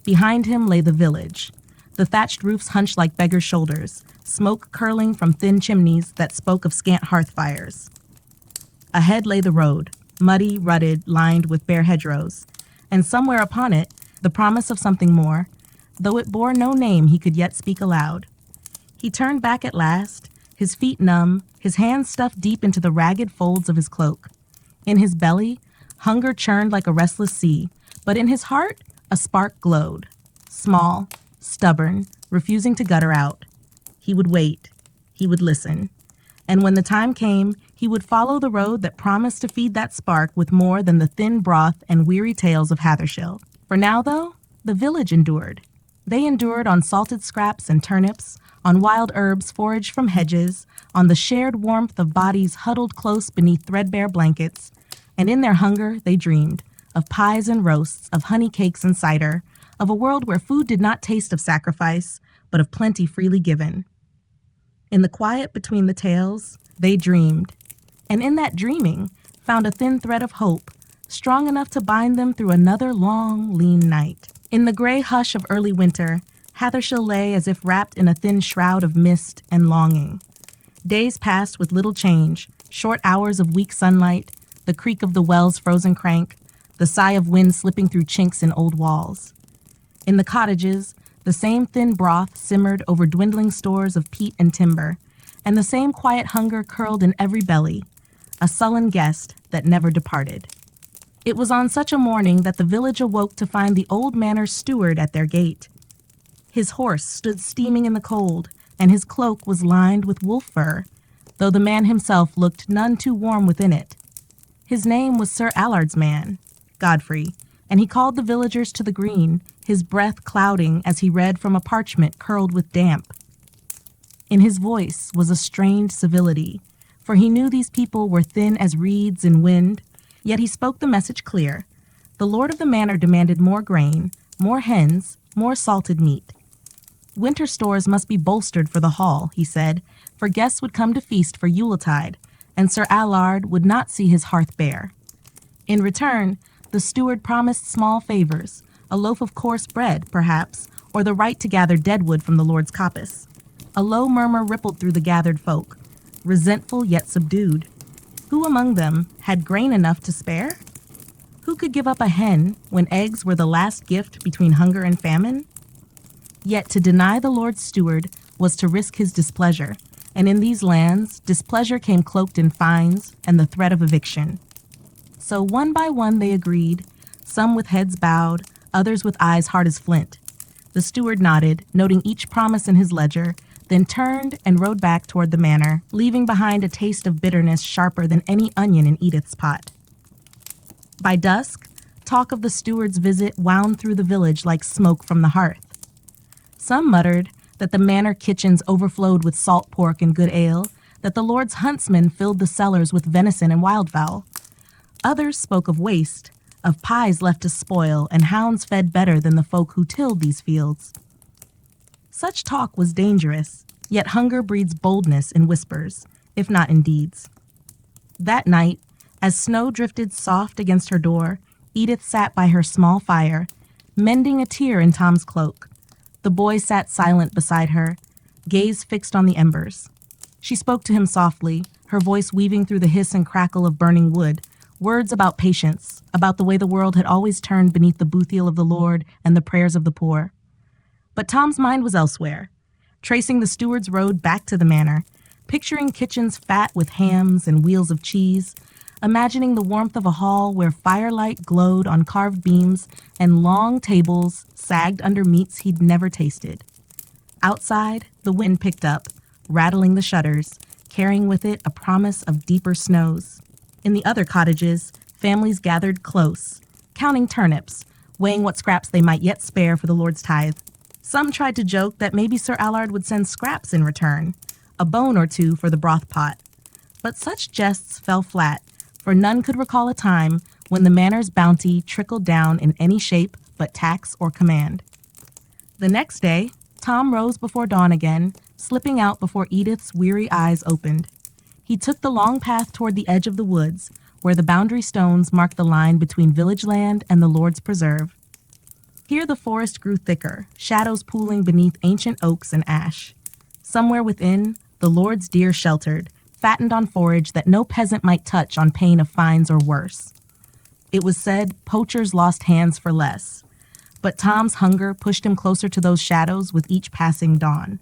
[SPEAKER 1] Behind him lay the village, the thatched roofs hunched like beggars' shoulders, smoke curling from thin chimneys that spoke of scant hearth fires. Ahead lay the road, muddy, rutted, lined with bare hedgerows, and somewhere upon it, the promise of something more, though it bore no name he could yet speak aloud. He turned back at last, his feet numb, his hands stuffed deep into the ragged folds of his cloak. In his belly, hunger churned like a restless sea, but in his heart, a spark glowed, small, stubborn, refusing to gutter out. He would wait. He would listen. And when the time came, he would follow the road that promised to feed that spark with more than the thin broth and weary tales of Hathershil. For now, though, the village endured. They endured on salted scraps and turnips, on wild herbs foraged from hedges, on the shared warmth of bodies huddled close beneath threadbare blankets, and in their hunger they dreamed of pies and roasts, of honey cakes and cider, of a world where food did not taste of sacrifice, but of plenty freely given. In the quiet between the tales, they dreamed, and in that dreaming found a thin thread of hope, strong enough to bind them through another long, lean night. In the gray hush of early winter, Hathershil lay as if wrapped in a thin shroud of mist and longing. Days passed with little change, short hours of weak sunlight, the creak of the well's frozen crank, the sigh of wind slipping through chinks in old walls. In the cottages, the same thin broth simmered over dwindling stores of peat and timber, and the same quiet hunger curled in every belly, a sullen guest that never departed. It was on such a morning that the village awoke to find the old manor's steward at their gate. His horse stood steaming in the cold, and his cloak was lined with wolf fur, though the man himself looked none too warm within it. His name was Sir Allard's man, Godfrey, and he called the villagers to the green, his breath clouding as he read from a parchment curled with damp. In his voice was a strained civility, for he knew these people were thin as reeds in wind, yet he spoke the message clear. The lord of the manor demanded more grain, more hens, more salted meat. Winter stores must be bolstered for the hall, he said, for guests would come to feast for Yuletide, and Sir Allard would not see his hearth bare. In return, the steward promised small favors, a loaf of coarse bread, perhaps, or the right to gather deadwood from the lord's coppice. A low murmur rippled through the gathered folk, resentful yet subdued. Who among them had grain enough to spare? Who could give up a hen when eggs were the last gift between hunger and famine? Yet to deny the Lord's steward was to risk his displeasure, and in these lands, displeasure came cloaked in fines and the threat of eviction. So one by one they agreed, some with heads bowed, others with eyes hard as flint. The steward nodded, noting each promise in his ledger, then turned and rode back toward the manor, leaving behind a taste of bitterness sharper than any onion in Edith's pot. By dusk, talk of the steward's visit wound through the village like smoke from the hearth. Some muttered that the manor kitchens overflowed with salt pork and good ale, that the Lord's huntsmen filled the cellars with venison and wildfowl. Others spoke of waste, of pies left to spoil, and hounds fed better than the folk who tilled these fields. Such talk was dangerous, yet hunger breeds boldness in whispers, if not in deeds. That night, as snow drifted soft against her door, Edith sat by her small fire, mending a tear in Tom's cloak. The boy sat silent beside her, gaze fixed on the embers. She spoke to him softly, her voice weaving through the hiss and crackle of burning wood, words about patience, about the way the world had always turned beneath the boothiel of the Lord and the prayers of the poor. But Tom's mind was elsewhere, tracing the steward's road back to the manor, picturing kitchens fat with hams and wheels of cheese, imagining the warmth of a hall where firelight glowed on carved beams and long tables sagged under meats he'd never tasted. Outside, the wind picked up, rattling the shutters, carrying with it a promise of deeper snows. In the other cottages, families gathered close, counting turnips, weighing what scraps they might yet spare for the Lord's tithe. Some tried to joke that maybe Sir Allard would send scraps in return, a bone or two for the broth pot. But such jests fell flat, for none could recall a time when the manor's bounty trickled down in any shape but tax or command. The next day, Tom rose before dawn again, slipping out before Edith's weary eyes opened. He took the long path toward the edge of the woods, where the boundary stones marked the line between village land and the Lord's preserve. Here the forest grew thicker, shadows pooling beneath ancient oaks and ash. Somewhere within, the Lord's deer sheltered, fattened on forage that no peasant might touch on pain of fines or worse. It was said poachers lost hands for less, but Tom's hunger pushed him closer to those shadows with each passing dawn.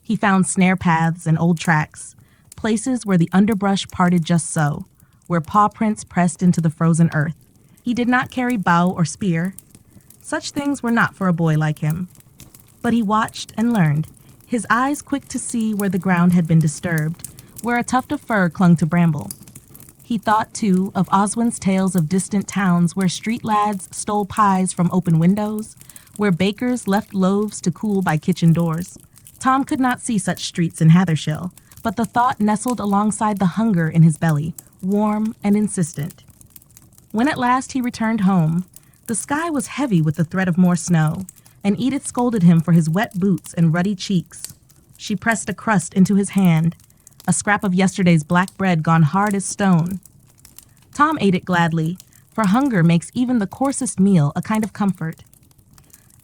[SPEAKER 1] He found snare paths and old tracks, places where the underbrush parted just so, where paw prints pressed into the frozen earth. He did not carry bow or spear. Such things were not for a boy like him. But he watched and learned, his eyes quick to see where the ground had been disturbed, where a tuft of fir clung to bramble. He thought, too, of Oswin's tales of distant towns where street lads stole pies from open windows, where bakers left loaves to cool by kitchen doors. Tom could not see such streets in Hathershall, but the thought nestled alongside the hunger in his belly, warm and insistent. When at last he returned home, the sky was heavy with the threat of more snow, and Edith scolded him for his wet boots and ruddy cheeks. She pressed a crust into his hand, a scrap of yesterday's black bread gone hard as stone. Tom ate it gladly, for hunger makes even the coarsest meal a kind of comfort.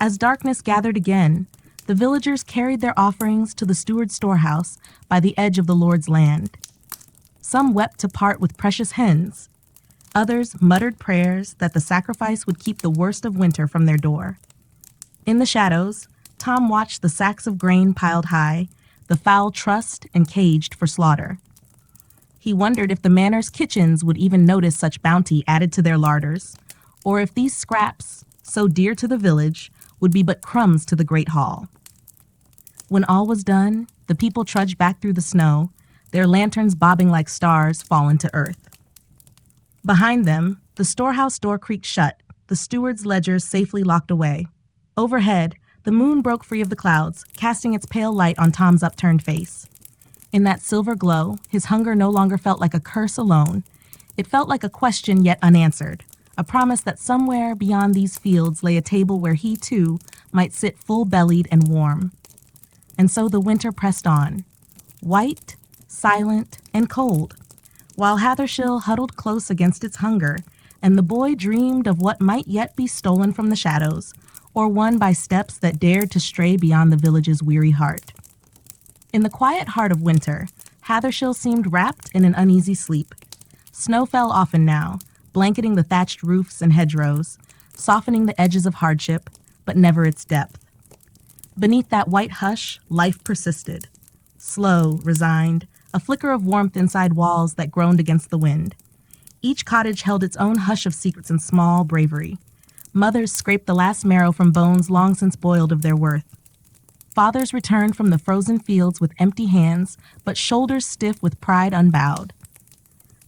[SPEAKER 1] As darkness gathered again, the villagers carried their offerings to the steward's storehouse by the edge of the Lord's land. Some wept to part with precious hens. Others muttered prayers that the sacrifice would keep the worst of winter from their door. In the shadows, Tom watched the sacks of grain piled high, the fowl trussed and caged for slaughter. He wondered if the manor's kitchens would even notice such bounty added to their larders, or if these scraps, so dear to the village, would be but crumbs to the great hall. When all was done, the people trudged back through the snow, their lanterns bobbing like stars fallen to earth. Behind them, the storehouse door creaked shut, the steward's ledgers safely locked away. Overhead, the moon broke free of the clouds, casting its pale light on Tom's upturned face. In that silver glow, his hunger no longer felt like a curse alone. It felt like a question yet unanswered, a promise that somewhere beyond these fields lay a table where he, too, might sit full-bellied and warm. And so the winter pressed on, white, silent, and cold, while Hathershall huddled close against its hunger, and the boy dreamed of what might yet be stolen from the shadows, or won by steps that dared to stray beyond the village's weary heart. In the quiet heart of winter, Hathershall seemed wrapped in an uneasy sleep. Snow fell often now, blanketing the thatched roofs and hedgerows, softening the edges of hardship, but never its depth. Beneath that white hush, life persisted. Slow, resigned, a flicker of warmth inside walls that groaned against the wind. Each cottage held its own hush of secrets and small bravery. Mothers scraped the last marrow from bones long since boiled of their worth. Fathers returned from the frozen fields with empty hands, but shoulders stiff with pride unbowed.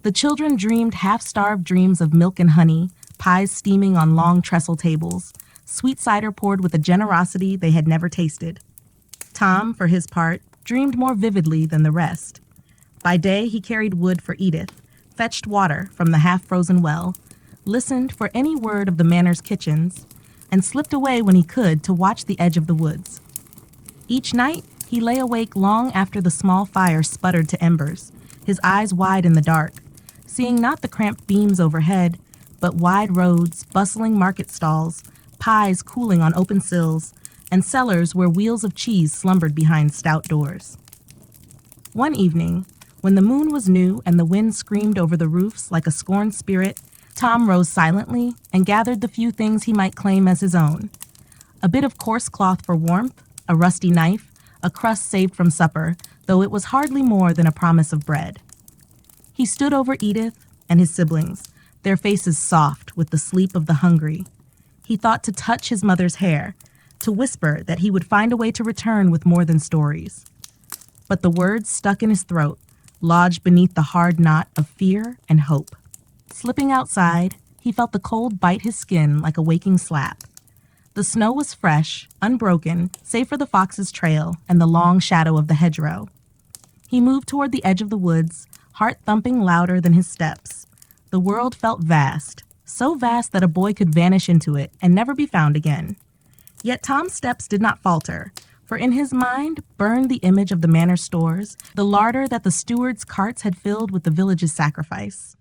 [SPEAKER 1] The children dreamed half-starved dreams of milk and honey, pies steaming on long trestle tables, sweet cider poured with a generosity they had never tasted. Tom, for his part, dreamed more vividly than the rest. By day, he carried wood for Edith, fetched water from the half-frozen well, listened for any word of the manor's kitchens, and slipped away when he could to watch the edge of the woods. Each night, he lay awake long after the small fire sputtered to embers, his eyes wide in the dark, seeing not the cramped beams overhead, but wide roads, bustling market stalls, pies cooling on open sills, and cellars where wheels of cheese slumbered behind stout doors. One evening, when the moon was new and the wind screamed over the roofs like a scorned spirit, Tom rose silently and gathered the few things he might claim as his own. A bit of coarse cloth for warmth, a rusty knife, a crust saved from supper, though it was hardly more than a promise of bread. He stood over Edith and his siblings, their faces soft with the sleep of the hungry. He thought to touch his mother's hair, to whisper that he would find a way to return with more than stories. But the words stuck in his throat, lodged beneath the hard knot of fear and hope. Slipping outside, he felt the cold bite his skin like a waking slap. The snow was fresh, unbroken, save for the fox's trail and the long shadow of the hedgerow. He moved toward the edge of the woods, heart thumping louder than his steps. The world felt vast, so vast that a boy could vanish into it and never be found again. Yet Tom's steps did not falter, for in his mind burned the image of the manor stores, the larder that the steward's carts had filled with the village's sacrifice.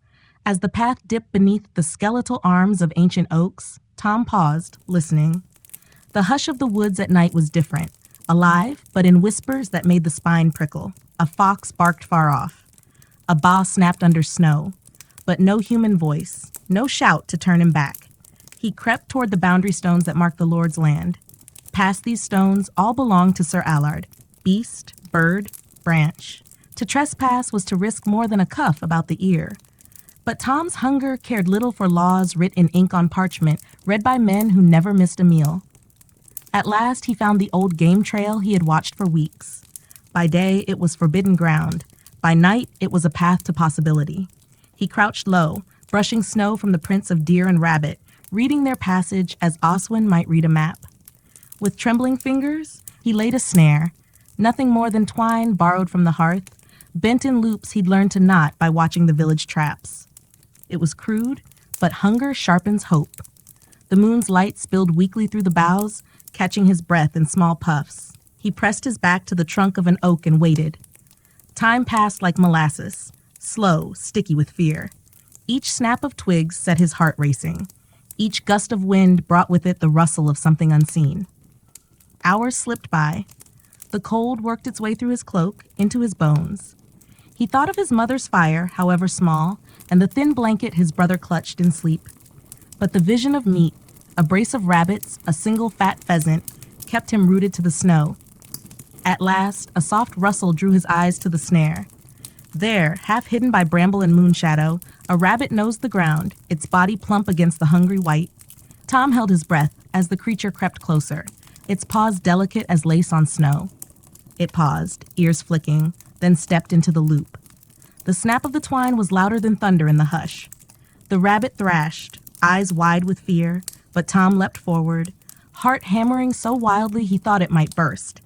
[SPEAKER 1] As the path dipped beneath the skeletal arms of ancient oaks, Tom paused, listening. The hush of the woods at night was different, alive, but in whispers that made the spine prickle. A fox barked far off. A bough snapped under snow, but no human voice, no shout to turn him back. He crept toward the boundary stones that marked the Lord's land. Past these stones, all belonged to Sir Allard, beast, bird, branch. To trespass was to risk more than a cuff about the ear. But Tom's hunger cared little for laws writ in ink on parchment, read by men who never missed a meal. At last he found the old game trail he had watched for weeks. By day, it was forbidden ground. By night, it was a path to possibility. He crouched low, brushing snow from the prints of deer and rabbit, reading their passage as Oswin might read a map. With trembling fingers, he laid a snare, nothing more than twine borrowed from the hearth, bent in loops he'd learned to knot by watching the village traps. It was crude, but hunger sharpens hope. The moon's light spilled weakly through the boughs, catching his breath in small puffs. He pressed his back to the trunk of an oak and waited. Time passed like molasses, slow, sticky with fear. Each snap of twigs set his heart racing. Each gust of wind brought with it the rustle of something unseen. Hours slipped by. The cold worked its way through his cloak, into his bones. He thought of his mother's fire, however small, and the thin blanket his brother clutched in sleep. But the vision of meat, a brace of rabbits, a single fat pheasant, kept him rooted to the snow. At last, a soft rustle drew his eyes to the snare. There, half hidden by bramble and moonshadow, a rabbit nosed the ground, its body plump against the hungry white. Tom held his breath as the creature crept closer, its paws delicate as lace on snow. It paused, ears flicking, then stepped into the loop. The snap of the twine was louder than thunder in the hush. The rabbit thrashed, eyes wide with fear, but Tom leapt forward, heart hammering so wildly he thought it might burst.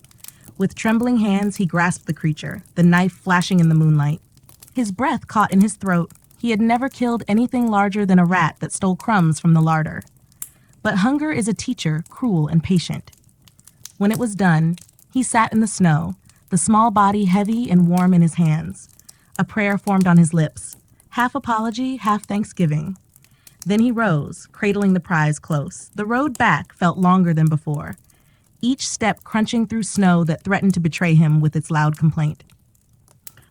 [SPEAKER 1] With trembling hands, he grasped the creature, the knife flashing in the moonlight. His breath caught in his throat. He had never killed anything larger than a rat that stole crumbs from the larder. But hunger is a teacher, cruel and patient. When it was done, he sat in the snow, the small body heavy and warm in his hands. A prayer formed on his lips, half apology, half thanksgiving. Then he rose, cradling the prize close. The road back felt longer than before. each step crunching through snow that threatened to betray him with its loud complaint.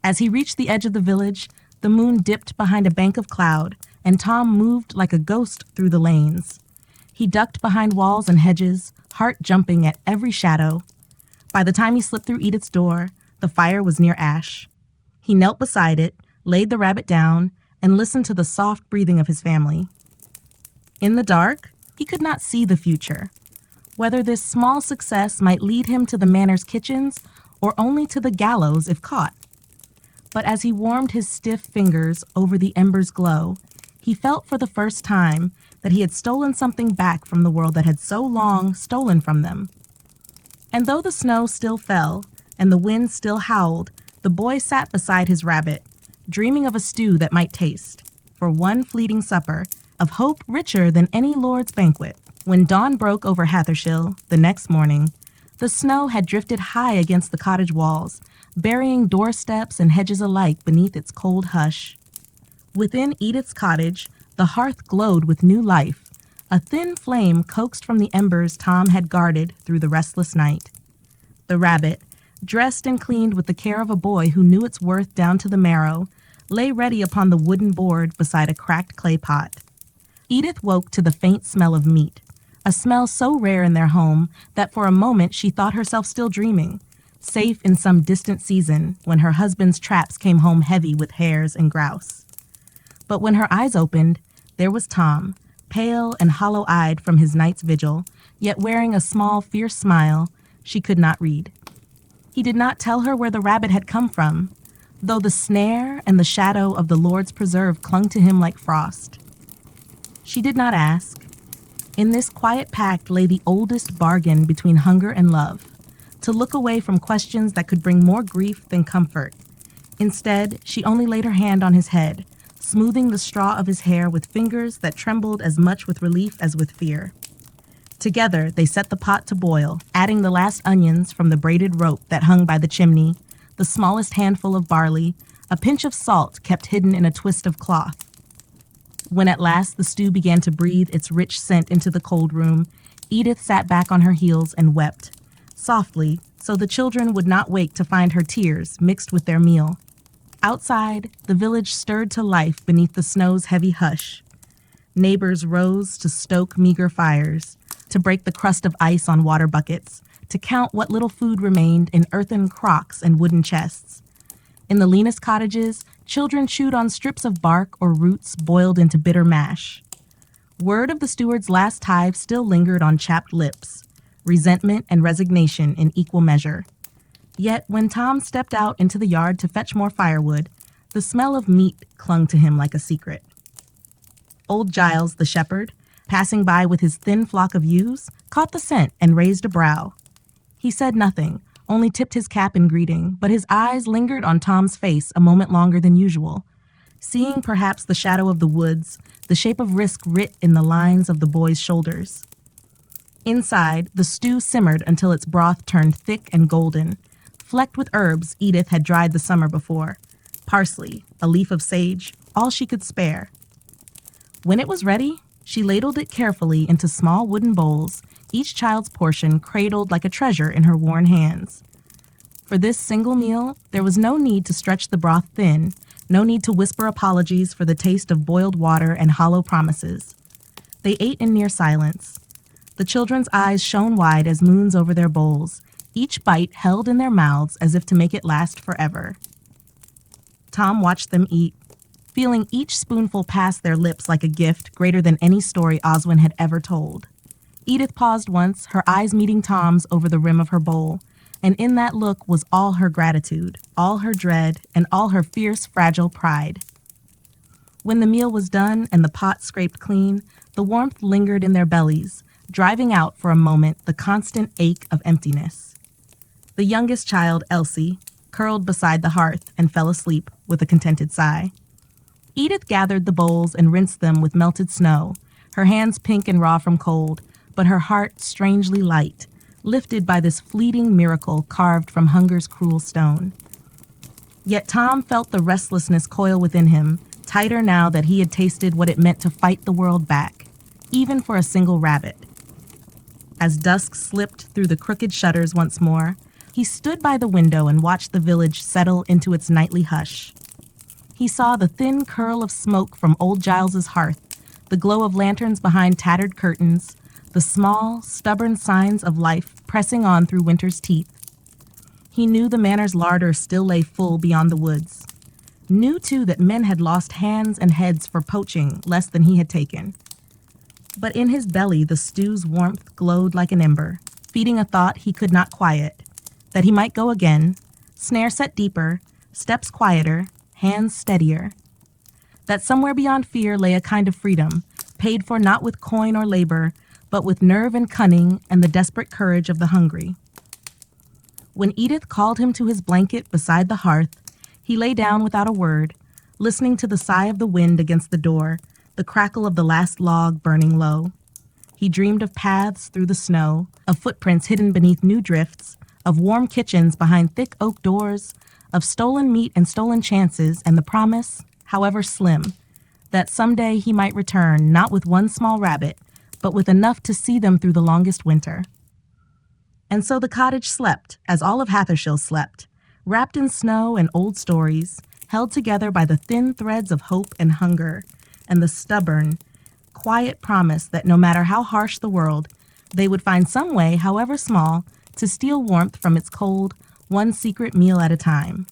[SPEAKER 1] As he reached the edge of the village, the moon dipped behind a bank of cloud, and Tom moved like a ghost through the lanes. He ducked behind walls and hedges, heart jumping at every shadow. By the time he slipped through Edith's door, the fire was near ash. He knelt beside it, laid the rabbit down, and listened to the soft breathing of his family. In the dark, he could not see the future, whether this small success might lead him to the manor's kitchens or only to the gallows if caught. But as he warmed his stiff fingers over the ember's glow, he felt for the first time that he had stolen something back from the world that had so long stolen from them. And though the snow still fell and the wind still howled, the boy sat beside his rabbit, dreaming of a stew that might taste, for one fleeting supper, of hope richer than any lord's banquet. When dawn broke over Hathershill the next morning, the snow had drifted high against the cottage walls, burying doorsteps and hedges alike beneath its cold hush. Within Edith's cottage, the hearth glowed with new life, a thin flame coaxed from the embers Tom had guarded through the restless night. The rabbit, dressed and cleaned with the care of a boy who knew its worth down to the marrow, lay ready upon the wooden board beside a cracked clay pot. Edith woke to the faint smell of meat, a smell so rare in their home that for a moment she thought herself still dreaming, safe in some distant season when her husband's traps came home heavy with hares and grouse. But when her eyes opened, there was Tom, pale and hollow-eyed from his night's vigil, yet wearing a small, fierce smile she could not read. He did not tell her where the rabbit had come from, though the snare and the shadow of the Lord's preserve clung to him like frost. She did not ask. In this quiet pact lay the oldest bargain between hunger and love, to look away from questions that could bring more grief than comfort. Instead, she only laid her hand on his head, smoothing the straw of his hair with fingers that trembled as much with relief as with fear. Together, they set the pot to boil, adding the last onions from the braided rope that hung by the chimney, the smallest handful of barley, a pinch of salt kept hidden in a twist of cloth. When at last the stew began to breathe its rich scent into the cold room, Edith sat back on her heels and wept, softly, so the children would not wake to find her tears mixed with their meal. Outside, the village stirred to life beneath the snow's heavy hush. Neighbors rose to stoke meager fires, to break the crust of ice on water buckets, to count what little food remained in earthen crocks and wooden chests. In the leanest cottages, children chewed on strips of bark or roots boiled into bitter mash. Word of the steward's last tithe still lingered on chapped lips, resentment and resignation in equal measure. Yet when Tom stepped out into the yard to fetch more firewood, the smell of meat clung to him like a secret. Old Giles, the shepherd, passing by with his thin flock of ewes, caught the scent and raised a brow. He said nothing, only tipped his cap in greeting, but his eyes lingered on Tom's face a moment longer than usual, seeing perhaps the shadow of the woods, the shape of risk writ in the lines of the boy's shoulders. Inside, the stew simmered until its broth turned thick and golden, flecked with herbs Edith had dried the summer before, parsley, a leaf of sage, all she could spare. When it was ready, she ladled it carefully into small wooden bowls, each child's portion cradled like a treasure in her worn hands. For this single meal, there was no need to stretch the broth thin, no need to whisper apologies for the taste of boiled water and hollow promises. They ate in near silence. The children's eyes shone wide as moons over their bowls, each bite held in their mouths as if to make it last forever. Tom watched them eat, feeling each spoonful pass their lips like a gift greater than any story Oswin had ever told. Edith paused once, her eyes meeting Tom's over the rim of her bowl, and in that look was all her gratitude, all her dread, and all her fierce, fragile pride. When the meal was done and the pot scraped clean, the warmth lingered in their bellies, driving out for a moment the constant ache of emptiness. The youngest child, Elsie, curled beside the hearth and fell asleep with a contented sigh. Edith gathered the bowls and rinsed them with melted snow, her hands pink and raw from cold, but her heart strangely light, lifted by this fleeting miracle carved from hunger's cruel stone. Yet Tom felt the restlessness coil within him, tighter now that he had tasted what it meant to fight the world back, even for a single rabbit. As dusk slipped through the crooked shutters once more, he stood by the window and watched the village settle into its nightly hush. He saw the thin curl of smoke from old Giles's hearth, the glow of lanterns behind tattered curtains, the small, stubborn signs of life pressing on through winter's teeth. He knew the manor's larder still lay full beyond the woods. Knew, too, that men had lost hands and heads for poaching less than he had taken. But in his belly the stew's warmth glowed like an ember, feeding a thought he could not quiet, that he might go again, snare set deeper, steps quieter, hands steadier. That somewhere beyond fear lay a kind of freedom, paid for not with coin or labor, but with nerve and cunning and the desperate courage of the hungry. When Edith called him to his blanket beside the hearth, he lay down without a word, listening to the sigh of the wind against the door, the crackle of the last log burning low. He dreamed of paths through the snow, of footprints hidden beneath new drifts, of warm kitchens behind thick oak doors, of stolen meat and stolen chances, and the promise, however slim, that someday he might return not with one small rabbit, but with enough to see them through the longest winter. And so the cottage slept, as all of Hathershill slept, wrapped in snow and old stories, held together by the thin threads of hope and hunger, and the stubborn, quiet promise that no matter how harsh the world, they would find some way, however small, to steal warmth from its cold, one secret meal at a time.